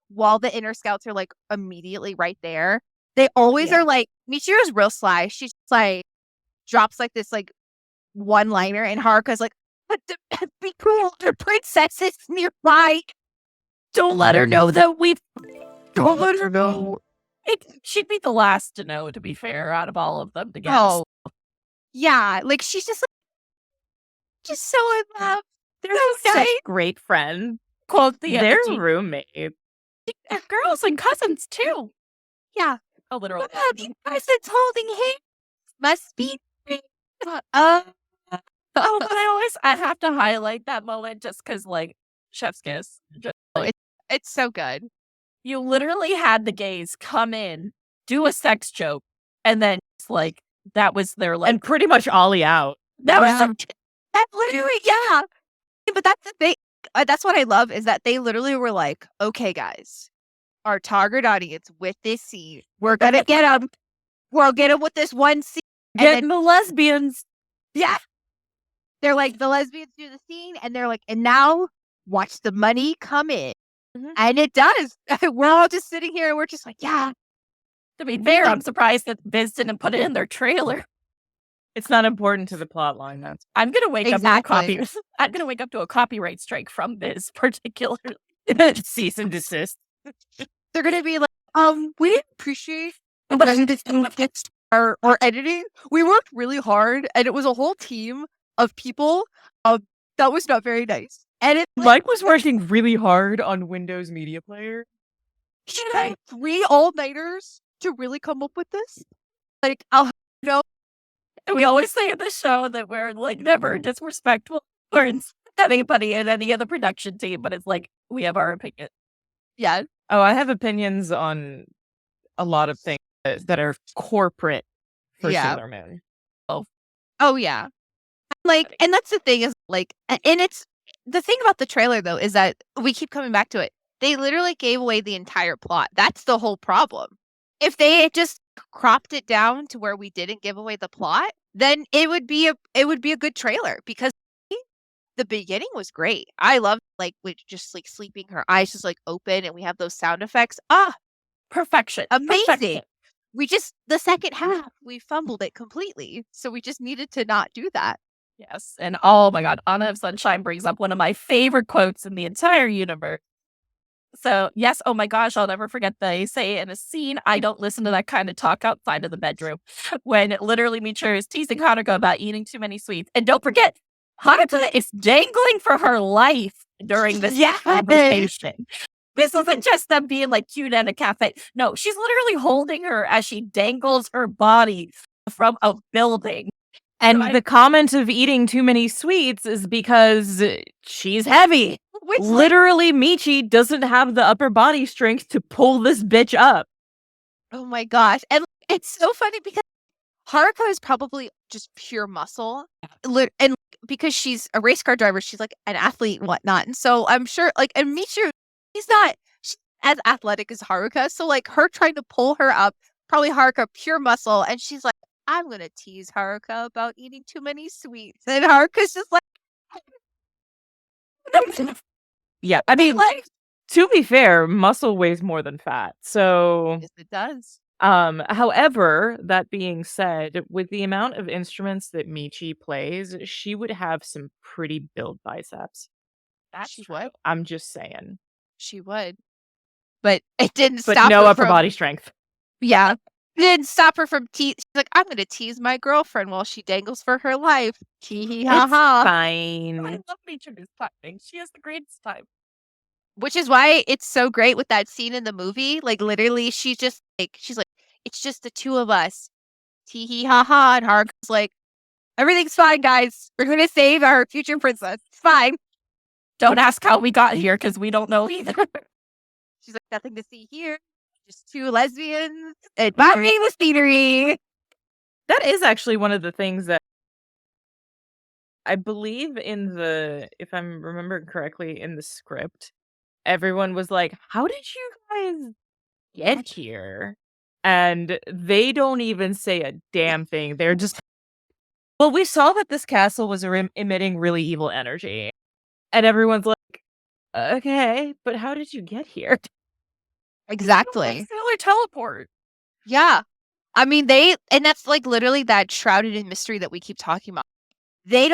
while the inner scouts are like immediately right there. They always are like, Michiru's real sly. She's like, drops like this like one liner, and Haruka's like, be cool, the princess is nearby. Don't let her know that don't let her know. She'd be the last to know, to be fair, out of all of them together. Oh, yeah. Like, she's just so in love. They're such great friends. Quote the They're roommates. They're girls and cousins, too. Yeah. A literal. The cousins holding hands. Must be. But I have to highlight that moment just because, like, chef's kiss. Just, like, it's so good. You literally had the gays come in, do a sex joke, and then it's like that was their like, and pretty much ollie out. That was that literally, yeah. But that's the thing. That's what I love is that they literally were like, okay, guys, our target audience with this scene, we're gonna get them. We'll get them with this one scene. Getting the lesbians. Yeah. They're like, the lesbians do the scene, and they're like, and now watch the money come in. Mm-hmm. And it does. We're all just sitting here and we're just like, yeah. To be fair, I'm surprised that Viz didn't put it in their trailer. It's not important to the plot line. I'm gonna wake up to a copyright strike from Viz particularly. Cease and desist. They're gonna be like, we didn't appreciate our editing. We worked really hard and it was a whole team of people. That was not very nice. And Mike was working really hard on Windows Media Player. Should I have 3 all-nighters to really come up with this? Like, I'll know. And we always say in the show that we're like never disrespectful or anybody in any of the production team, but it's like we have our opinion. Yeah. Oh, I have opinions on a lot of things that are corporate for Sailor Moon. Oh yeah. Like, and that's the thing is like, and it's the thing about the trailer though is that we keep coming back to it. They literally gave away the entire plot. That's the whole problem. If they had just cropped it down to where we didn't give away the plot, then it would be a good trailer because the beginning was great. I love like with just like sleeping, her eyes just like open, and we have those sound effects. Perfection. Amazing. Perfection. We just the second half we fumbled it completely, so we just needed to not do that. Yes, and oh my god, Anna of Sunshine brings up one of my favorite quotes in the entire universe. So, yes, oh my gosh, I'll never forget they say in a scene, I don't listen to that kind of talk outside of the bedroom, when literally Michiru is teasing Haruka about eating too many sweets. And don't forget, Haruka is dangling for her life during this conversation. This isn't just them being like cute at a cafe. No, she's literally holding her as she dangles her body from a building. And the comment of eating too many sweets is because she's heavy. Which, Literally, Michi doesn't have the upper body strength to pull this bitch up. Oh my gosh. And it's so funny because Haruka is probably just pure muscle. And because she's a race car driver, she's like an athlete and whatnot. And so I'm sure, like, and Michi, she's as athletic as Haruka. So, like, her trying to pull her up, probably Haruka, pure muscle. And she's like, I'm going to tease Haruka about eating too many sweets. And Haruka's just like, yeah. I mean, like, to be fair, muscle weighs more than fat. So, yes, it does. However, that being said, with the amount of instruments that Michi plays, she would have some pretty built biceps. She would. I'm just saying. She would. But it didn't But stop no her upper from, body strength. Yeah. It didn't stop her from She's like, I'm going to tease my girlfriend while she dangles for her life. Hee hee ha It's ha. fine. I love Michi's timing. She has the greatest time. Which is why it's so great with that scene in the movie. Like, literally, she's like, it's just the two of us. Hee hee ha ha. And Haruka's like, everything's fine, guys. We're going to save our future princess. It's fine. Don't ask how we got here because we don't know either. She's like, nothing to see here. Just two lesbians admiring the scenery. That is actually one of the things that I believe if I'm remembering correctly, in the script, everyone was like, how did you guys get here? And they don't even say a damn thing. They're just, well, we saw that this castle was emitting really evil energy. And everyone's like, okay, but how did you get here? Exactly. Stellar teleport. Yeah. I mean, and that's like literally that shrouded in mystery that we keep talking about. They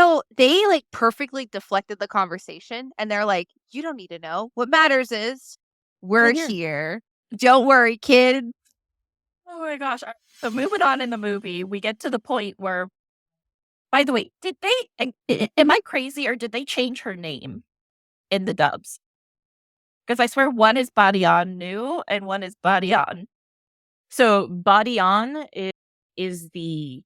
like perfectly deflected the conversation and they're like, you don't need to know. What matters is we're here. Don't worry, kid. Oh my gosh. So moving on in the movie, we get to the point where, by the way, am I crazy or did they change her name in the dubs? Because I swear one is Badiane new and one is Badiane. So Badiane is the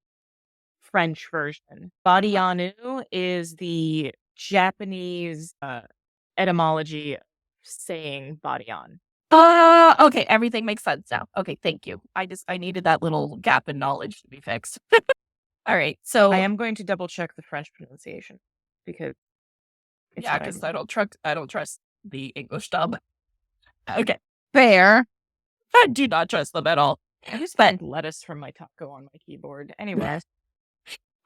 French version. Badianu is the Japanese etymology of saying Badiane. Okay, everything makes sense now. Okay, thank you. I needed that little gap in knowledge to be fixed. All right, so I am going to double check the French pronunciation because because I don't trust the English dub. Okay, fair. I do not trust them at all. I just spent lettuce from my taco on my keyboard. Anyway,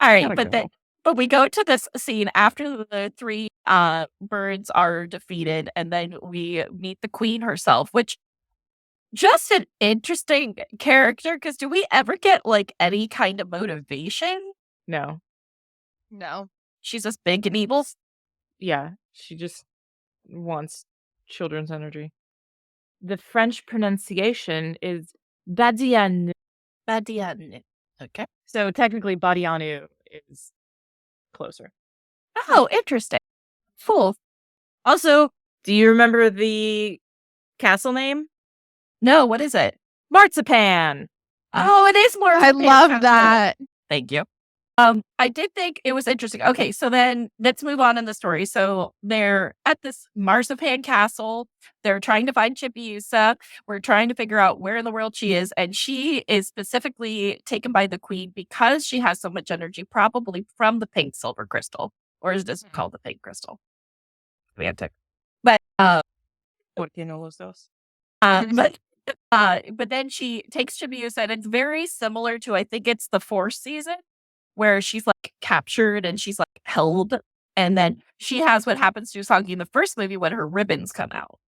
all right, but we go to this scene after the three birds are defeated, and then we meet the queen herself, which just an interesting character. Because do we ever get like any kind of motivation? No. She's just big and evil. Yeah, she just wants children's energy. The French pronunciation is Badiane. Badiane. Okay. So technically Badianu is closer. Oh, interesting. Cool. Also, do you remember the castle name? No, what is it? Marzipan. Oh, it is Marzipan. I love that. Thank you. I did think it was interesting. Okay, so then let's move on in the story. So they're at this Marzipan castle. They're trying to find ChibiUsa. We're trying to figure out where in the world she is. And she is specifically taken by the queen because she has so much energy, probably from the pink silver crystal. Or is this called the pink crystal? Semantic. But, ¿Por qué no los dos? but then she takes ChibiUsa, and it's very similar to, I think it's the 4th season, where she's like captured and she's like held. And then she has what happens to Usagi in the first movie when her ribbons come out.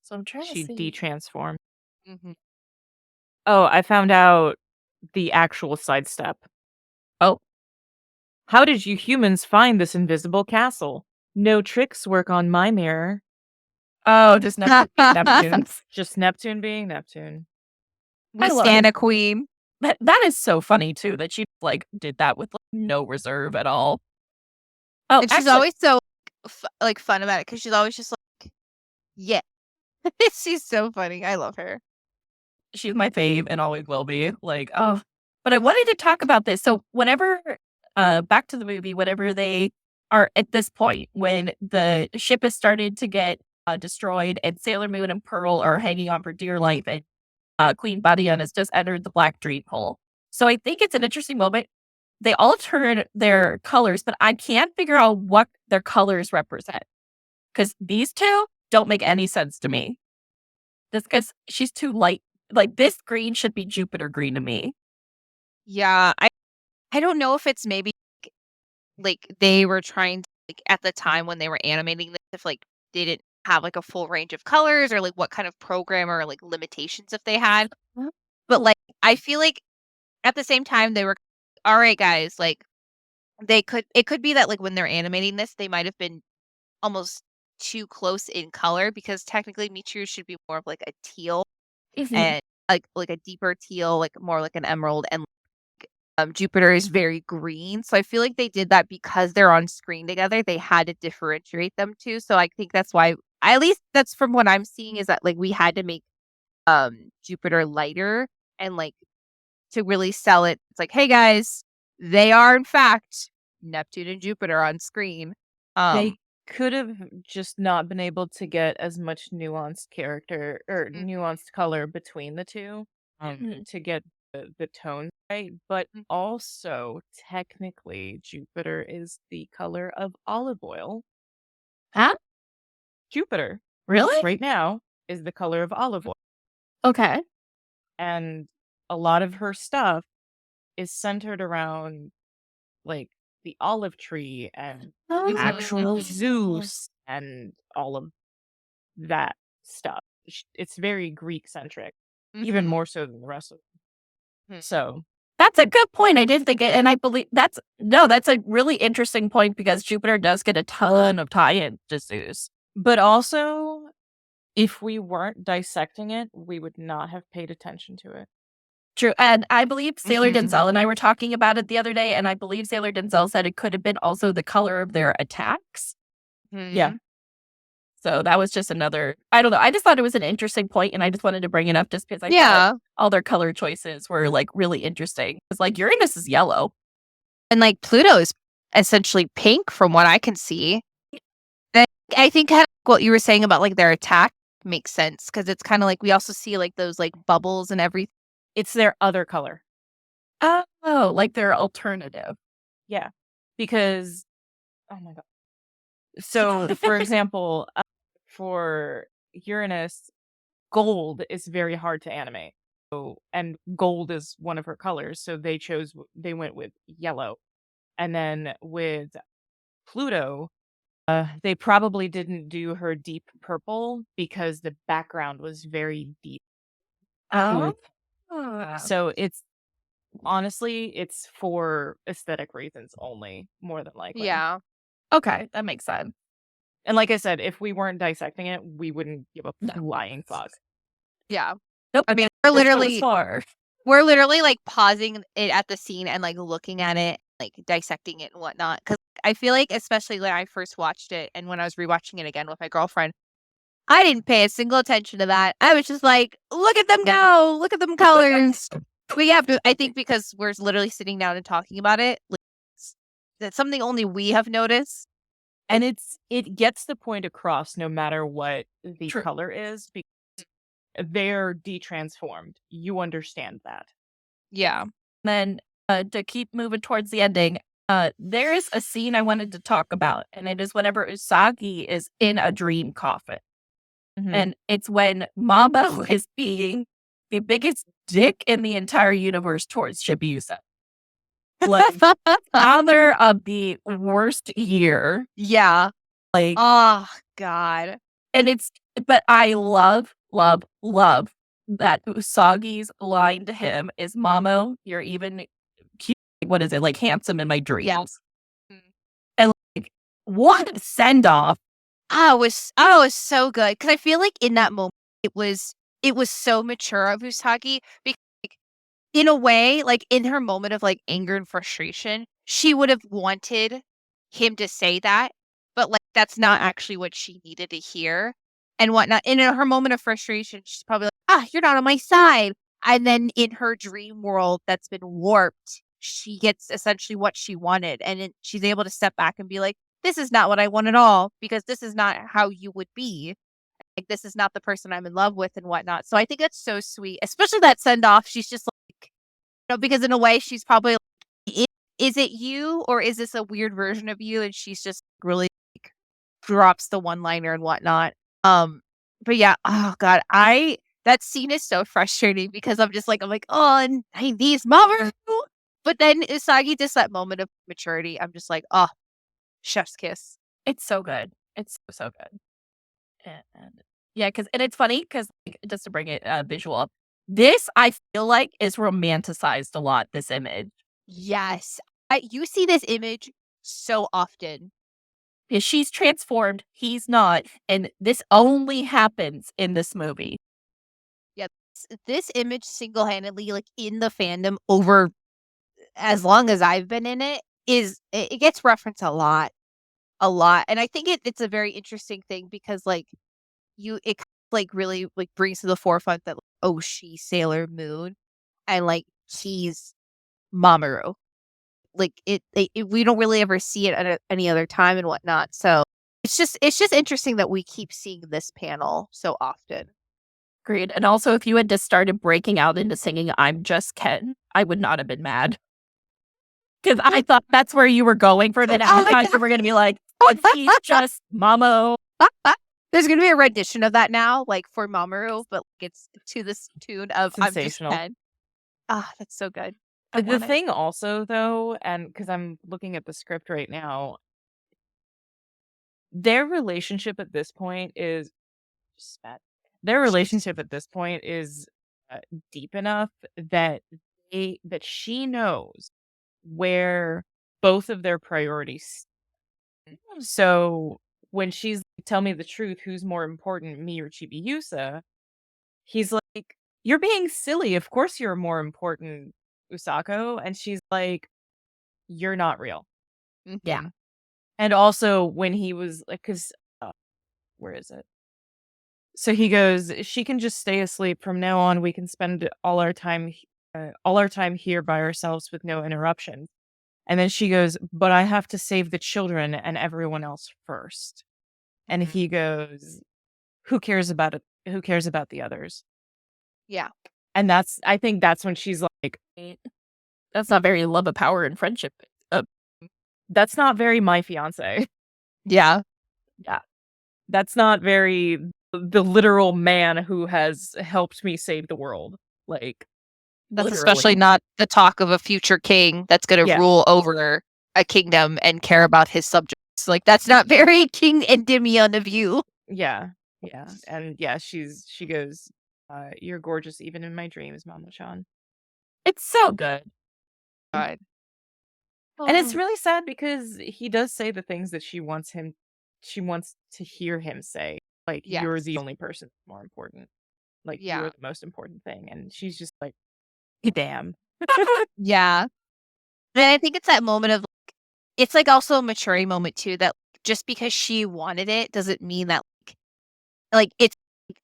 So I'm trying to see. She de-transformed. Mm-hmm. Oh, I found out the actual sidestep. Oh. How did you humans find this invisible castle? No tricks work on my mirror. Oh, just Neptune. Just Neptune being Neptune. We stand a queen. That is so funny too that she like did that with like, no reserve at all. Oh, and she's always so fun about it because she's always just like, yeah, She's so funny. I love her. She's my fave and always will be. Like, oh, but I wanted to talk about this. So whenever, back to the movie, whenever they are at this point when the ship has started to get destroyed and Sailor Moon and Pearl are hanging on for dear life and Queen Badiane has just entered the black dream hole. So I think it's an interesting moment. They all turn their colors, but I can't figure out what their colors represent. Because these two don't make any sense to me. Just because she's too light. Like, this green should be Jupiter green to me. Yeah, I don't know if it's maybe like they were trying to, like, at the time when they were animating this, if like they didn't have like a full range of colors or like what kind of program or like limitations if they had. But like I feel like at the same time they were all right, guys, like it could be that like when they're animating this, they might have been almost too close in color because technically Michiru should be more of like a teal and like a deeper teal, like more like an emerald, and Jupiter is very green. So I feel like they did that because they're on screen together. They had to differentiate them too. So I think that's why, at least that's from what I'm seeing, is that like we had to make Jupiter lighter and like to really sell it. It's like, hey guys, they are in fact Neptune and Jupiter on screen. They could have just not been able to get as much nuanced character or nuanced color between the two to get the tones right. But also, technically, Jupiter is the color of olive oil. Huh? Jupiter, Really? right now, is the color of olive oil. Okay. And a lot of her stuff is centered around, like, the olive tree and actual Zeus and all of that stuff. It's very Greek centric, even more so than the rest of them. So that's a good point. I didn't think it, and I believe that's a really interesting point because Jupiter does get a ton of tie-in to Zeus. But also, if we weren't dissecting it, we would not have paid attention to it. True. And I believe Sailor Denzel and I were talking about it the other day, and I believe Sailor Denzel said it could have been also the color of their attacks. Yeah. So that was just another, I don't know. I just thought it was an interesting point, and I just wanted to bring it up just because I thought all their color choices were like really interesting. It's like Uranus is yellow. And like Pluto is essentially pink from what I can see. And I think kind of what you were saying about like their attack makes sense because it's kind of like we also see like those like bubbles and everything. It's their other color. Oh, like their alternative. Yeah. Because, oh my God. So, for example, for Uranus, gold is very hard to animate. So, and gold is one of her colors. So they went with yellow. And then with Pluto, they probably didn't do her deep purple because the background was very deep. Oh. So honestly, it's for aesthetic reasons only, more than likely. Yeah. Okay, that makes sense. And like I said, if we weren't dissecting it, we wouldn't give a flying fuck. Yeah. Nope. I mean, we're literally like pausing it at the scene and like looking at it, like dissecting it and whatnot. Because I feel like, especially when I first watched it and when I was rewatching it again with my girlfriend, I didn't pay a single attention to that. I was just like, look at them go, look at them colors. We have to, I think, because we're literally sitting down and talking about it. Like, that's something only we have noticed. And it gets the point across no matter what the color is because they're detransformed. You understand that. Yeah. Then to keep moving towards the ending, there is a scene I wanted to talk about, and it is whenever Usagi is in a dream coffin. And it's when Mamo is being the biggest dick in the entire universe towards ChibiUsa. Like, father of the worst year. Yeah. Like, oh, God. And but I love that Usagi's line to him is, Mamo, you're even cute. What is it? Like, handsome in my dreams. Yeah. And like, what send off. It was so good because I feel like in that moment it was so mature of Usagi because like, in a way, like in her moment of like anger and frustration, she would have wanted him to say that, but like that's not actually what she needed to hear. and whatnot. And in her moment of frustration, she's probably like, you're not on my side. And then in her dream world that's been warped, she gets essentially what she wanted. And she's able to step back and be like, this is not what I want at all, because this is not how you would be. Like, this is not the person I'm in love with and whatnot. So I think that's so sweet, especially that send off. She's just like, because in a way she's probably like, is it you or is this a weird version of you? And she's just really like, drops the one-liner and whatnot. But yeah, oh God, that scene is so frustrating because I'm like, oh, and these Mamoru. But then Usagi, just that moment of maturity, I'm just like, oh, chef's kiss. It's so good. It's so good. And yeah, and it's funny because just to bring it visual up, this I feel like is romanticized a lot. This image, yes, you see this image so often. Yeah, she's transformed, he's not, and this only happens in this movie. Yeah, this image single-handedly, like in the fandom over as long as I've been in it, it gets referenced a lot. And I think it's a very interesting thing because like it like really like brings to the forefront that she's Sailor Moon and like she's Mamoru. Like we don't really ever see it at any other time and whatnot. So it's just interesting that we keep seeing this panel so often. Agreed. And also, if you had just started breaking out into singing "I'm Just Ken," I would not have been mad. Because I thought that's where you were going for that. I thought you were going to be like, he's just Mamo. There's going to be a rendition of that now, like for Mamoru, but like, it's to this tune of Sensational. I'm Just Ken. That's so good. The thing also, though, and because I'm looking at the script right now, their relationship at this point is deep enough that she knows where both of their priorities. So when she's like, tell me the truth, who's more important, me or ChibiUsa? He's like, you're being silly. Of course you're more important, Usako. And she's like, you're not real. Yeah. And also when he was like, because where is it? So he goes, she can just stay asleep. From now on, we can spend all our time here by ourselves with no interruption. And then she goes, but I have to save the children and everyone else first. And he goes, who cares about it? Who cares about the others? Yeah. And I think that's when she's like, that's not very love of power and friendship. That's not very my fiance. Yeah. Yeah. That's not very the literal man who has helped me save the world. Like, that's literally. Especially not the talk of a future king that's going to rule over a kingdom and care about his subjects. Like, that's not very King Endymion of you. Yeah. Yeah. And yeah, she goes, you're gorgeous even in my dreams, Mamo-chan. It's so good. God. And it's really sad because he does say the things that she wants to hear him say. Like, you're the only person more important. Like, you're the most important thing. And she's just like, damn. Yeah. And I think it's that moment of, like, it's like also a maturing moment too, that just because she wanted it doesn't mean that like it's,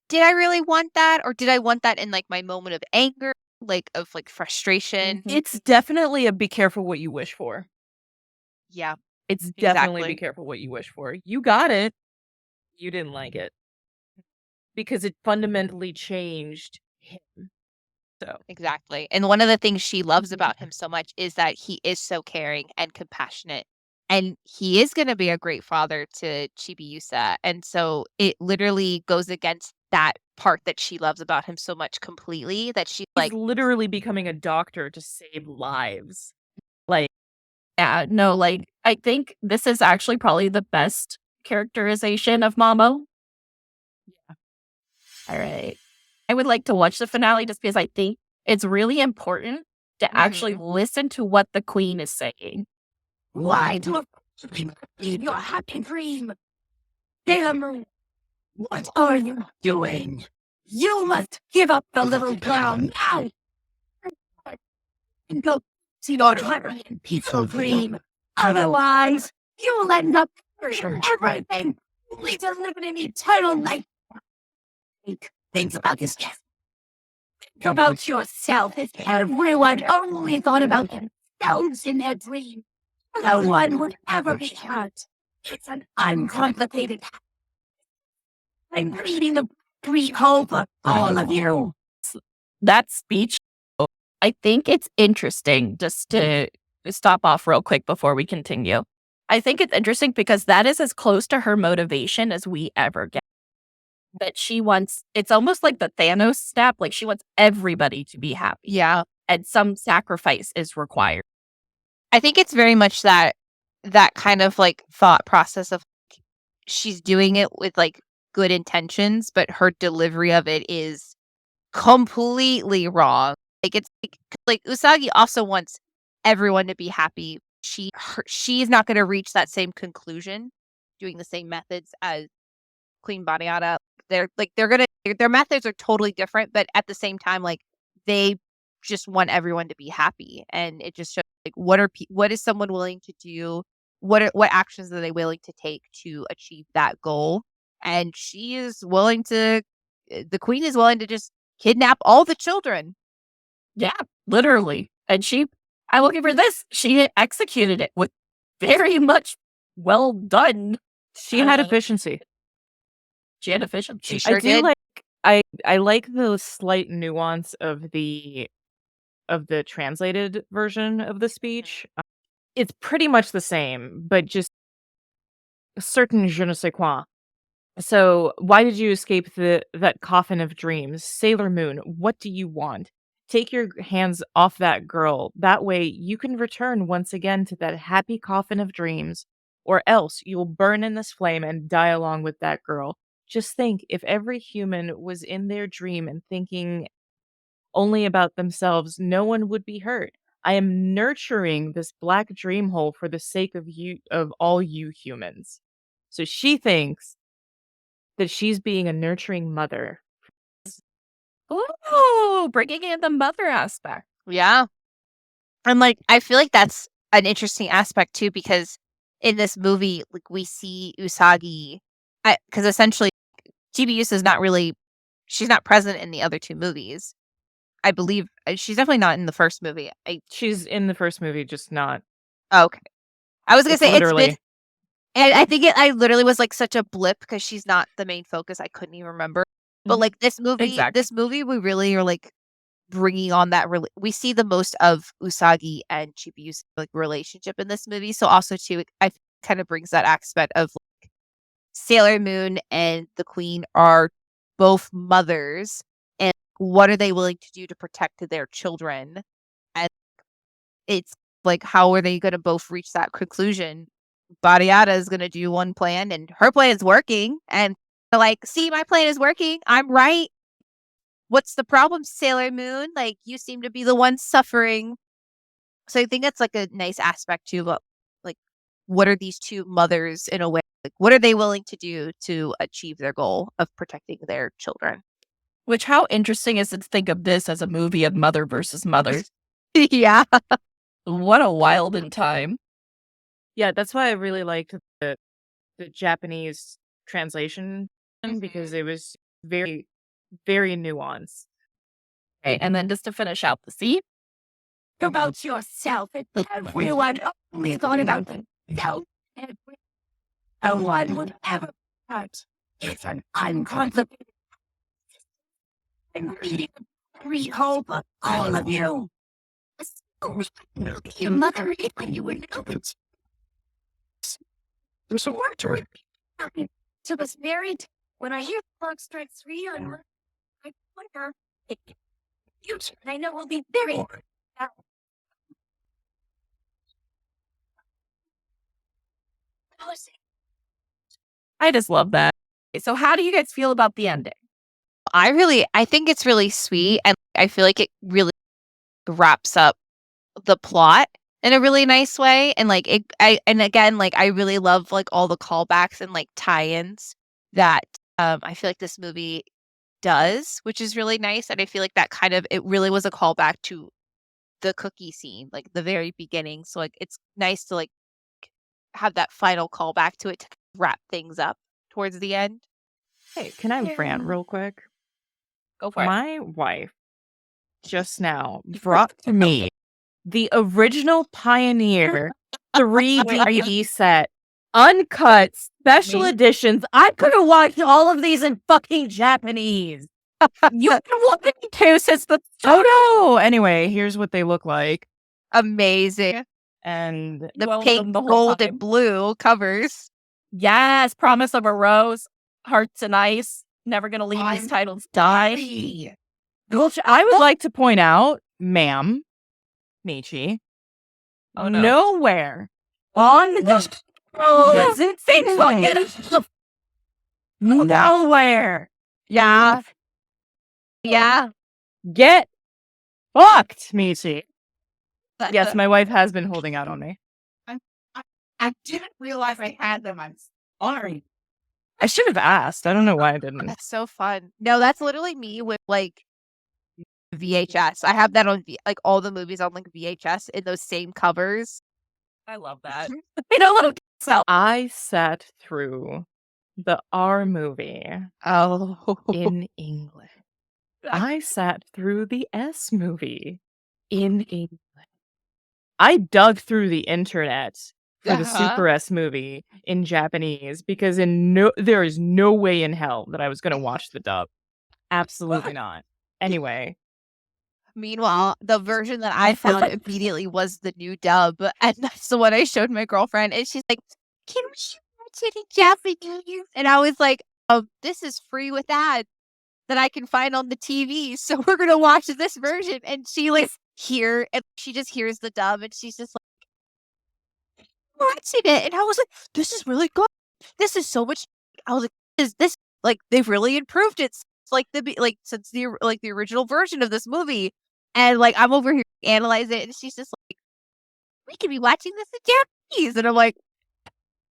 did I really want that? Or did I want that in like my moment of anger? Like of like frustration. It's definitely a be careful what you wish for. Yeah. It's definitely be careful what you wish for. You got it. You didn't like it. Because it fundamentally changed him. So exactly. And one of the things she loves about him so much is that he is so caring and compassionate. And he is going to be a great father to ChibiUsa. And so it literally goes against that part that she loves about him so much completely, that she's like literally becoming a doctor to save lives. Like, yeah, no, like I think this is actually probably the best characterization of Mamo. Yeah. All right. I would like to watch the finale just because I think it's really important to actually listen to what the queen is saying. Why do you leave your happy dream? Damn, what are you doing? You must give up the little girl now! And go see your clever and peaceful dream. Otherwise, you will end up perishing everything, only to live in an eternal night Think about this. Think about yourself. If everyone only thought about themselves in their dream, no one would ever be hurt. It's an uncomplicated. I'm reading the brief hope for all of you. That speech, I think it's interesting, just to stop off real quick before we continue. I think it's interesting because that is as close to her motivation as we ever get. That she wants, it's almost like the Thanos step, like she wants everybody to be happy. Yeah. And some sacrifice is required. I think it's very much that kind of like thought process of she's doing it with like good intentions, but her delivery of it is completely wrong. Like it's like Usagi also wants everyone to be happy. She's not going to reach that same conclusion doing the same methods as Queen Badiane. Their methods are totally different, but at the same time, like they just want everyone to be happy, and it just shows like what is someone willing to do? What actions are they willing to take to achieve that goal? And she is willing to. The queen is willing to just kidnap all the children. Yeah, literally. And I'm looking for this. She executed it with very much well done. She had efficiency. She had efficiency. She sure did. I like the slight nuance of the translated version of the speech. It's pretty much the same, but just a certain je ne sais quoi. So, why did you escape that coffin of dreams? Sailor Moon, what do you want? Take your hands off that girl. That way you can return once again to that happy coffin of dreams, or else you'll burn in this flame and die along with that girl. Just think, if every human was in their dream and thinking only about themselves, no one would be hurt. I am nurturing this black dream hole for the sake of all you humans. So she thinks that she's being a nurturing mother. Ooh, bringing in the mother aspect. Yeah. And like, I feel like that's an interesting aspect too, because in this movie, like we see Usagi, because essentially ChibiUsa is not really, she's not present in the other two movies. I believe she's definitely not in the first movie. She's in the first movie, just not. Okay. I was going to say, literally. it's been, and I think I literally was like such a blip because she's not the main focus. I couldn't even remember. But like this movie, we really are like bringing on that. We see the most of Usagi and Chibiusa like relationship in this movie. So also too, I kind of brings that aspect of like Sailor Moon and the Queen are both mothers, and what are they willing to do to protect their children? And it's like, how are they going to both reach that conclusion? Badiane is going to do one plan, and her plan is working, and they're like, see, my plan is working. I'm right. What's the problem, Sailor Moon? Like, you seem to be the one suffering. So I think that's like a nice aspect too. But like, what are these two mothers in a way? Like, what are they willing to do to achieve their goal of protecting their children? Which, how interesting is it to think of this as a movie of mother versus mother? Yeah. What a wild in time. Yeah, that's why I really liked the Japanese translation, because it was very, very nuanced. Okay, and then just to finish out the scene. About yourself. If everyone only thought about themselves, no one would ever hurt. It's an uncomplicated. I'm reading the brief hope for all of you. Your mother ate when you were little. There's some work to it. To was married. When I hear the clock strike 3 on her, I wonder if future I know will be very. I just love that. So how do you guys feel about the ending? I think it's really sweet, and I feel like it really wraps up the plot in a really nice way. And like and again, like I really love like all the callbacks and like tie-ins that I feel like this movie does, which is really nice. And I feel like that kind of, it really was a callback to the cookie scene, like the very beginning. So like it's nice to like have that final callback to it to wrap things up towards the end. Hey, can I rant real quick? Go for it. My wife just now brought to me the original Pioneer 3D set, uncut, special editions. I could have watched all of these in fucking Japanese. You've been wanting to since the Oh no! Anyway, here's what they look like. Amazing. And The pink, gold, and blue covers. Yes, Promise of a Rose, Hearts and Ice, Never Gonna Leave These Titles Die. Which I would like to point out, ma'am, Michi, nowhere on the does it say fucking nowhere. Yeah. Yeah. Get fucked, Michi. Yes, my wife has been holding out on me. I didn't realize I had them. I'm sorry. I should have asked. I don't know why I didn't. That's so fun. No, that's literally me with like VHS. I have that on like all the movies on like VHS in those same covers. I love that. You know what? So I sat through the R movie in English. I sat through the S movie in English. I dug through the internet for the SuperS movie in Japanese because there is no way in hell that I was going to watch the dub. Absolutely not. Anyway. Meanwhile, the version that I found immediately was the new dub. And that's the one I showed my girlfriend. And she's like, can we watch it in Japanese? And I was like, oh, this is free with ads that I can find on the TV. So we're going to watch this version. And she like she just hears the dub and she's just like watching it. And I was like, this is really good. This is so much. I was like, is this like they've really improved it? It's like since the original version of this movie. And like I'm over here analyzing it and she's just like, we could be watching this in Japanese. And I'm like,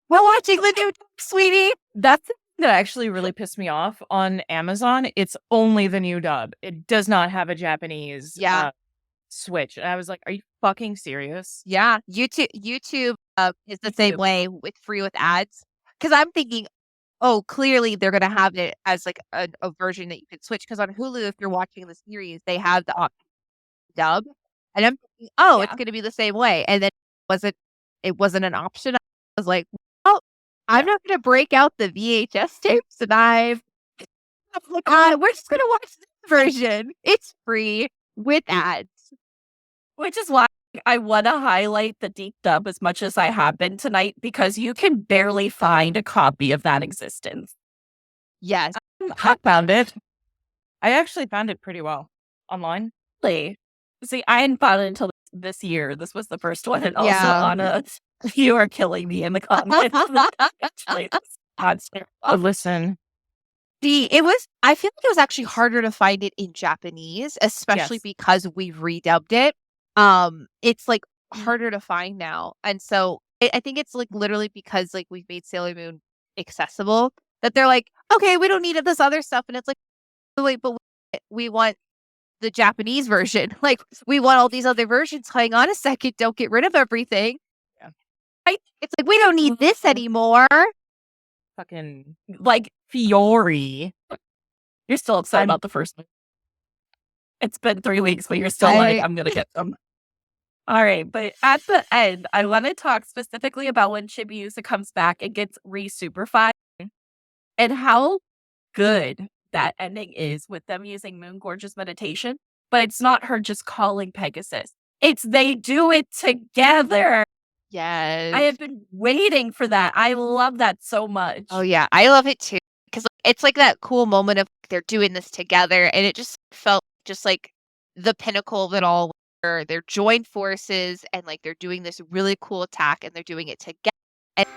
we're watching the new dub, sweetie. That's the thing that actually really pissed me off on Amazon. It's only the new dub. It does not have a Japanese switch. And I was like, are you fucking serious? Yeah. YouTube is the same way with free with ads. Because I'm thinking, oh, clearly they're going to have it as like a version that you can switch. Because on Hulu, if you're watching the series, they have the dub. And I'm thinking, it's going to be the same way. And then it wasn't an option. I was like, well, I'm not going to break out the VHS tapes. And we're just going to watch this version. It's free with ads. Which is why I want to highlight the deep dub as much as I have been tonight, because you can barely find a copy of that existence. Yes. I found it. I actually found it pretty well online. Really? See, I hadn't found it until this year. This was the first one. And also on you are killing me in the comments. Listen. I feel like it was actually harder to find it in Japanese, especially because we've redubbed it. It's like harder to find now. And so I think it's like literally because like we've made Sailor Moon accessible that they're like, okay, we don't need this other stuff. And it's like, wait, but we want the Japanese version. Like we want all these other versions. Hang on a second. Don't get rid of everything. Yeah. It's like, we don't need this anymore. Fucking like Fiori. You're still upset about the first one. It's been 3 weeks, but you're still like, I'm going to get them. All right. But at the end, I want to talk specifically about when ChibiUsa comes back and gets re-superfied and how good that ending is with them using Moon Gorge's meditation. But it's not her just calling Pegasus. It's they do it together. Yes. I have been waiting for that. I love that so much. Oh, yeah. I love it too. Because it's like that cool moment of they're doing this together. And it just felt just like the pinnacle of it all, where they're joined forces and like they're doing this really cool attack and they're doing it together. And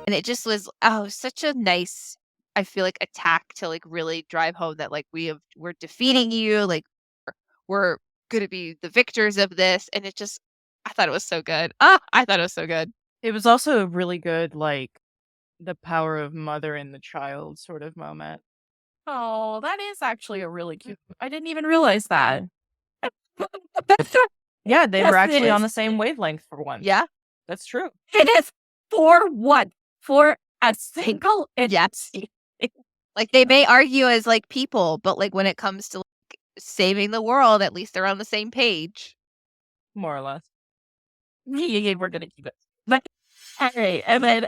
And it just was such a nice, I feel like, attack to like really drive home that like we're defeating you, like we're gonna be the victors of this, and it just I thought it was so good. I thought it was so good. It was also a really good, like, the power of mother and the child sort of moment. Oh, that is actually a really cute. I didn't even realize that. Yeah, they Yes, were it actually on is. the same wavelength for once. Yeah. That's true. It is for what? For a single Yes. Like they may argue as like people, but like when it comes to like saving the world, at least they're on the same page. More or less. Yeah, we're gonna keep it. But all right, and then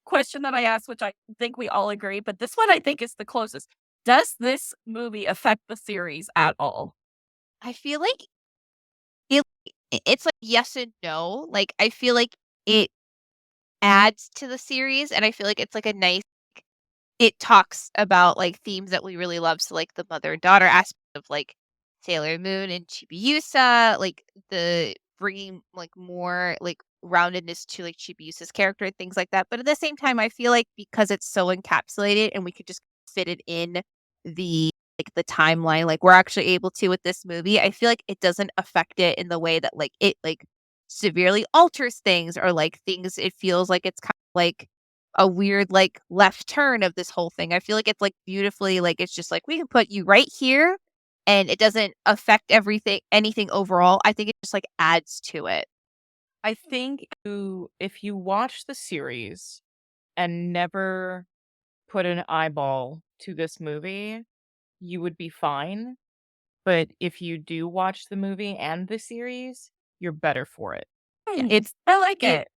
question that I asked, which I think we all agree, but this one I think is the closest. Does this movie affect the series at all? I feel like it's like yes and no. Like I feel like it adds to the series, and I feel like it's like a nice. It talks about like themes that we really love, so like the mother and daughter aspect of like Sailor Moon and ChibiUsa, like the bringing like more like roundedness to like ChibiUsa's character and things like that. But at the same time, I feel like because it's so encapsulated and we could just fit it in the the timeline, like we're actually able to with this movie, I feel like it doesn't affect it in the way that like it like severely alters things or like things. It feels like it's kind of like a weird like left turn of this whole thing. I feel like it's like beautifully like it's just like we can put you right here and it doesn't affect anything overall. I think it just like adds to it. I think if you watch the series and never put an eyeball to this movie, you would be fine. But if you do watch the movie and the series, you're better for it. I like it.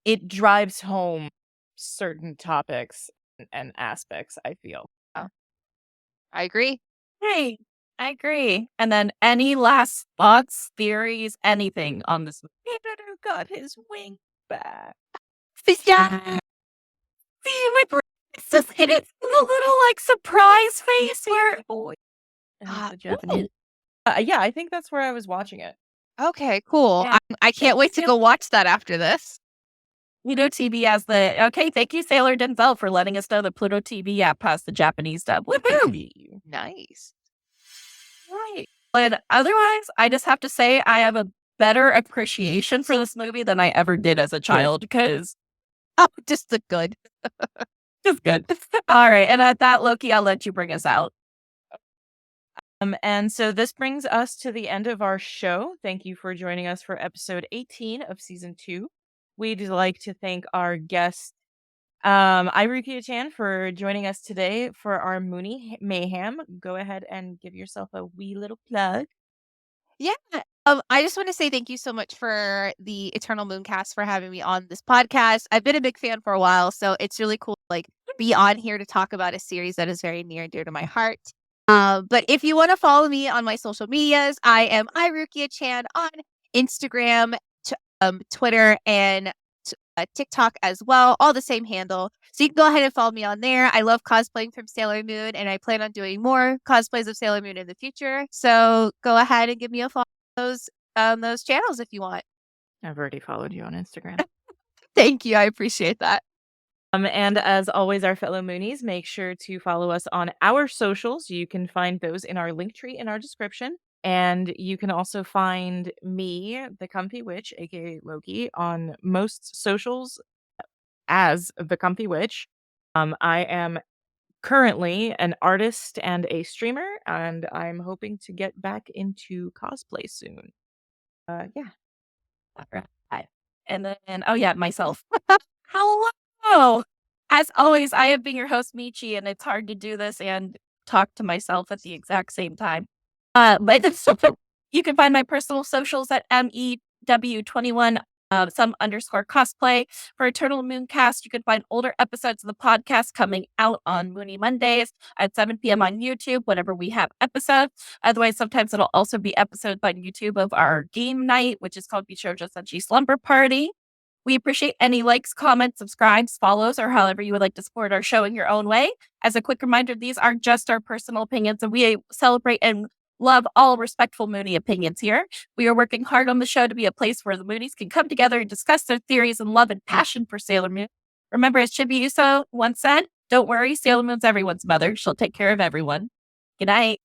It drives home certain topics and aspects, I feel. I agree. Hey, I agree. And then any last thoughts, theories, anything on this movie? Peter got his wing back. Yeah. See, my brain is just in it. The little like surprise face where The Japanese. Yeah, I think that's where I was watching it. Okay, cool. Yeah. I can't wait to go watch that after this. Pluto TV has the okay. Thank you, Sailor Denzel, for letting us know the Pluto TV app has the Japanese dub. Woohoo! Nice. Right. But otherwise, I just have to say I have a better appreciation for this movie than I ever did as a child because just the good. Just good. All right. And at that, Loki, I'll let you bring us out. And so this brings us to the end of our show. Thank you for joining us for episode 18 of season 2. We'd like to thank our guest, iRukiaChan, for joining us today for our Moony Mayhem. Go ahead and give yourself a wee little plug. Yeah. I just want to say thank you so much for the Eternal Mooncast for having me on this podcast. I've been a big fan for a while, so it's really cool to like be on here to talk about a series that is very near and dear to my heart. But if you want to follow me on my social medias, I am iRukiaChan on Instagram, Twitter, and TikTok as well, all the same handle. So you can go ahead and follow me on there. I love cosplaying from Sailor Moon, and I plan on doing more cosplays of Sailor Moon in the future. So go ahead and give me a follow on those channels if you want. I've already followed you on Instagram. Thank you. I appreciate that. And as always, our fellow Moonies, make sure to follow us on our socials. You can find those in our link tree in our description. And you can also find me, the Comfy Witch, aka Loki, on most socials as the Comfy Witch. I am currently an artist and a streamer, and I'm hoping to get back into cosplay soon. Yeah. All right. And then, oh yeah, myself. Hello. As always, I have been your host, Michi, and it's hard to do this and talk to myself at the exact same time. You can find my personal socials at MEW21, some _ cosplay. For Eternal Mooncast, you can find older episodes of the podcast coming out on Moony Mondays at 7 p.m. on YouTube whenever we have episodes. Otherwise, sometimes it'll also be episodes on YouTube of our game night, which is called Bishojo Senshi Slumber Party. We appreciate any likes, comments, subscribes, follows, or however you would like to support our show in your own way. As a quick reminder, these are just our personal opinions, and we celebrate and love all respectful Mooney opinions here. We are working hard on the show to be a place where the Moonies can come together and discuss their theories and love and passion for Sailor Moon. Remember, as ChibiUsa once said, don't worry, Sailor Moon's everyone's mother. She'll take care of everyone. Good night.